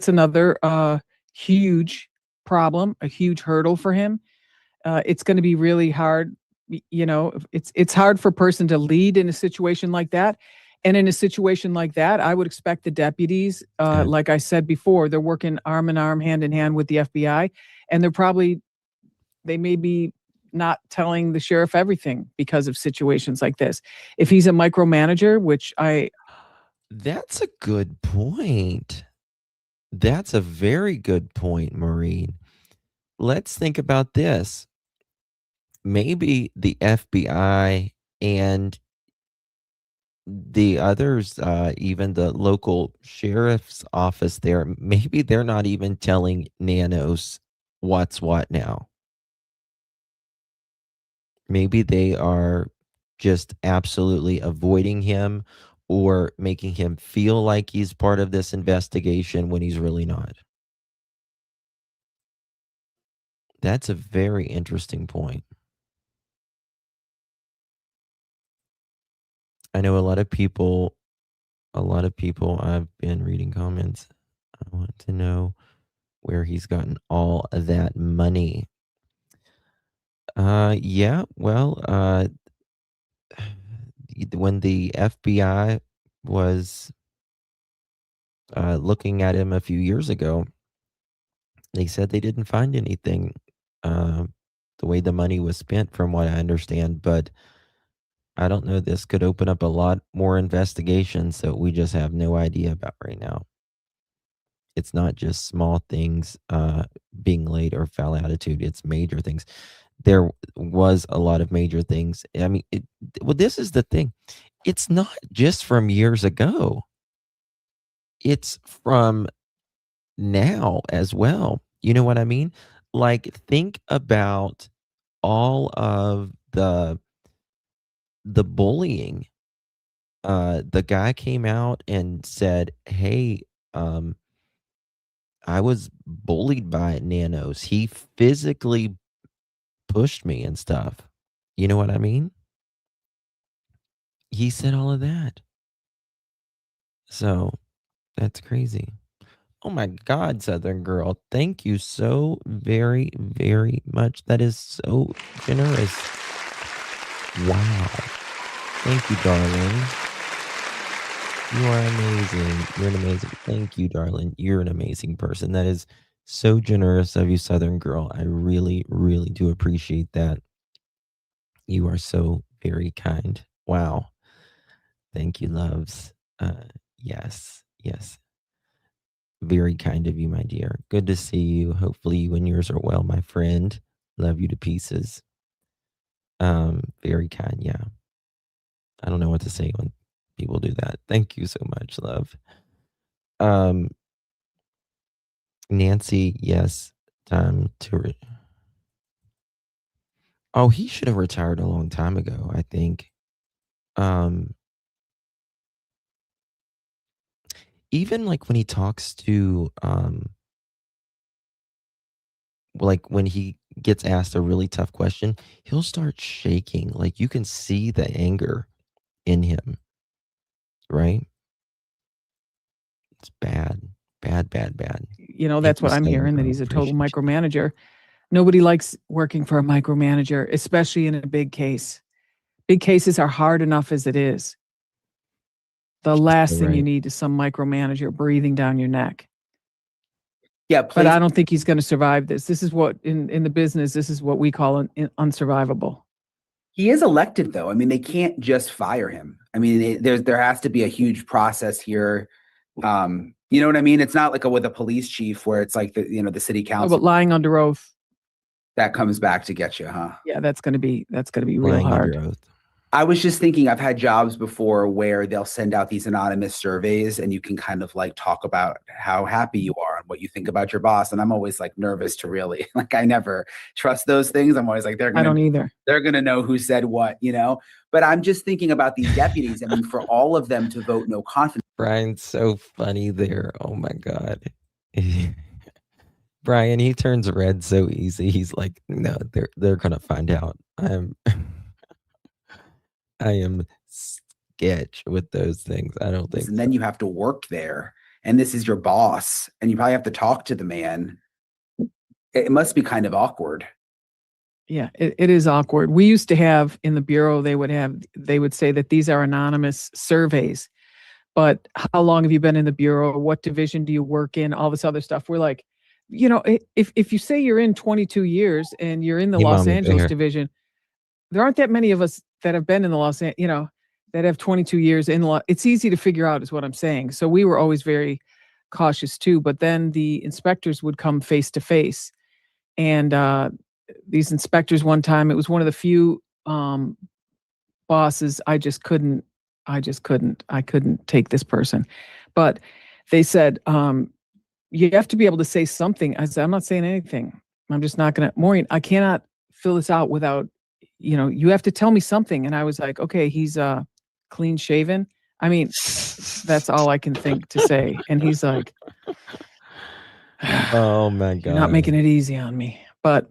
Speaker 13: another huge problem, a huge hurdle for him. It's going to be really hard. It's hard for a person to lead in a situation like that. And in a situation like that, I would expect the deputies, like I said before, they're working arm in arm, hand in hand with the FBI, and they may be not telling the sheriff everything because of situations like this. If he's a micromanager, which
Speaker 1: That's a good point. That's a very good point, Maureen. Let's think about this. Maybe the FBI and the others, even the local sheriff's office there, maybe they're not even telling Nanos what's what now. Maybe they are just absolutely avoiding him, or making him feel like he's part of this investigation when he's really not? That's a very interesting point. I know a lot of people, I've been reading comments. I want to know where he's gotten all of that money. Yeah, well, when the FBI was looking at him a few years ago, they said they didn't find anything uh, the way the money was spent, from what I understand. But I don't know. This could open up a lot more investigations that we just have no idea about right now. It's not just small things being late or foul attitude, it's major things. There was a lot of major things. I mean, well, this is the thing. It's not just from years ago. It's from now as well. You know what I mean? Like, think about all of the bullying. The guy came out and said, "Hey, I was bullied by nanos. He physically pushed me and stuff." You know what I mean? He said all of that. So that's crazy. Oh my God, Southern Girl. Thank you so very, very much. That is so generous. Wow. Thank you, darling. You are amazing. You're an amazing. Thank you, darling. You're an amazing person. That is so generous of you, Southern Girl. I really, really do appreciate that. You are so very kind. Wow. Thank you, loves. Yes, yes. Very kind of you, my dear. Good to see you. Hopefully you and yours are well, my friend. Love you to pieces. Very kind, yeah. I don't know what to say when people do that. Thank you so much, love. Nancy, yes, time to Oh, he should have retired a long time ago, I think. Um Even like when he talks to like when he gets asked a really tough question, he'll start shaking. Like you can see the anger in him, right? It's bad. Bad, bad, bad.
Speaker 13: You know,
Speaker 1: Thank
Speaker 13: that's
Speaker 1: you,
Speaker 13: what I'm
Speaker 1: Southern
Speaker 13: hearing, that
Speaker 1: Girl.
Speaker 13: he's a total
Speaker 1: Appreciate you.
Speaker 13: micromanager. Nobody likes working for a micromanager, especially in a big case. Big cases are hard enough as it is. The
Speaker 1: She's
Speaker 13: last
Speaker 1: so
Speaker 13: thing you
Speaker 1: right.
Speaker 13: need is some micromanager breathing down your neck.
Speaker 14: Yeah,
Speaker 13: But
Speaker 14: place
Speaker 13: I don't think he's going to survive this. This is what in the business, this is what we call unsurvivable.
Speaker 14: He is elected, though. I mean, they can't just fire him. I mean, there has to be a huge process here. You know what I mean? It's not like with a police chief where it's like the city
Speaker 13: Oh,
Speaker 14: council
Speaker 13: but lying under oath,
Speaker 14: that comes back to get you, huh?
Speaker 13: yeah, that's going to be real
Speaker 1: Lying
Speaker 13: hard.
Speaker 1: under oath.
Speaker 14: I was just thinking, I've had jobs before where they'll send out these anonymous surveys and you can kind of like talk about how happy you are and what you think about your boss. And I'm always like nervous to really, like, I never trust those things. I'm always like,
Speaker 13: I don't either.
Speaker 14: they're going to know who said what, but I'm just thinking about these deputies. I mean, for all of them to vote no confidence.
Speaker 1: Brian's so funny there. Oh my God. Brian, he turns red so easy. He's like, no, they're gonna find out. I am sketch with those things. I don't think
Speaker 14: And then you have to work there and this is your boss and you probably have to talk to the man. It must be kind of awkward.
Speaker 13: Yeah, it is awkward. We used to have in the Bureau, they would say that these are anonymous surveys. But how long have you been in the Bureau? What division do you work in? All this other stuff. We're like, if you say you're in 22 years and you're in the
Speaker 1: Hey,
Speaker 13: Los
Speaker 1: Mommy
Speaker 13: Angeles
Speaker 1: Bear.
Speaker 13: division, there aren't that many of us that have been in the that have 22 years in law. It's easy to figure out is what I'm saying. So we were always very cautious too. But then the inspectors would come face to face. And these inspectors one time, it was one of the few bosses I couldn't take this person. But they said, you have to be able to say something. I said, I'm not saying anything. I'm just not going to, Maureen, I cannot fill this out without, you have to tell me something. And I was like, okay, he's clean shaven. I mean, that's all I can think to say. And he's like,
Speaker 1: Oh my
Speaker 13: you're not making
Speaker 1: God.
Speaker 13: it easy on me. But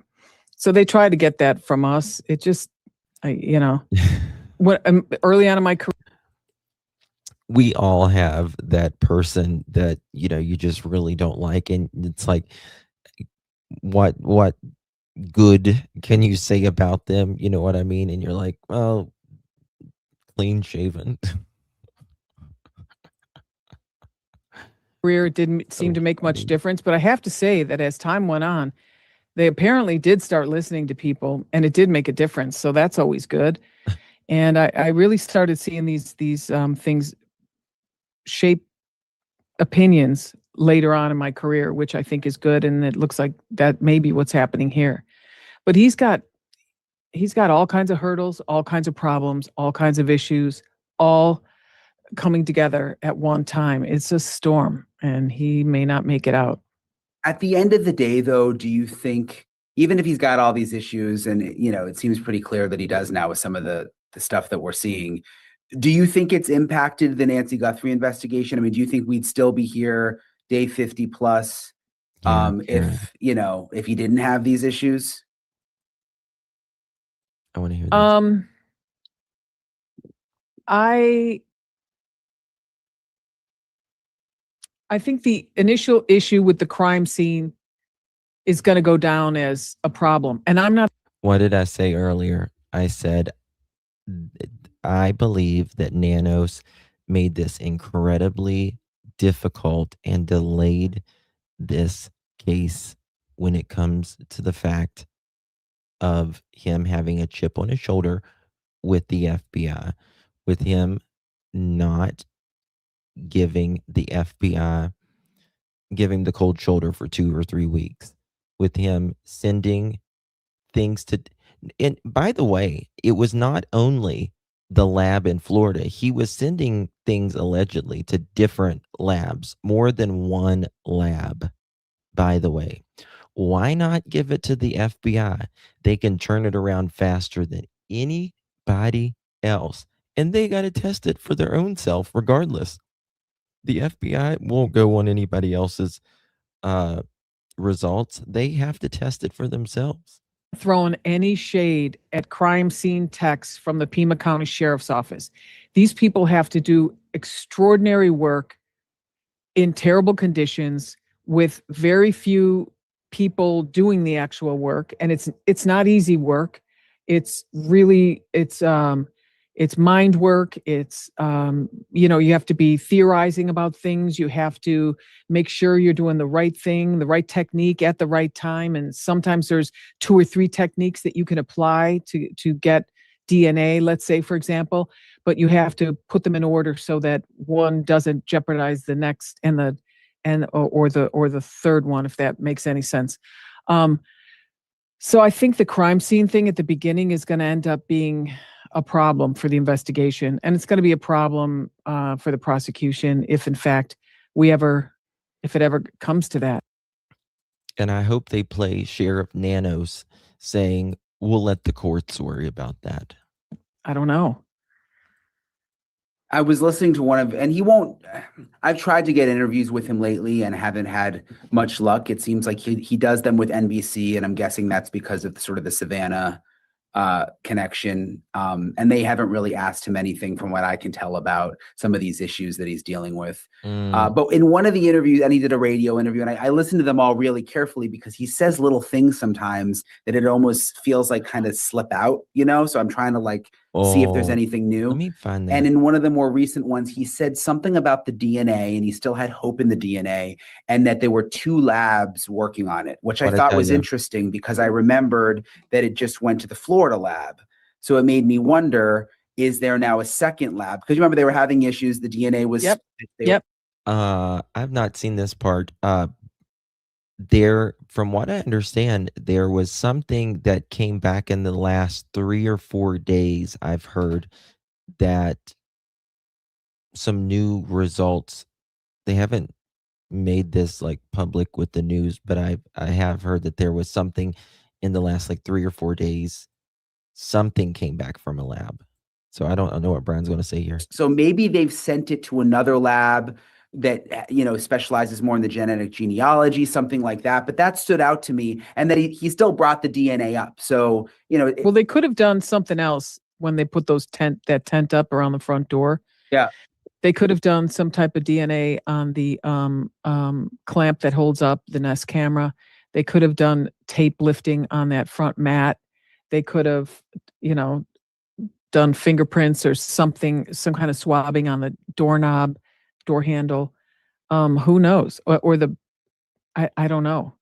Speaker 13: so they try to get that from us. It just, when early on in my career,
Speaker 1: We all have that person that, you just really don't like. And it's like, what good can you say about them? You know what I mean? And you're like, well, clean shaven.
Speaker 13: career, it didn't seem to make much difference. But I have to say that as time went on, they apparently did start listening to people, and it did make a difference. So that's always good. And I really started seeing these things shape opinions later on in my career, which I think is good. And it looks like that may be what's happening here. But he's got all kinds of hurdles, all kinds of problems, all kinds of issues, all coming together at one time. It's a storm, and he may not make it out.
Speaker 14: At the end of the day, though, do you think, even if he's got all these issues, and it seems pretty clear that he does now with some of the stuff that we're seeing, do you think it's impacted the Nancy Guthrie investigation? I mean, do you think we'd still be here day 50 plus if he didn't have these issues?
Speaker 1: I want to hear this.
Speaker 13: I think the initial issue with the crime scene is going to go down as a problem. And I'm not.
Speaker 1: What did I say earlier? I said, I believe that Nanos made this incredibly difficult and delayed this case when it comes to the fact of him having a chip on his shoulder with the FBI, with him not giving the FBI, giving the cold shoulder for 2 or 3 weeks, with him sending things to. And by the way, it was not only the lab in Florida. He was sending things allegedly to different labs, more than one lab, by the way. Why not give it to the FBI? They can turn it around faster than anybody else. And they got to test it for their own self, regardless. The FBI won't go on anybody else's results. They have to test it for themselves.
Speaker 13: Throwing any shade at crime scene techs from the Pima County Sheriff's Office. These people have to do extraordinary work in terrible conditions with very few people doing the actual work, and it's not easy work. It's really it's mind work. It's you have to be theorizing about things. You have to make sure you're doing the right thing, the right technique at the right time. And sometimes there's 2 or 3 techniques that you can apply to get DNA, let's say, for example, but you have to put them in order so that one doesn't jeopardize the next or the third one, if that makes any sense. So I think the crime scene thing at the beginning is going to end up being a problem for the investigation, and it's going to be a problem for the prosecution if, in fact, if it ever comes to that.
Speaker 1: And I hope they play Sheriff Nanos saying, we'll let the courts worry about that.
Speaker 13: I don't know.
Speaker 14: I was listening to I've tried to get interviews with him lately and haven't had much luck. It seems like he does them with NBC, and I'm guessing that's because of sort of the Savannah connection. And they haven't really asked him anything from what I can tell about some of these issues that he's dealing with. But in one of the interviews, and he did a radio interview, and I listened to them all really carefully because he says little things sometimes that it almost feels like kind of slip out, So I'm trying to see if there's anything new.
Speaker 1: Let me find that.
Speaker 14: And in one of the more recent ones, he said something about the DNA, and he still had hope in the DNA, and that there were 2 labs working on it, which I thought was interesting because I remembered that it just went to the Florida lab. So it made me wonder, is there now a second lab? Because you remember they were having issues. The DNA was.
Speaker 13: Yep.
Speaker 1: I've not seen this part. From what I understand, there was something that came back in the last 3 or 4 days. I've heard that some new results. They haven't made this public with the news, but I have heard that there was something in the last 3 or 4 days. Something came back from a lab. So I don't know what Brian's going to say here.
Speaker 14: So maybe they've sent it to another lab that, you know, specializes more in the genetic genealogy, something like that. But that stood out to me, and that he still brought the DNA up. So, you know,
Speaker 13: well, they could have done something else when they put that tent up around the front door.
Speaker 14: Yeah.
Speaker 13: They could have done some type of DNA on the clamp that holds up the Nest camera. They could have done tape lifting on that front mat. They could have, you know, done fingerprints or something, some kind of swabbing on the doorknob, door handle. Who knows? I don't know.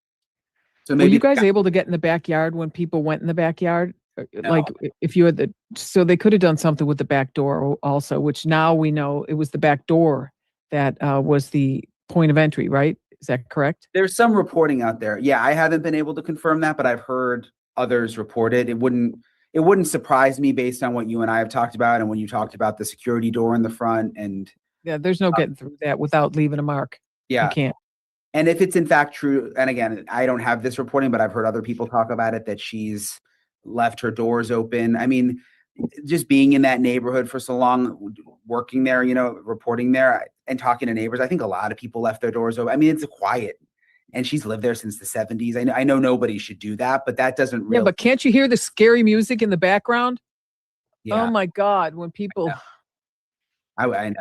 Speaker 14: So
Speaker 13: maybe, were you guys able to get in the backyard when people went in the backyard? No. Like if you had so they could have done something with the back door also, which now we know it was the back door that was the point of entry, right? Is that correct?
Speaker 14: There's some reporting out there. Yeah, I haven't been able to confirm that, but I've heard others report it. It wouldn't surprise me based on what you and I have talked about, and when you talked about the security door in the front. And
Speaker 13: yeah, there's no getting through that without leaving a mark.
Speaker 14: Yeah,
Speaker 13: you can't.
Speaker 14: And if it's in fact true, and again, I don't have this reporting, but I've heard other people talk about it, that she's left her doors open. I mean, just being in that neighborhood for so long, working there, you know, reporting there and talking to neighbors, I think a lot of people left their doors open. I mean, it's quiet, and she's lived there since the 70s. I know nobody should do that, but that doesn't really.
Speaker 13: Yeah, but can't you hear the scary music in the background?
Speaker 14: Yeah.
Speaker 13: Oh my God, when people.
Speaker 14: I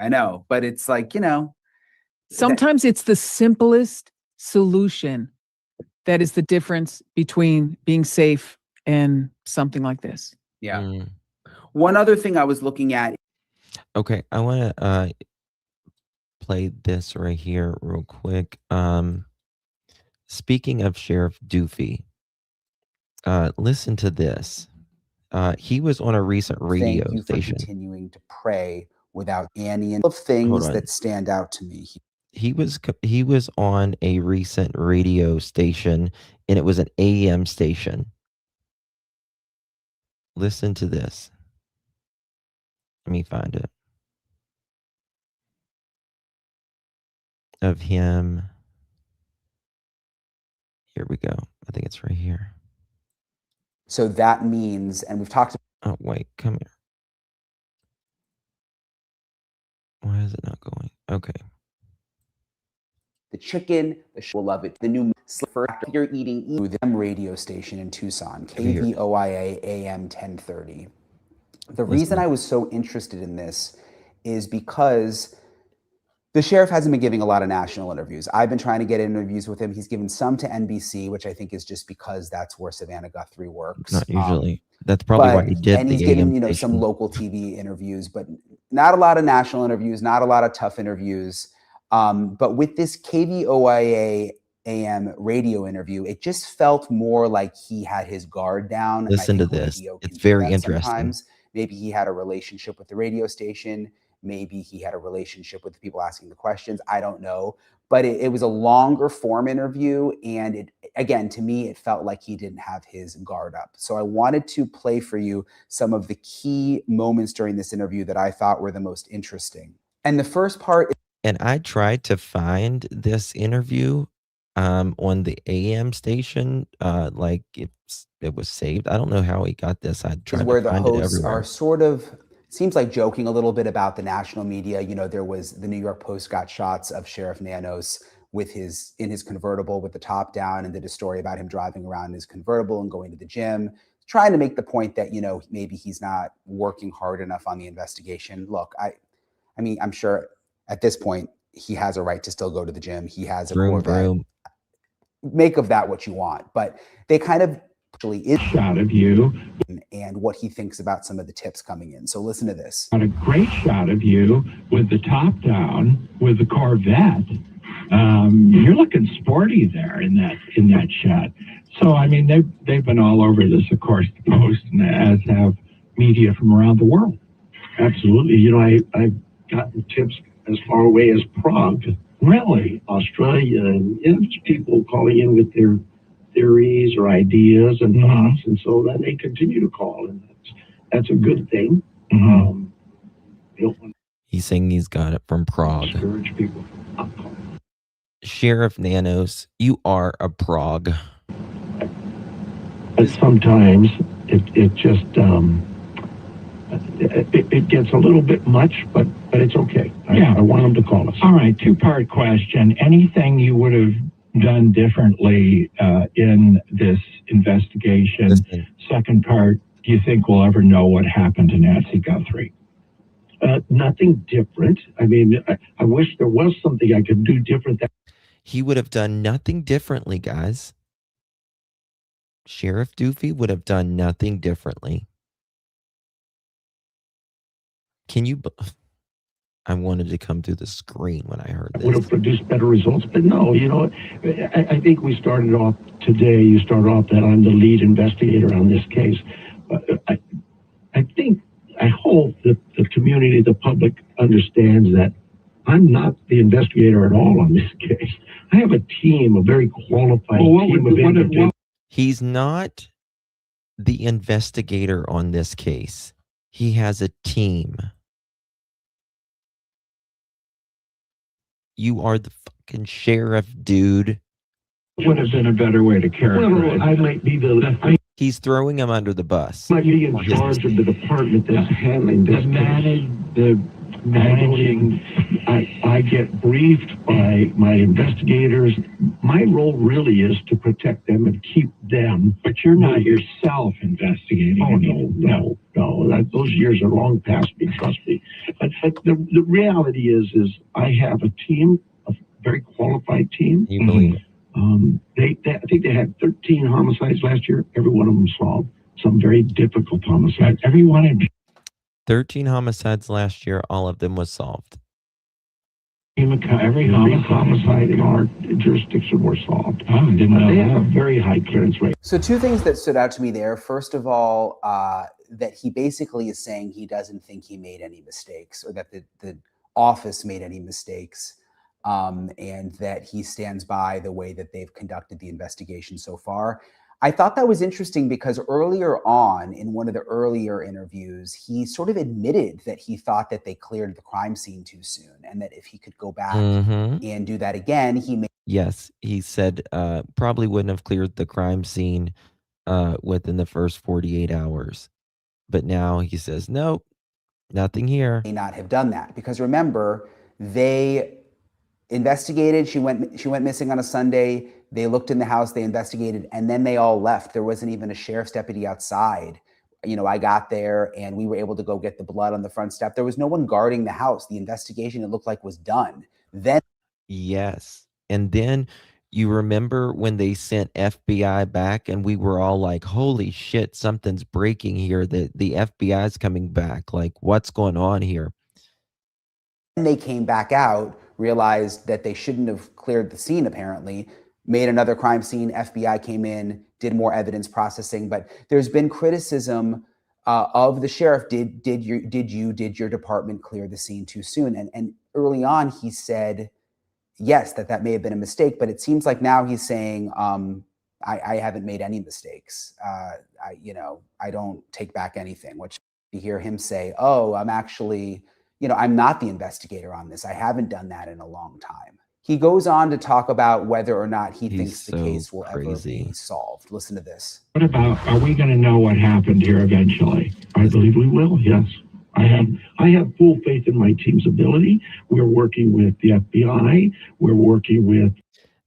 Speaker 14: know, but it's like, you know.
Speaker 13: Sometimes it's the simplest solution that is the difference between being safe and something like this.
Speaker 14: Yeah. One other thing I was looking at.
Speaker 1: Okay, I want to play this right here real quick. Speaking of Sheriff Doofy, listen to this. He was on a recent radio
Speaker 14: Thank you
Speaker 1: station.
Speaker 14: For continuing to pray without Annie, and of things that stand out to me.
Speaker 1: He was on a recent radio station, and it was an AM station. Listen to this. Let me find it. Of him. Here we go. I think it's right here.
Speaker 14: So that means, and we've talked about.
Speaker 1: Oh, wait, come here. Why is it not going? Okay.
Speaker 14: The chicken, will love it. The new you're eating them radio station in Tucson, KVOIA AM 1030. The reason I was so interested in this is because the sheriff hasn't been giving a lot of national interviews. I've been trying to get interviews with him. He's given some to NBC, which I think is just because that's where Savannah Guthrie works.
Speaker 1: Not usually. That's probably why he did.
Speaker 14: And he's given, you know, some local TV interviews, but not a lot of national interviews, not a lot of tough interviews. But with this KVOIA AM radio interview, it just felt more like he had his guard down.
Speaker 1: Listen to this. It's very interesting.
Speaker 14: Sometimes. Maybe he had a relationship with the radio station. Maybe he had a relationship with the people asking the questions. I don't know. But it was a longer form interview. And it, again, to me, it felt like he didn't have his guard up. So I wanted to play for you some of the key moments during this interview that I thought were the most interesting. And the first part.
Speaker 1: And I tried to find this interview on the AM station. Like it was saved. I don't know how he got this. I tried
Speaker 14: where
Speaker 1: to find
Speaker 14: the
Speaker 1: it
Speaker 14: hosts
Speaker 1: everywhere.
Speaker 14: are sort of, seems like joking a little bit about the national media. You know, there was the New York Post got shots of Sheriff Nanos with in his convertible with the top down, and did a story about him driving around in his convertible and going to the gym, trying to make the point that, you know, maybe he's not working hard enough on the investigation. Look, I mean, I'm sure at this point he has a right to still go to the gym. He has a Corvette. Make of that what you want, but they kind of actually is
Speaker 15: shot of you
Speaker 14: and what he thinks about some of the tips coming in. So listen to this.
Speaker 15: Got a great shot of you with the top down with the Corvette. You're looking sporty there in that shot. So I mean, they've been all over this, of course, the Post, and as have media from around the world. Absolutely. You know, I've gotten tips as far away as Prague, really, Australia, and just people calling in with their theories or ideas and thoughts, and so then they continue to call, and that's a good thing.
Speaker 1: He's saying he's got it from Prague.
Speaker 15: Discourage people from not calling.
Speaker 1: Sheriff Nanos, you are a Prague.
Speaker 15: But sometimes it just it gets a little bit much, but it's okay. I want them to call us. All right, two-part question. Anything you would have done differently in this investigation?
Speaker 1: Listen.
Speaker 15: Second part, do you think we'll ever know what happened to Nancy Guthrie? Nothing different. I mean, I wish there was something I could do different.
Speaker 1: He would have done nothing differently, guys. Sheriff Doofy would have done nothing differently. Can you... I wanted to come through the screen when I heard this.
Speaker 15: Would have produced better results, but no, you know, I think we started off today, you started off that I'm the lead investigator on this case. I hope that the community, the public understands that I'm not the investigator at all on this case. I have a team, a very qualified team of individuals.
Speaker 1: He's not the investigator on this case. He has a team. You are the fucking sheriff, dude.
Speaker 15: Would have been a better way to characterize. Well, I might be
Speaker 1: He's throwing him under the bus.
Speaker 15: Might be in charge of the department that's handling this. Managing. I get briefed by my investigators. My role really is to protect them and keep them. But you're not yourself investigating. Oh no. Those years are long past me. Trust me. But the reality is I have a team, a very qualified team.
Speaker 1: You believe it?
Speaker 15: I think they had 13 homicides last year. Every one of them solved. Some very difficult homicides. Every one of them.
Speaker 1: 13 homicides last year. All of them was solved.
Speaker 15: Every homicide in our jurisdiction were solved. They have a very high clearance rate.
Speaker 14: So two things that stood out to me there. First of all, that he basically is saying he doesn't think he made any mistakes, or that the office made any mistakes. And that he stands by the way that they've conducted the investigation so far. I thought that was interesting because earlier on in one of the earlier interviews, he sort of admitted that he thought that they cleared the crime scene too soon, and that if he could go back and do that again, he may.
Speaker 1: Yes, he said probably wouldn't have cleared the crime scene within the first 48 hours. But now he says, nope, nothing here.
Speaker 14: May not have done that because remember, they investigated. She went missing on a Sunday. They looked in the house, they investigated, and then they all left. There wasn't even a sheriff's deputy outside. You know, I got there and we were able to go get the blood on the front step. There was no one guarding the house. The investigation, it looked like, was done. Then.
Speaker 1: Yes. And then you remember when they sent FBI back and we were all like, holy shit, something's breaking here. The FBI is coming back. Like, what's going on here?
Speaker 14: And they came back out, realized that they shouldn't have cleared the scene, apparently, made another crime scene. FBI came in, did more evidence processing, but there's been criticism of the sheriff. Did your department clear the scene too soon? And early on, he said, yes, that may have been a mistake, but it seems like now he's saying, I haven't made any mistakes. I don't take back anything, which you hear him say, oh, I'm actually, I'm not the investigator on this. I haven't done that in a long time. He goes on to talk about whether or not he thinks the case will ever be solved. Listen to this.
Speaker 15: What about, are we going to know what happened here eventually? I believe we will, yes. I have full faith in my team's ability. We're working with the FBI. We're working with...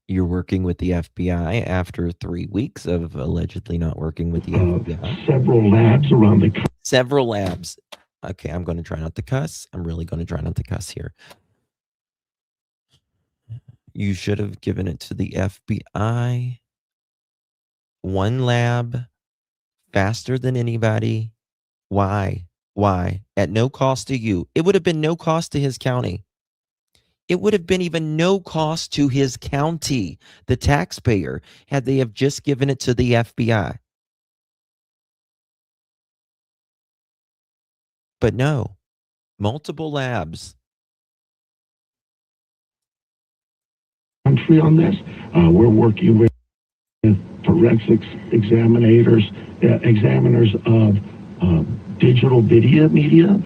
Speaker 1: You're working with the FBI after 3 weeks of allegedly not working with the FBI.
Speaker 15: Several labs around the country.
Speaker 1: Several labs. Okay, I'm going to try not to cuss. I'm really going to try not to cuss here. You should have given it to the FBI. One lab, faster than anybody. Why? At no cost to you. It would have been no cost to his county. It would have been even no cost to his county, the taxpayer, had they have just given it to the FBI. But no, multiple labs.
Speaker 15: Country on this. We're working with forensics examiners of digital video media.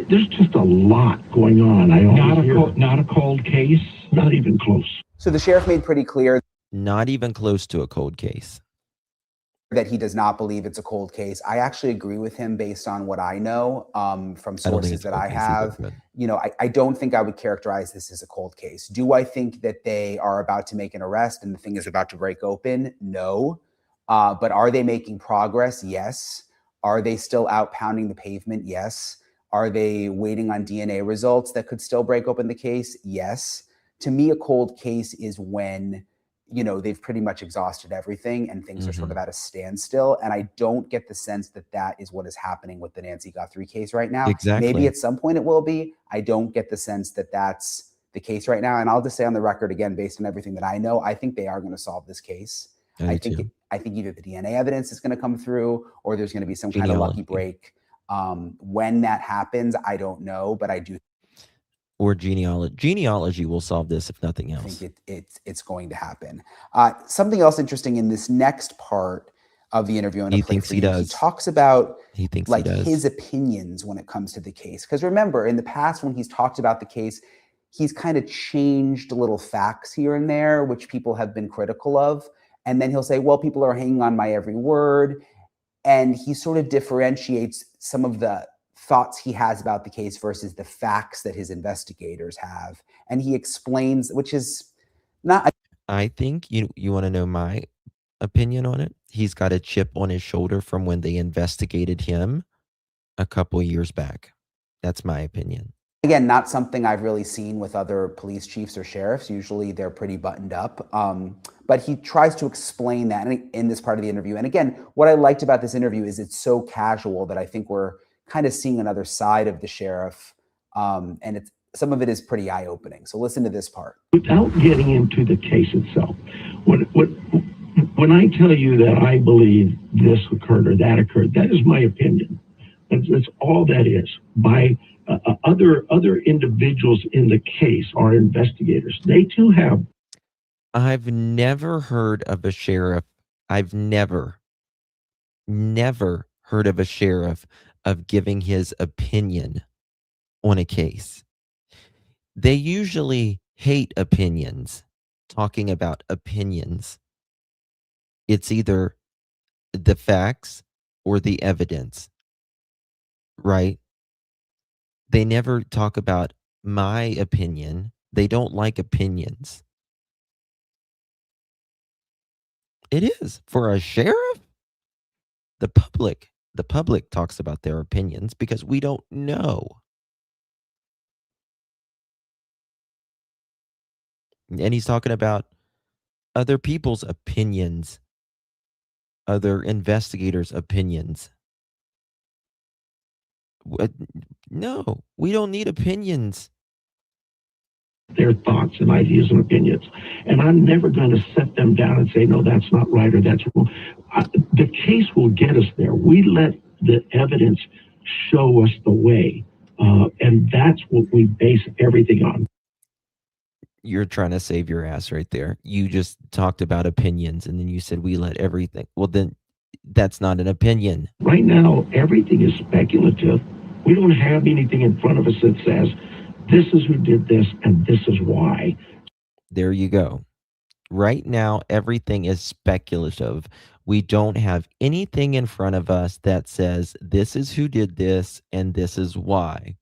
Speaker 15: There's just a lot going on. Not a cold case, not even close.
Speaker 14: So the sheriff made pretty clear.
Speaker 1: Not even close to a cold case.
Speaker 14: that he does not believe it's a cold case. I actually agree with him based on what I know from sources that I have. You know, I don't think I would characterize this as a cold case. Do I think that they are about to make an arrest and the thing is about to break open? No. But are they making progress? Yes. Are they still out pounding the pavement? Yes. Are they waiting on DNA results that could still break open the case? Yes. To me, a cold case is when, you know, they've pretty much exhausted everything and things are sort of at a standstill. And I don't get the sense that that is what is happening with the Nancy Guthrie case right now.
Speaker 1: Exactly.
Speaker 14: Maybe at some point it will be. I don't get the sense that that's the case right now. And I'll just say on the record again, based on everything that I know, I think they are going to solve this case. I think either the DNA evidence is going to come through or there's going to be some kind of lucky break. When that happens, I don't know, but I do.
Speaker 1: Or genealogy will solve this if nothing else.
Speaker 14: I think it's going to happen. Something else interesting in this next part of the interview,
Speaker 1: he thinks he does.
Speaker 14: He talks about
Speaker 1: like
Speaker 14: his opinions when it comes to the case. Because remember, in the past when he's talked about the case, he's kind of changed little facts here and there, which people have been critical of. And then he'll say, well, people are hanging on my every word. And he sort of differentiates some of the thoughts he has about the case versus the facts that his investigators have. And he explains, which is not.
Speaker 1: I think you want to know my opinion on it. He's got a chip on his shoulder from when they investigated him a couple years back. That's my opinion.
Speaker 14: Again, not something I've really seen with other police chiefs or sheriffs. Usually they're pretty buttoned up. But he tries to explain that in this part of the interview. And again, what I liked about this interview is it's so casual that I think we're kind of seeing another side of the sheriff. And some of it is pretty eye-opening. So listen to this part.
Speaker 15: Without getting into the case itself, when I tell you that I believe this occurred or that occurred, that is my opinion. That's all that is. By other individuals in the case are investigators. They too have.
Speaker 1: I've never heard of a sheriff. I've never heard of a sheriff of giving his opinion on a case. They usually hate opinions, talking about opinions. It's either the facts or the evidence, right? They never talk about my opinion. They don't like opinions. It is for a sheriff. The public talks about their opinions because we don't know. And he's talking about other people's opinions, other investigators' opinions. No, we don't need opinions.
Speaker 15: Their thoughts and ideas and opinions. And I'm never going to set them down and say, no, that's not right or that's wrong. The case will get us there. We let the evidence show us the way. And that's what we base everything on.
Speaker 1: You're trying to save your ass right there. You just talked about opinions and then you said we let everything. Well, then that's not an opinion.
Speaker 15: Right now, everything is speculative. We don't have anything in front of us that says, this is who did this and this is why.
Speaker 1: There you go. Right now, everything is speculative. We don't have anything in front of us that says this is who did this and this is why.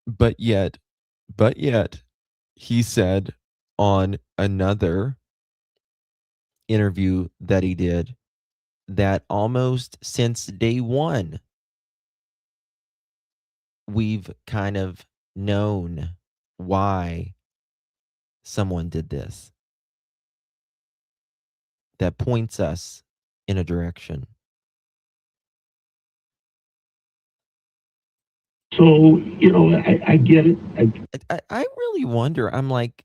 Speaker 1: But yet, he said on another interview that he did that almost since day one, we've kind of known why someone did this. That points us in a direction.
Speaker 15: So, you know, I get it.
Speaker 1: I really wonder, I'm like,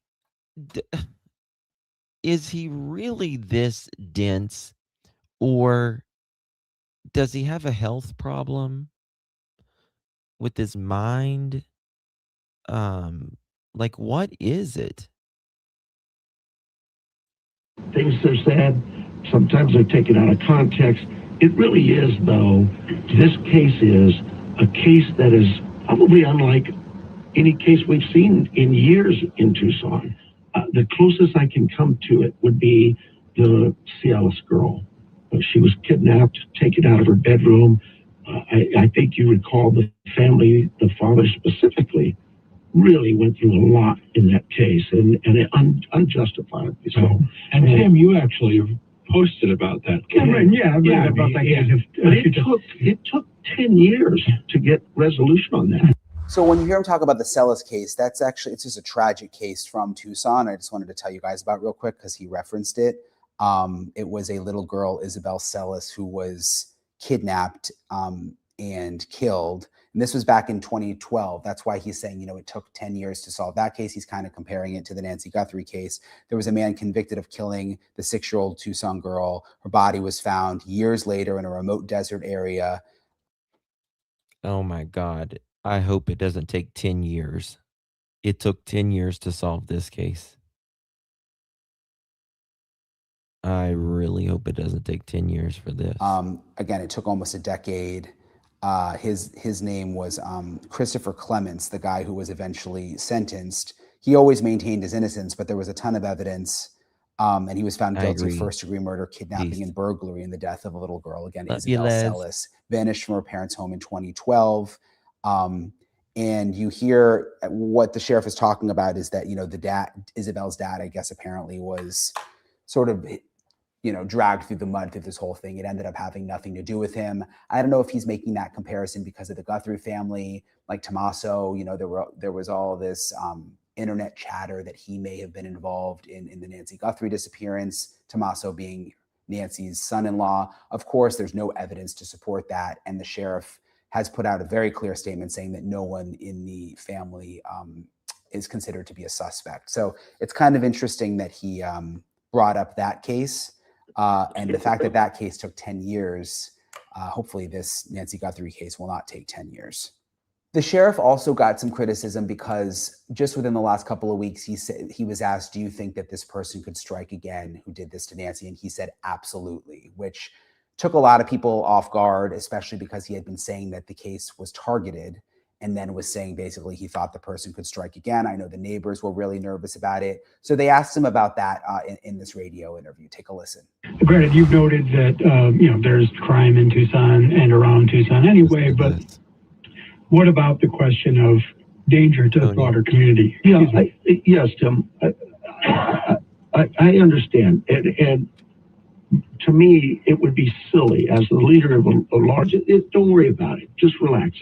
Speaker 1: is he really this dense or does he have a health problem with his mind? Like, what is it?
Speaker 15: Things are said, sometimes they're taken out of context. It really is, though, this case is a case that is probably unlike any case we've seen in years in Tucson. The closest I can come to it would be the Cialis girl. She was kidnapped, taken out of her bedroom. I think you recall the family, the father specifically, really went through a lot in that case, and unjustifiably so. And Tim, you actually have posted about that case. I read about that case. But it took 10 years to get resolution on that.
Speaker 14: So when you hear him talk about the Celis case, that's actually, it's just a tragic case from Tucson. I just wanted to tell you guys about real quick because he referenced it. It was a little girl, Isabel Celis, who was kidnapped and killed. And this was back in 2012. That's why he's saying, it took 10 years to solve that case. He's kind of comparing it to the Nancy Guthrie case. There was a man convicted of killing the 6-year-old Tucson girl. Her body was found years later in a remote desert area.
Speaker 1: Oh my God. I hope it doesn't take 10 years. It took 10 years to solve this case. I really hope it doesn't take 10 years for this.
Speaker 14: Again, it took almost a decade. His name was Christopher Clements, the guy who was eventually sentenced. He always maintained his innocence, but there was a ton of evidence. And he was found guilty of first-degree murder, kidnapping, and burglary in the death of a little girl. Again, Isabel Celis vanished from her parents' home in 2012. And you hear what the sheriff is talking about is that, the dad, Isabel's dad, I guess, apparently was sort of, dragged through the mud through this whole thing. It ended up having nothing to do with him. I don't know if he's making that comparison because of the Guthrie family, like Tommaso, there was all this internet chatter that he may have been involved in the Nancy Guthrie disappearance, Tommaso being Nancy's son-in-law. Of course, there's no evidence to support that. And the sheriff has put out a very clear statement saying that no one in the family is considered to be a suspect. So it's kind of interesting that he brought up that case. And the fact that that case took 10 years, hopefully this Nancy Guthrie case will not take 10 years. The sheriff also got some criticism because just within the last couple of weeks, he was asked, do you think that this person could strike again who did this to Nancy? And he said, absolutely, which took a lot of people off guard, especially because he had been saying that the case was targeted and then was saying basically he thought the person could strike again. I know the neighbors were really nervous about it. So they asked him about that in this radio interview. Take a listen.
Speaker 15: Granted, you've noted that, there's crime in Tucson and around Tucson anyway, but what about the question of danger to the broader community? Yes, Tim, I understand. And to me, it would be silly as the leader of a large, don't worry about it. Just relax.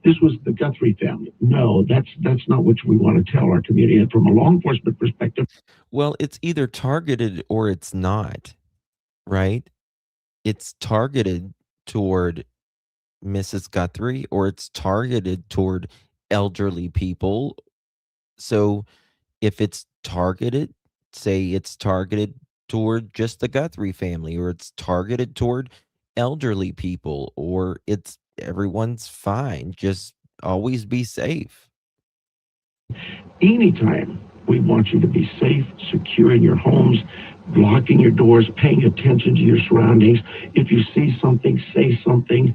Speaker 15: This was the Guthrie family. No, that's not what we want to tell our community. And from a law enforcement perspective.
Speaker 1: Well, it's either targeted or it's not, right? It's targeted toward Mrs. Guthrie or it's targeted toward elderly people. So if it's targeted, say it's targeted toward just the Guthrie family, or it's targeted toward elderly people, or it's everyone's fine. Just always be safe.
Speaker 15: Anytime we want you to be safe, secure in your homes, locking your doors, paying attention to your surroundings. If you see something, say something.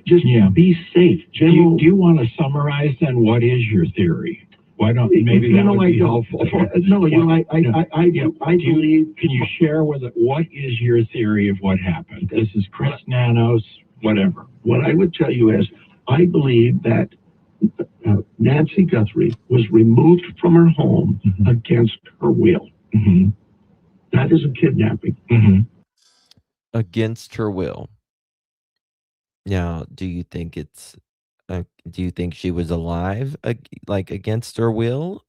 Speaker 15: Just be safe. Do you want to summarize then what is your theory? Why don't maybe that would be helpful? No, I believe. Can you share with it what is your theory of what happened? This is Chris Nanos, whatever. What I would tell you is, I believe that Nancy Guthrie was removed from her home against her will. That is a kidnapping.
Speaker 1: Against her will. Now, do you think it's? Do you think she was alive, like against her will?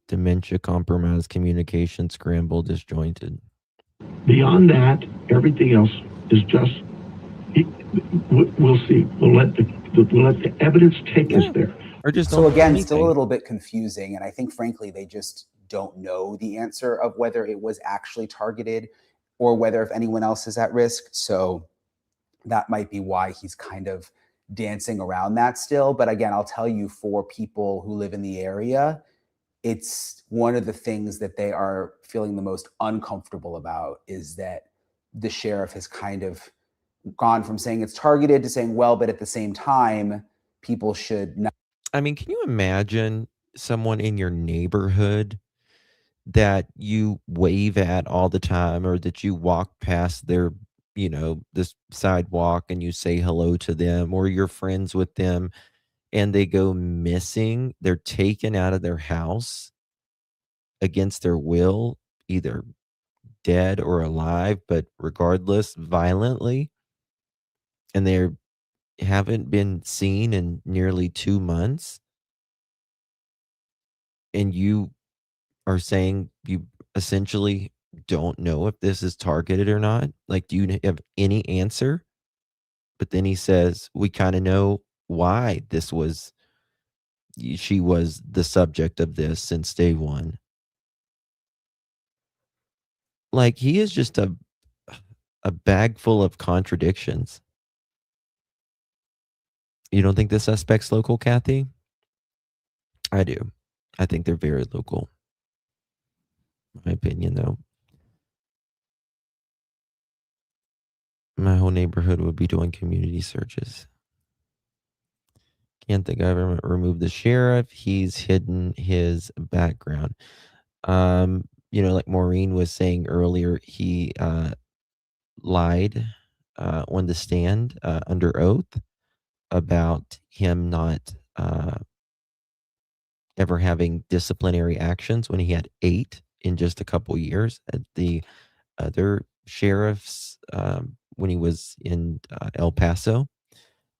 Speaker 1: Dementia, compromised, communication scrambled, disjointed.
Speaker 15: Beyond that, everything else is just. We'll see. We'll let the evidence take us there.
Speaker 1: Or just
Speaker 14: so again, still a little bit confusing, and I think frankly they just don't know the answer of whether it was actually targeted or whether if anyone else is at risk. So that might be why he's kind of dancing around that still. But again, I'll tell you, for people who live in the area, it's one of the things that they are feeling the most uncomfortable about is that the sheriff has kind of gone from saying it's targeted to saying, well, but at the same time, people should not.
Speaker 1: I mean, can you imagine someone in your neighborhood that you wave at all the time, or that you walk past their, this sidewalk and you say hello to them, or you're friends with them and they go missing, they're taken out of their house against their will, either dead or alive, but regardless, violently, and they haven't been seen in nearly 2 months, and you are saying you essentially don't know if this is targeted or not? Like, do you have any answer? But then he says, "We kinda know why she was the subject of this since day one." Like, he is just a bag full of contradictions. You don't think the suspect's local, Kathy? I do. I think they're very local. My opinion, though. My whole neighborhood would be doing community searches. Can't the government remove the sheriff? He's hidden his background. Like Maureen was saying earlier, he lied on the stand under oath about him not ever having disciplinary actions when he had 8 in just a couple years. At the other sheriffs, when he was in El Paso,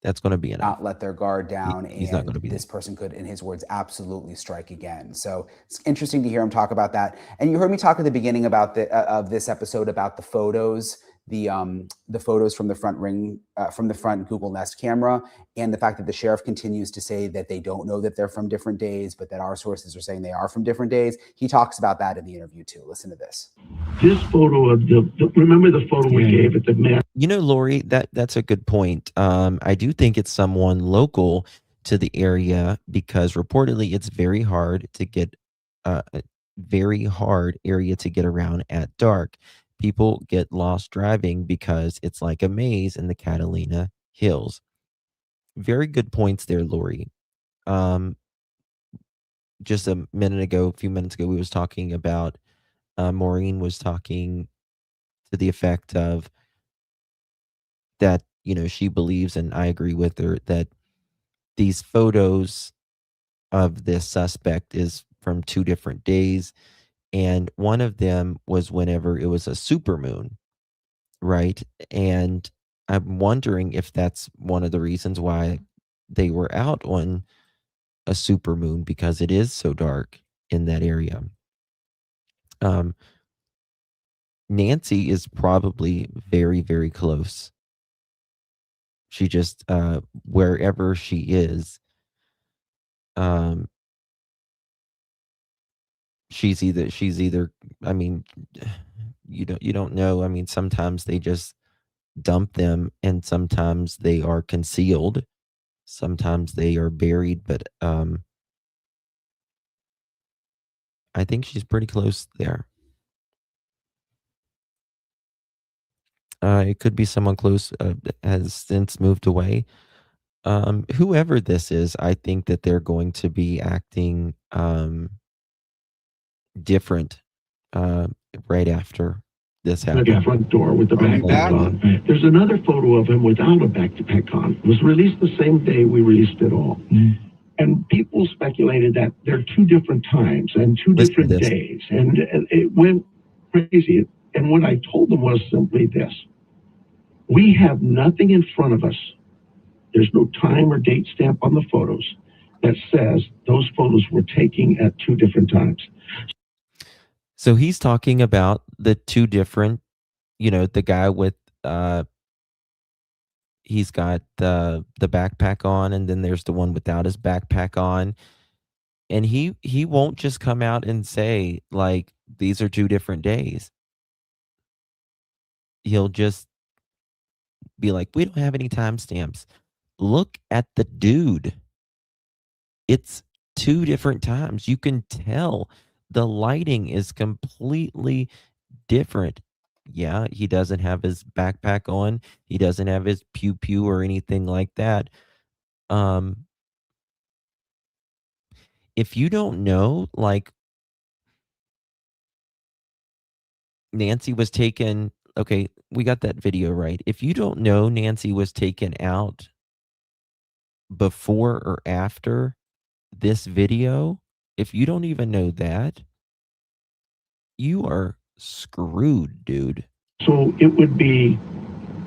Speaker 1: that's going to be enough.
Speaker 14: Not let their guard down,
Speaker 1: He's not going to be
Speaker 14: this person could, in his words, absolutely strike again. So it's interesting to hear him talk about that. And you heard me talk at the beginning about of this episode about the photos, the photos from the front Google Nest camera, and the fact that the sheriff continues to say that they don't know that they're from different days, but that our sources are saying they are from different days. He talks about that in the interview too. Listen to this.
Speaker 15: This photo of remember the photo we gave at the man.
Speaker 1: Lori, that's a good point. I do think it's someone local to the area, because reportedly it's very hard to get a very hard area to get around at dark. People get lost driving because it's like a maze in the Catalina Hills. Very good points there, Lori. Just a few minutes ago, we was talking about, Maureen was talking to the effect of that, she believes, and I agree with her, that these photos of this suspect is from 2 different days, and one of them was whenever it was a supermoon, right? And I'm wondering if that's one of the reasons why they were out on a supermoon, because it is so dark in that area. Nancy is probably very, very close. She just, wherever she is, she's either, I mean, you don't know. I mean, sometimes they just dump them, and sometimes they are concealed. Sometimes they are buried, but I think she's pretty close there. It could be someone close that has since moved away. Whoever this is, I think that they're going to be acting different right after this happened.
Speaker 15: The front door with the backpack on. There's another photo of him without a backpack on. It was released the same day we released it all. And people speculated that they're 2 different times and 2 different days. And it went crazy. And what I told them was simply this: we have nothing in front of us. There's no time or date stamp on the photos that says those photos were taken at 2 different times.
Speaker 1: So he's talking about the 2 different, the guy with, he's got the backpack on, and then there's the one without his backpack on. And he won't just come out and say, like, these are 2 different days. He'll just be like, we don't have any timestamps. Look at the dude. It's 2 different times. You can tell the lighting is completely different. Yeah, he doesn't have his backpack on. He doesn't have his pew or anything like that. If you don't know, like, Nancy was taken. Okay, we got that video right. If you don't know Nancy was taken out before or after this video, if you don't even know that, you are screwed, dude.
Speaker 15: So it would be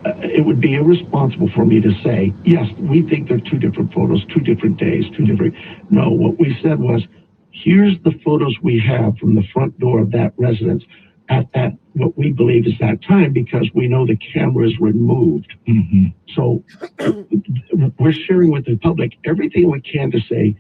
Speaker 15: irresponsible for me to say, yes, we think they're two different photos, 2 different days, 2 different. No, what we said was, here's the photos we have from the front door of that residence at that, what we believe is that time, because we know the camera is removed. So we're sharing with the public everything we can to say,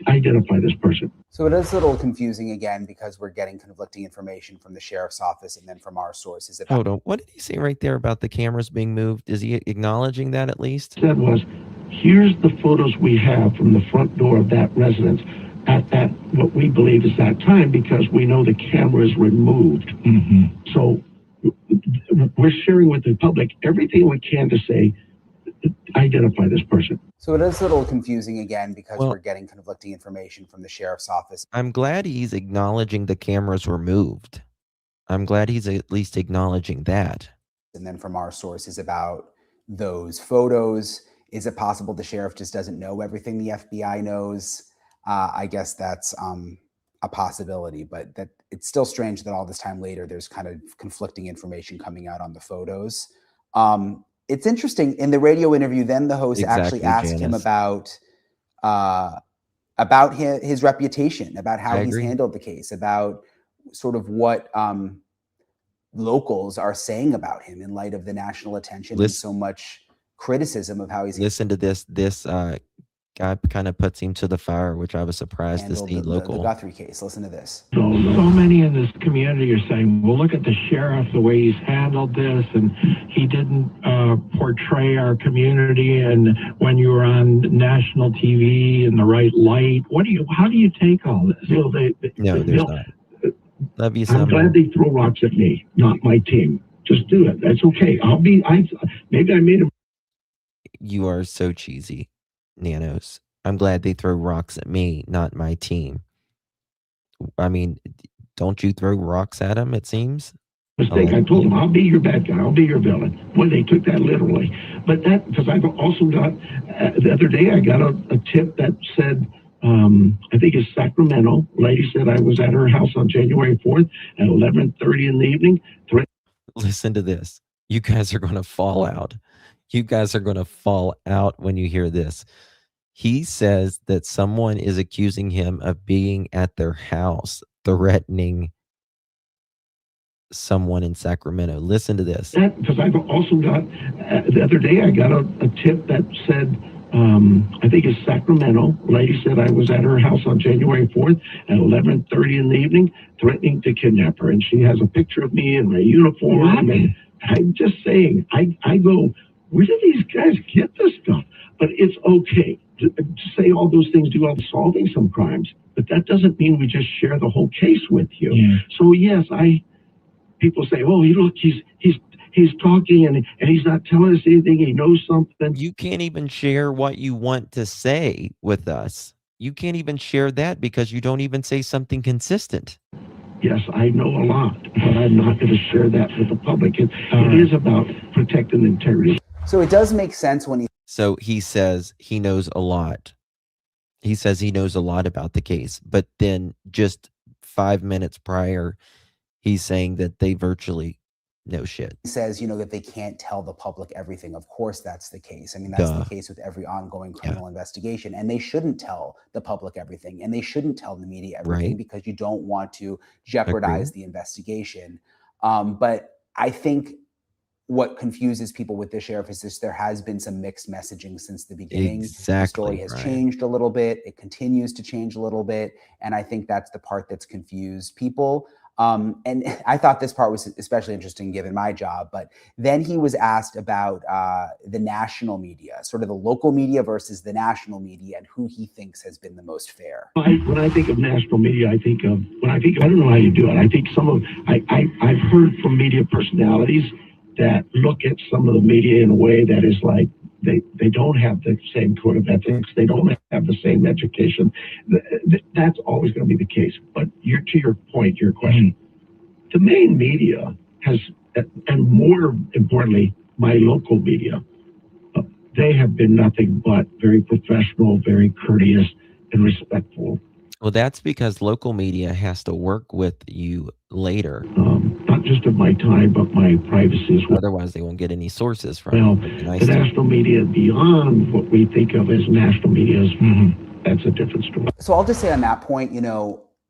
Speaker 15: identify this person.
Speaker 14: So it is a little confusing again because we're getting conflicting information from the sheriff's office and then from our sources. About
Speaker 1: Hold on. What did he say right there about the cameras being moved? Is he acknowledging that at least?
Speaker 15: Said was, here's the photos we have from the front door of that residence at that, what we believe is that time, because we know the camera is removed. So we're sharing with the public everything we can to say, identify this person.
Speaker 14: So it is a little confusing again because
Speaker 1: Well,
Speaker 14: we're getting conflicting information from the sheriff's office.
Speaker 1: I'm glad he's acknowledging the cameras were moved. I'm glad he's at least acknowledging that.
Speaker 14: And then from our sources about those photos. Is it possible the sheriff just doesn't know everything the FBI knows? I guess that's a possibility, but that it's still strange that all this time later, there's kind of conflicting information coming out on the photos. It's interesting in the radio interview. Then the host actually asked him about his reputation, about how he's handled the case, about sort of what locals are saying about him in light of the national attention and so much criticism of how he's
Speaker 1: Listen to this. This guy kind of puts him to the fire, which I was surprised to see local.
Speaker 14: the Guthrie case. Listen to this.
Speaker 15: So many in this community are saying, well, look at the sheriff, the way he's handled this, and he didn't portray our community, and when you were on national TV in the right light. How do you take all this?
Speaker 1: No, there's not. Love you,
Speaker 15: I'm glad they throw rocks at me, not my team. Just do it. That's okay. Maybe I made him.
Speaker 1: You are so cheesy, Nanos. I'm glad they throw rocks at me, not my team. I mean, don't you throw rocks at them, it seems?
Speaker 15: Mistake. I told them, I'll be your bad guy. I'll be your villain. Well, they took that literally. But because I've also got, the other day, I got a tip that said, I think it's Sacramento. Lady said I was at her house on January 4th at 11:30 in the evening.
Speaker 1: Listen to this. You guys are going to fall out. You guys are going to fall out when you hear this. He says that someone is accusing him of being at their house, threatening someone in Sacramento. Listen to this.
Speaker 15: Because I've also got, the other day, I got a tip that said, I think it's Sacramento. Lady said I was at her house on January 4th at 11:30 in the evening, threatening to kidnap her. And she has a picture of me in my uniform. And I'm just saying, I go, where do these guys get this stuff? But it's okay to say all those things, do all the solving some crimes, but that doesn't mean we just share the whole case with you. Yeah. So yes, people say, oh, look, he's talking and he's not telling us anything. He knows something.
Speaker 1: You can't even share what you want to say with us. You can't even share that because you don't even say something consistent.
Speaker 15: Yes, I know a lot, but I'm not going to share that with the public. It is about protecting integrity.
Speaker 14: So it does make sense when
Speaker 1: So he says he knows a lot. He says he knows a lot about the case, but then just 5 minutes prior, he's saying that they virtually know shit.
Speaker 14: He says, that they can't tell the public everything. Of course, that's the case. I mean, that's the case with every ongoing criminal investigation. And they shouldn't tell the public everything. And they shouldn't tell the media everything because you don't want to jeopardize the investigation. But I think what confuses people with the sheriff is there has been some mixed messaging since the beginning. The story has changed a little bit. It continues to change a little bit. And I think that's the part that's confused people. And I thought this part was especially interesting given my job, but then he was asked about the national media, sort of the local media versus the national media, and who he thinks has been the most fair.
Speaker 15: When I think of national media, I don't know how you do it. I think I've heard from media personalities that look at some of the media in a way that is like, they don't have the same code of ethics. They don't have the same education. That's always going to be the case. But to your point, your question, the main media has, and more importantly, my local media, they have been nothing but very professional, very courteous, and respectful.
Speaker 1: Well, that's because local media has to work with you later.
Speaker 15: Not just of my time, but my privacy as well.
Speaker 1: Otherwise, they won't get any sources from
Speaker 15: Well,
Speaker 1: you.
Speaker 15: the national media, beyond what we think of as national media, that's a different story.
Speaker 14: So I'll just say on that point,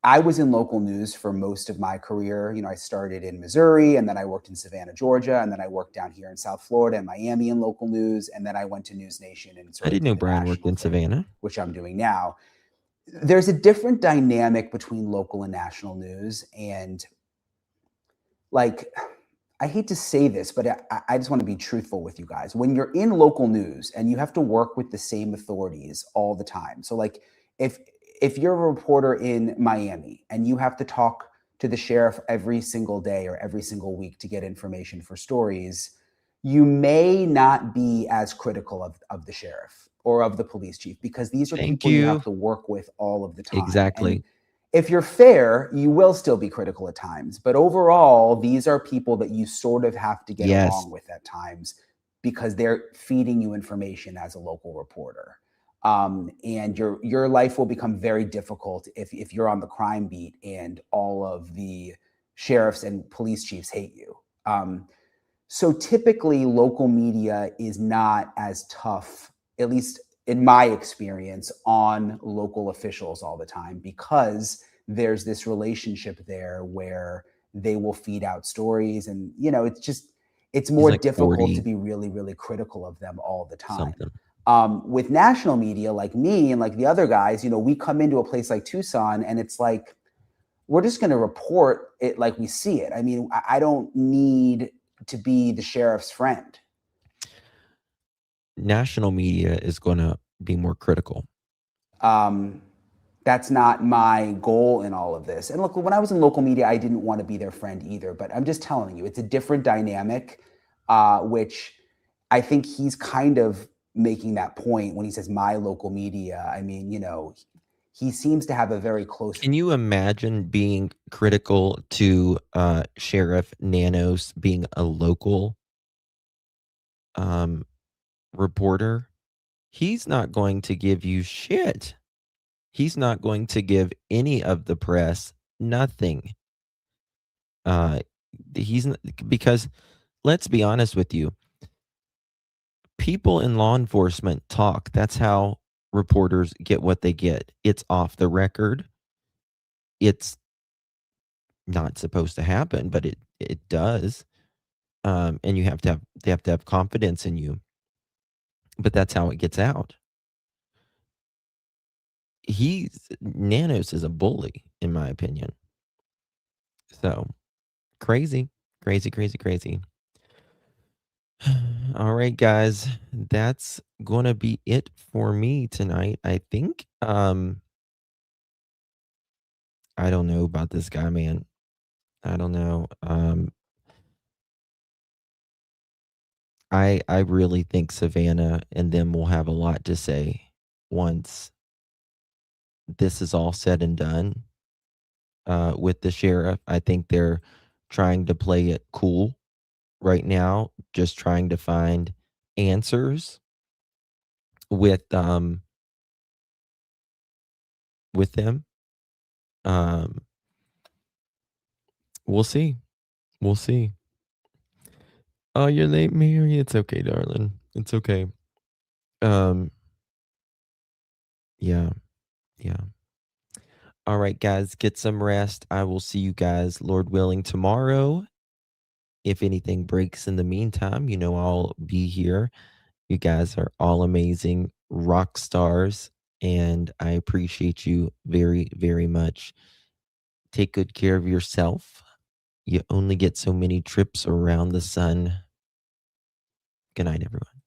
Speaker 14: I was in local news for most of my career. I started in Missouri, and then I worked in Savannah, Georgia, and then I worked down here in South Florida and Miami in local news, and then I went to News Nation and
Speaker 1: I didn't know Brian worked in Savannah,
Speaker 14: which I'm doing now. There's a different dynamic between local and national news, and I hate to say this, but I just want to be truthful with you guys. When you're in local news and you have to work with the same authorities all the time, so if you're a reporter in Miami and you have to talk to the sheriff every single day or every single week to get information for stories, you may not be as critical of the sheriff or of the police chief, because these are people you have to work with all of the time.
Speaker 1: Exactly.
Speaker 14: And if you're fair, you will still be critical at times. But overall, these are people that you sort of have to get along with at times, because they're feeding you information as a local reporter. And your life will become very difficult if you're on the crime beat and all of the sheriffs and police chiefs hate you. So typically local media is not as tough, at least in my experience, on local officials all the time, because there's this relationship there where they will feed out stories, and it's more difficult to be really, really critical of them all the time. With national media like me and like the other guys, we come into a place like Tucson and it's like, we're just going to report it like we see it. I mean, I don't need to be the sheriff's friend.
Speaker 1: National media is going to be more critical.
Speaker 14: That's not my goal in all of this. And look, when I was in local media, I didn't want to be their friend either, but I'm just telling you, it's a different dynamic, which I think he's kind of making that point when he says my local media. I mean, he seems to have a very close.
Speaker 1: Can you imagine being critical to Sheriff Nanos being a local reporter? He's not going to give you shit. He's not going to give any of the press nothing. Because let's be honest with you, people in law enforcement talk. That's how reporters get what they get. It's off the record. It's not supposed to happen, but it does. And they have to have confidence in you. But that's how it gets out. Nanos is a bully, in my opinion. So crazy. All right, guys, that's gonna be it for me tonight. I think I don't know about this guy, man. I don't know. I really think Savannah and them will have a lot to say once this is all said and done with the sheriff. I think they're trying to play it cool right now, just trying to find answers with them. We'll see. Oh, you're late, Mary. It's okay, darling. It's okay. Yeah. All right, guys, get some rest. I will see you guys, Lord willing, tomorrow. If anything breaks in the meantime, I'll be here. You guys are all amazing rock stars, and I appreciate you very, very much. Take good care of yourself. You only get so many trips around the sun. Good night, everyone.